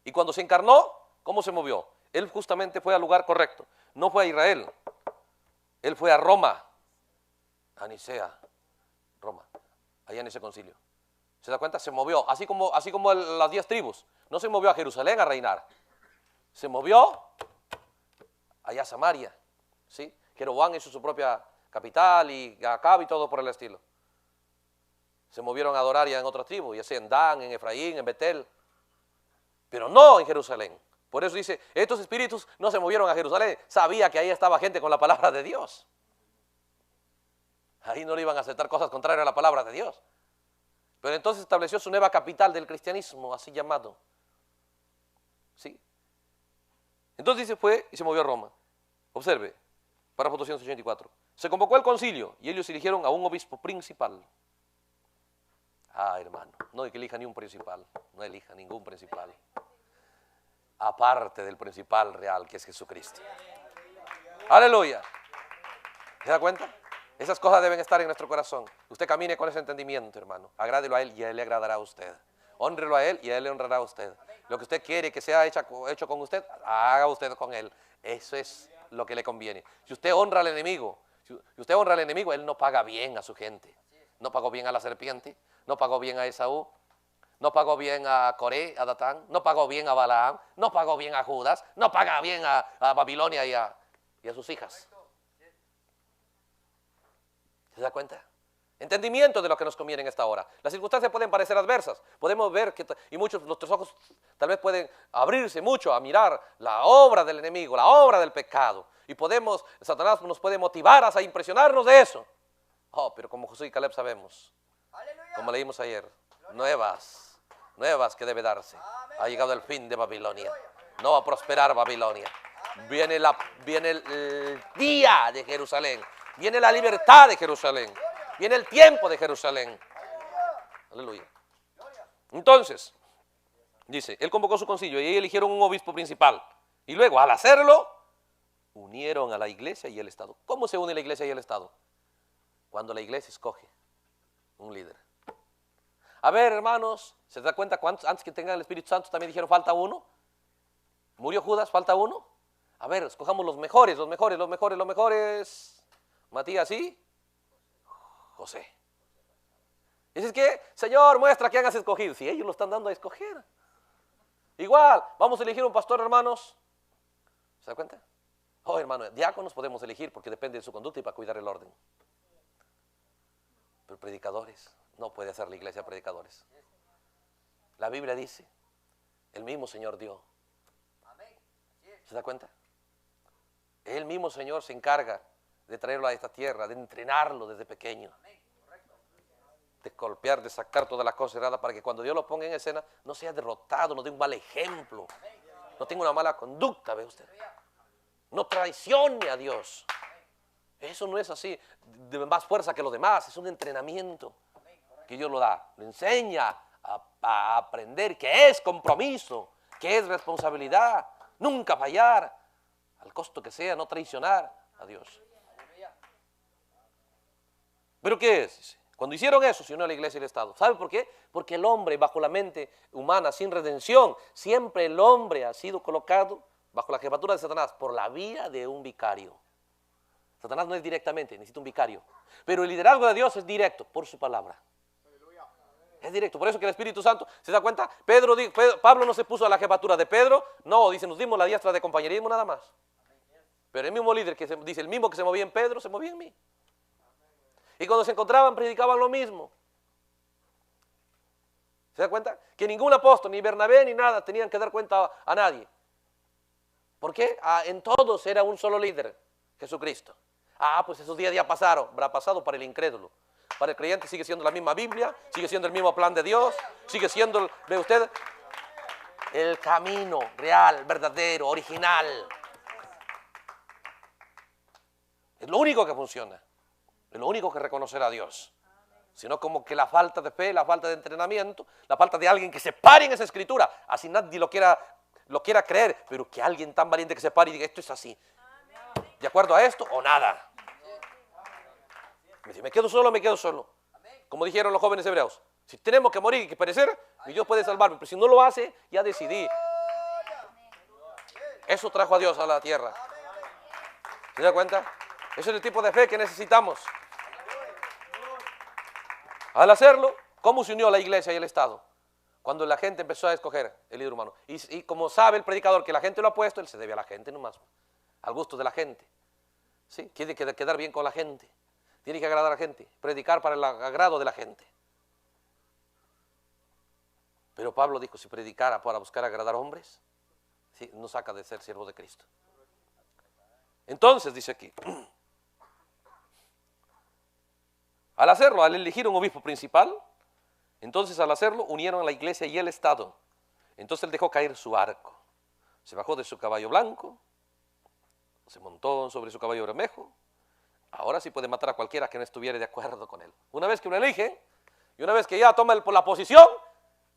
Y cuando se encarnó, ¿cómo se movió? Él justamente fue al lugar correcto. No fue a Israel, él fue a Roma, a Nicea, Roma, allá en ese concilio. ¿Se da cuenta? Se movió, así como las 10 tribus. No se movió a Jerusalén a reinar. Se movió allá a Samaria, ¿sí? Jeroboam hizo su propia capital y Acab y todo por el estilo. Se movieron a adorar ya en otra tribu, ya sea en Dan, en Efraín, en Betel, pero no en Jerusalén. Por eso dice, estos espíritus no se movieron a Jerusalén, sabía que ahí estaba gente con la palabra de Dios. Ahí no le iban a aceptar cosas contrarias a la palabra de Dios. Pero entonces estableció su nueva capital del cristianismo, así llamado. ¿Sí? Entonces dice, fue y se movió a Roma. Observe, párrafo 284. Se convocó el concilio y ellos eligieron a un obispo principal. Ah, hermano, no hay que elija ni un principal, no elija ningún principal. Aparte del principal real que es Jesucristo. Aleluya. ¿Se da cuenta? Esas cosas deben estar en nuestro corazón. Usted camine con ese entendimiento, hermano. Agrádelo a Él y a Él le agradará a usted. Hónrelo a Él y a Él le honrará a usted. Lo que usted quiere que sea hecho con usted, haga usted con Él. Eso es lo que le conviene. Si usted honra al enemigo, Él no paga bien a su gente. No pagó bien a la serpiente, no pagó bien a Esaú, no pagó bien a Coré, a Datán, no pagó bien a Balaam, no pagó bien a Judas, no paga bien a Babilonia y a sus hijas. ¿Se da cuenta? Entendimiento de lo que nos conviene en esta hora. Las circunstancias pueden parecer adversas. Podemos ver que, y muchos, nuestros ojos tal vez pueden abrirse mucho a mirar la obra del enemigo, la obra del pecado. Y Satanás nos puede motivar a impresionarnos de eso. Oh, pero como Josué y Caleb sabemos, como leímos ayer, nuevas que debe darse. Ha llegado el fin de Babilonia. No va a prosperar Babilonia. Viene el día de Jerusalén. Viene la libertad de Jerusalén. Viene el tiempo de Jerusalén. Aleluya. Entonces, dice, él convocó su concilio y ahí eligieron un obispo principal. Y luego, al hacerlo, unieron a la iglesia y el Estado. ¿Cómo se une la iglesia y el Estado? Cuando la iglesia escoge un líder. A ver, hermanos, ¿se da cuenta cuántos antes que tengan el Espíritu Santo también dijeron falta uno? ¿Murió Judas? ¿Falta uno? A ver, escojamos los mejores. Matías y José. Dices que, Señor, muestra que han escogido. Si ellos lo están dando a escoger. Igual, vamos a elegir un pastor, hermanos. ¿Se da cuenta? Oh, hermano, diáconos podemos elegir porque depende de su conducta y para cuidar el orden. Pero predicadores, no puede hacer la iglesia predicadores. La Biblia dice, el mismo Señor dio. ¿Se da cuenta? El mismo Señor se encarga de traerlo a esta tierra, de entrenarlo desde pequeño. De golpear, de sacar todas las cosas erradas para que cuando Dios lo ponga en escena no sea derrotado, no dé un mal ejemplo, no tenga una mala conducta, ¿ve usted? No traicione a Dios. Eso no es así, de más fuerza que los demás, es un entrenamiento que Dios lo da, lo enseña a aprender que es compromiso, que es responsabilidad, nunca fallar, al costo que sea, no traicionar a Dios. ¿Pero qué es? Dice, cuando hicieron eso, se unió a la iglesia y el Estado. ¿Sabe por qué? Porque el hombre, bajo la mente humana, sin redención, siempre el hombre ha sido colocado bajo la jefatura de Satanás por la vía de un vicario. Satanás no es directamente, necesita un vicario. Pero el liderazgo de Dios es directo, por su palabra. Es directo, por eso que el Espíritu Santo, ¿se da cuenta? Pablo no se puso a la jefatura de Pedro, no, dice, nos dimos la diestra de compañerismo nada más. Pero el mismo líder que dice, el mismo que se movía en Pedro, se movía en mí. Y cuando se encontraban, predicaban lo mismo. ¿Se da cuenta? Que ningún apóstol, ni Bernabé, ni nada, tenían que dar cuenta a nadie. ¿Por qué? En todos era un solo líder, Jesucristo. Pues esos días ya pasaron, habrá pasado para el incrédulo. Para el creyente sigue siendo la misma Biblia, sigue siendo el mismo plan de Dios, sigue siendo, ve usted, el camino real, verdadero, original. Es lo único que funciona, es lo único que reconocerá a Dios. Sino como que la falta de fe, la falta de entrenamiento, la falta de alguien que se pare en esa escritura, así nadie lo quiera creer, pero que alguien tan valiente que se pare y diga, esto es así. ¿De acuerdo a esto o nada? Si me quedo solo, me quedo solo. Como dijeron los jóvenes hebreos, si tenemos que morir y que perecer, mi Dios puede salvarme, pero si no lo hace, ya decidí. Eso trajo a Dios a la tierra. ¿Se da cuenta? Ese es el tipo de fe que necesitamos. Al hacerlo, ¿cómo se unió la iglesia y el Estado? Cuando la gente empezó a escoger el líder humano. Y como sabe el predicador que la gente lo ha puesto, él se debe a la gente nomás, al gusto de la gente. ¿Sí? Quiere quedar bien con la gente. Tiene que agradar a la gente, predicar para el agrado de la gente. Pero Pablo dijo, si predicara para buscar agradar a hombres, ¿sí? No saca de ser siervo de Cristo. Entonces, dice aquí, al hacerlo, al elegir un obispo principal, entonces al hacerlo, unieron a la iglesia y el Estado. Entonces él dejó caer su arco, se bajó de su caballo blanco, se montó sobre su caballo bermejo. Ahora sí puede matar a cualquiera que no estuviera de acuerdo con él. Una vez que lo elige, y una vez que ya toma la posición,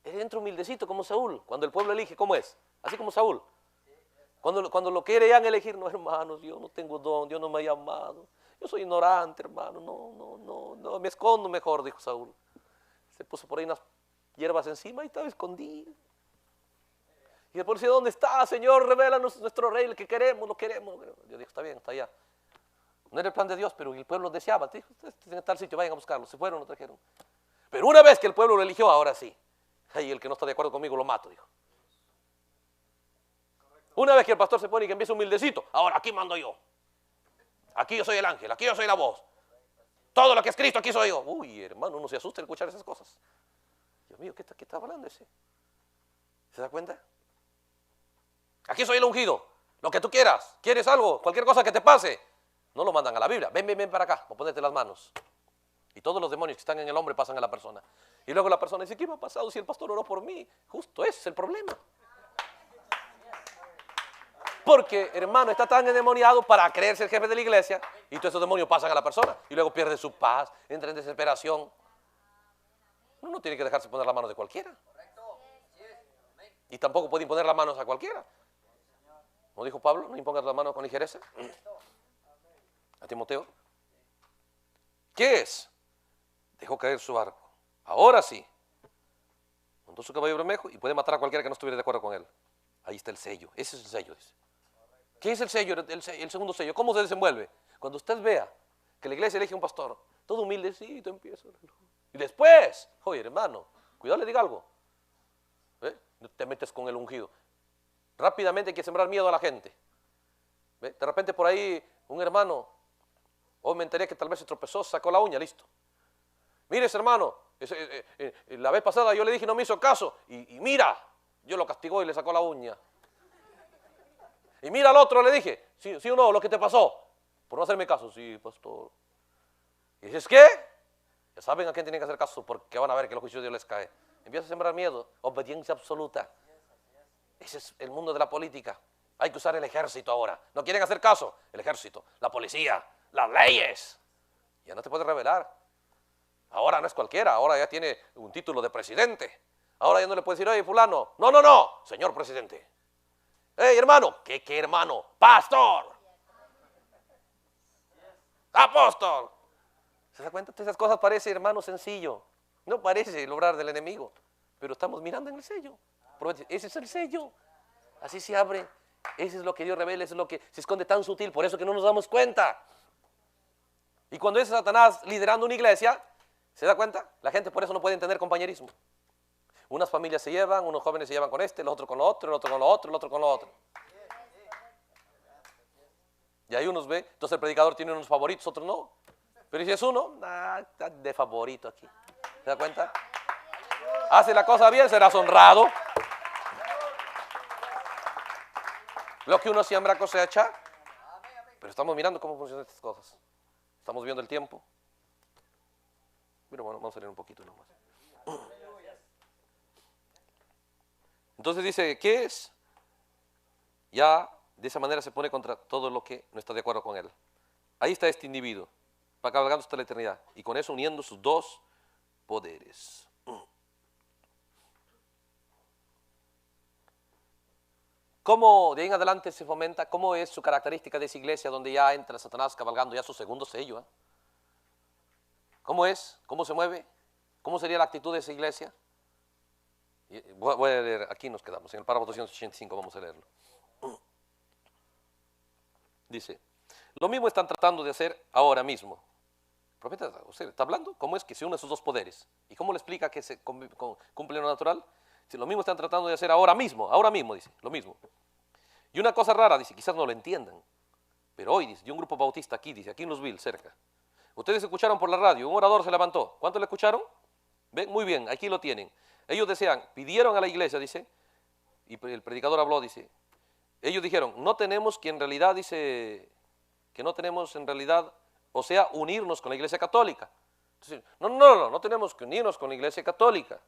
él entra humildecito como Saúl. Cuando el pueblo elige, ¿cómo es? Así como Saúl. Cuando lo querían elegir, no, hermanos, yo no tengo don, Dios no me ha llamado. Yo soy ignorante, hermano, no, me escondo mejor, dijo Saúl. Se puso por ahí unas hierbas encima y estaba escondido. Y el pueblo decía, ¿dónde está, Señor? Revélanos nuestro rey, el que queremos, lo queremos. Yo digo, está bien, está allá. No era el plan de Dios, pero el pueblo deseaba. Dijo, ustedes en tal sitio, vayan a buscarlo. Se fueron, lo trajeron. Pero una vez que el pueblo lo eligió, ahora sí. Ay, el que no está de acuerdo conmigo lo mato, dijo. Una vez que el pastor se pone y que empieza humildecito, ahora aquí mando yo. Aquí yo soy el ángel, aquí yo soy la voz. Todo lo que es Cristo, aquí soy yo. Uy, hermano, uno se asusta al escuchar esas cosas. Dios mío, ¿qué está hablando ese? ¿Se da cuenta? Aquí soy el ungido. Lo que tú quieras. ¿Quieres algo? Cualquier cosa que te pase. No lo mandan a la Biblia. Ven para acá, o ponete las manos. Y todos los demonios que están en el hombre pasan a la persona. Y luego la persona dice, ¿qué me ha pasado si el pastor oró por mí? Justo ese es el problema. Porque, hermano, está tan endemoniado para creerse el jefe de la iglesia y todos esos demonios pasan a la persona y luego pierde su paz, entra en desesperación. Uno no tiene que dejarse poner las manos de cualquiera. Y tampoco puede imponer las manos a cualquiera. ¿No dijo Pablo? No impongas las manos con ligereza. A Timoteo. ¿Qué es? Dejó caer su arco. Ahora sí. Montó su caballo bermejo y puede matar a cualquiera que no estuviera de acuerdo con él. Ahí está el sello. Ese es el sello, dice. ¿Qué es el sello? El segundo sello. ¿Cómo se desenvuelve? Cuando usted vea que la iglesia elige un pastor, todo humildecito empieza. Y después, oye, hermano, cuidado, le diga algo. No te metes con el ungido. Rápidamente hay que sembrar miedo a la gente. De repente por ahí un hermano, me enteré que tal vez se tropezó, sacó la uña, listo. Mire, hermano, La vez pasada yo le dije y no me hizo caso. Y mira, yo lo castigó y le sacó la uña. Y mira al otro, le dije, sí, sí o no, lo que te pasó. Por no hacerme caso, sí, pastor. Y dices, ¿qué? Ya saben a quién tienen que hacer caso porque van a ver que los juicios de Dios les cae. Empieza a sembrar miedo, obediencia absoluta. Ese es el mundo de la política. Hay que usar el ejército ahora. ¿No quieren hacer caso? El ejército, la policía, las leyes. Ya no te puedes rebelar. Ahora no es cualquiera, ahora ya tiene un título de presidente. Ahora ya no le puedes decir, oye, fulano. No, no, no, señor presidente. Hey, hermano. ¿Qué hermano? Pastor. Apóstol. ¿Se da cuenta? Esas cosas parecen, hermano, sencillo. No parece el obrar del enemigo. Pero estamos mirando en el sello. Ese es el sello. Así se abre. Ese es lo que Dios revela, eso es lo que se esconde tan sutil, por eso que no nos damos cuenta. Y cuando es Satanás liderando una iglesia, ¿se da cuenta? La gente por eso no puede tener compañerismo. Unas familias se llevan, unos jóvenes se llevan con este, el otro con lo otro, el otro con lo otro, el otro con lo otro. Y ahí unos ve, entonces el predicador tiene unos favoritos, otros no. Pero si es uno, está de favorito aquí. ¿Se da cuenta? Hace la cosa bien, serás honrado. Lo que uno siembra cosecha. Pero estamos mirando cómo funcionan estas cosas. Estamos viendo el tiempo. Pero bueno, vamos a leer un poquito nomás. Entonces dice, ¿qué es? Ya de esa manera se pone contra todo lo que no está de acuerdo con él. Ahí está este individuo, va cabalgando hasta la eternidad. Y con eso uniendo sus dos poderes. ¿Cómo de ahí en adelante se fomenta? ¿Cómo es su característica de esa iglesia donde ya entra Satanás cabalgando ya su segundo sello? ¿Cómo es? ¿Cómo se mueve? ¿Cómo sería la actitud de esa iglesia? Voy a leer, aquí nos quedamos, en el párrafo 285 vamos a leerlo. Dice, lo mismo están tratando de hacer ahora mismo. El profeta está hablando cómo es que se unen esos dos poderes. ¿Y cómo le explica que se cumple lo natural? Dice, lo mismo están tratando de hacer ahora mismo, dice, lo mismo. Y una cosa rara, dice, quizás no lo entiendan, pero hoy, dice, de un grupo bautista aquí, dice, aquí en Louisville, cerca. Ustedes escucharon por la radio, un orador se levantó. ¿Cuántos le escucharon? ¿Ven? Muy bien, aquí lo tienen. Ellos desean, pidieron a la iglesia, dice, y el predicador habló, dice, ellos dijeron, no tenemos que en realidad, dice, que no tenemos en realidad, o sea, unirnos con la iglesia católica. Entonces, no tenemos que unirnos con la iglesia católica,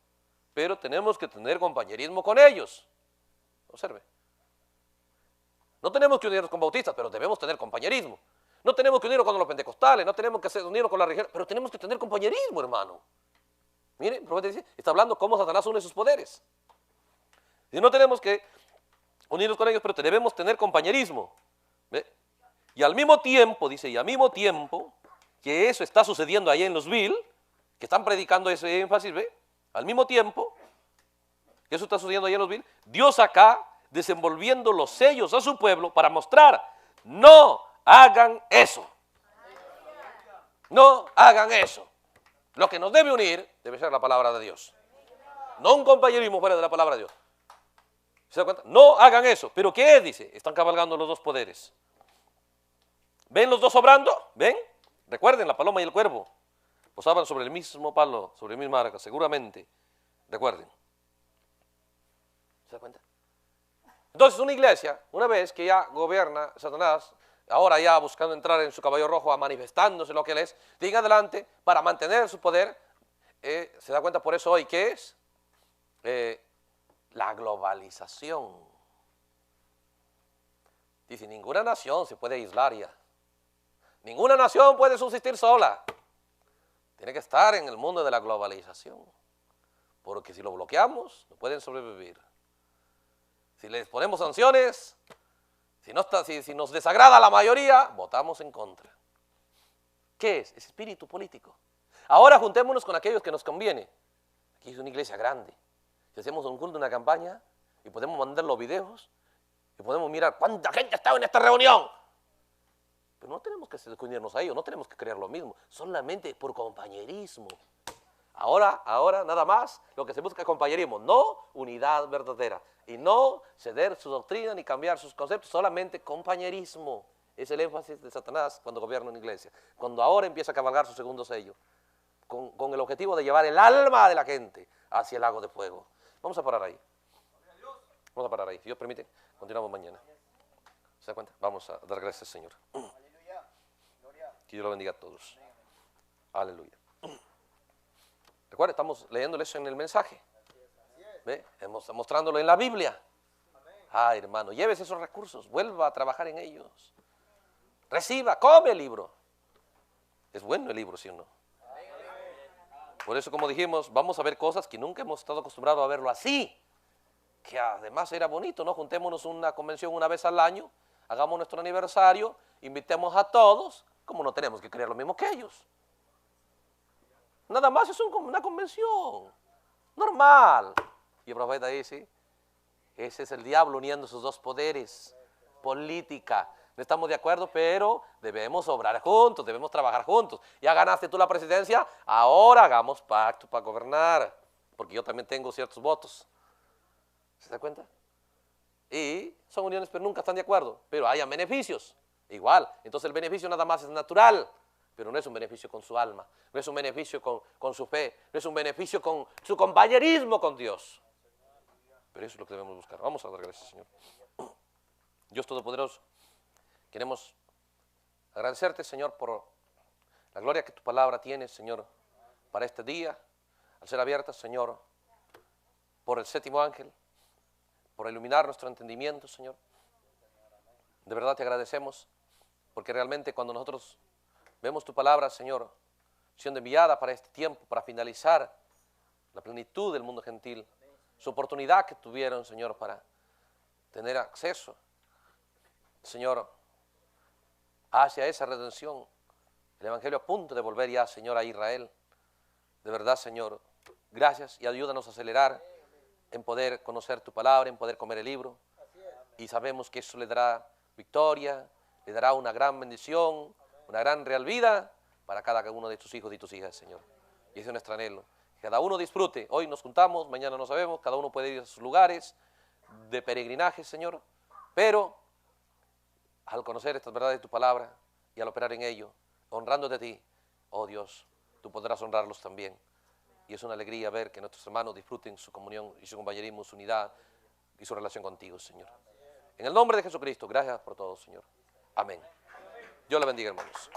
pero tenemos que tener compañerismo con ellos. Observe. No tenemos que unirnos con bautistas, pero debemos tener compañerismo. No tenemos que unirnos con los pentecostales, no tenemos que unirnos con la religión, pero tenemos que tener compañerismo, hermano. Miren, el profeta dice, está hablando cómo Satanás une sus poderes. Y no tenemos que unirnos con ellos, pero debemos tener compañerismo. ¿Ve? Y al mismo tiempo, dice, y al mismo tiempo que eso está sucediendo ahí en Louisville, que están predicando ese énfasis, ¿ve? Al mismo tiempo que eso está sucediendo ahí en Louisville, Dios acá desenvolviendo los sellos a su pueblo para mostrar, no hagan eso. No hagan eso. Lo que nos debe unir debe ser la palabra de Dios. No un compañerismo fuera de la palabra de Dios. ¿Se da cuenta? No hagan eso. ¿Pero qué es? Dice, están cabalgando los dos poderes. ¿Ven los dos obrando? ¿Ven? Recuerden, la paloma y el cuervo posaban sobre el mismo palo, sobre la misma arca, seguramente. Recuerden. ¿Se da cuenta? Entonces una iglesia, una vez que ya gobierna Satanás, ahora ya buscando entrar en su caballo rojo, manifestándose lo que él es, de ahí en adelante, para mantener su poder, se da cuenta por eso hoy, ¿qué es? La globalización. Dice, ninguna nación se puede aislar ya. Ninguna nación puede subsistir sola. Tiene que estar en el mundo de la globalización. Porque si lo bloqueamos, no pueden sobrevivir. Si les ponemos sanciones, si nos desagrada la mayoría, votamos en contra. ¿Qué es? Es espíritu político. Ahora juntémonos con aquellos que nos conviene. Aquí es una iglesia grande. Si hacemos un culto, una campaña, y podemos mandar los videos, y podemos mirar cuánta gente ha estado en esta reunión. Pero no tenemos que unirnos a ellos, no tenemos que creer lo mismo, solamente por compañerismo. Ahora nada más lo que se busca es compañerismo, no unidad verdadera. Y no ceder su doctrina ni cambiar sus conceptos, solamente compañerismo. Es el énfasis de Satanás cuando gobierna una iglesia. Cuando ahora empieza a cabalgar su segundo sello. con el objetivo de llevar el alma de la gente hacia el lago de fuego. Vamos a parar ahí. Vamos a parar ahí. Si Dios permite, continuamos mañana. ¿Se da cuenta? Vamos a dar gracias al Señor. Que Dios lo bendiga a todos. Aleluya. Recuerda, estamos leyéndole eso en el mensaje. ¿Ve? Mostrándolo en la Biblia. Ah, hermano, llévese esos recursos, vuelva a trabajar en ellos. Reciba, come el libro. Es bueno el libro, ¿sí o no? Por eso, como dijimos, vamos a ver cosas que nunca hemos estado acostumbrados a verlo así. Que además era bonito, ¿no? Juntémonos una convención una vez al año, hagamos nuestro aniversario, invitemos a todos, como no tenemos que creer lo mismo que ellos. Nada más es una convención normal. Y el profeta dice, ese es el diablo uniendo sus dos poderes, política. No estamos de acuerdo, pero debemos obrar juntos, debemos trabajar juntos. Ya ganaste tú la presidencia, ahora hagamos pacto para gobernar, porque yo también tengo ciertos votos. ¿Se da cuenta? Y son uniones, pero nunca están de acuerdo, pero hayan beneficios. Igual, entonces el beneficio nada más es natural, pero no es un beneficio con su alma, no es un beneficio con su fe, no es un beneficio con su compañerismo con Dios. Pero eso es lo que debemos buscar. Vamos a dar gracias, Señor. Dios Todopoderoso, queremos agradecerte, Señor, por la gloria que tu palabra tiene, Señor, para este día, al ser abierta, Señor, por el séptimo ángel, por iluminar nuestro entendimiento, Señor. De verdad te agradecemos, porque realmente cuando nosotros vemos tu palabra, Señor, siendo enviada para este tiempo, para finalizar la plenitud del mundo gentil, su oportunidad que tuvieron, Señor, para tener acceso, Señor, hacia esa redención. El Evangelio a punto de volver ya, Señor, a Israel. De verdad, Señor, gracias y ayúdanos a acelerar en poder conocer tu palabra, en poder comer el libro. Y sabemos que eso le dará victoria, le dará una gran bendición, una gran real vida para cada uno de tus hijos y tus hijas, Señor. Y ese es nuestro anhelo. Cada uno disfrute. Hoy nos juntamos, mañana no sabemos, cada uno puede ir a sus lugares de peregrinaje, Señor. Pero al conocer estas verdades de tu palabra y al operar en ello, honrándote a ti, oh Dios, tú podrás honrarlos también. Y es una alegría ver que nuestros hermanos disfruten su comunión y su compañerismo, su unidad y su relación contigo, Señor. En el nombre de Jesucristo, gracias por todo, Señor. Amén. Dios le bendiga, hermanos.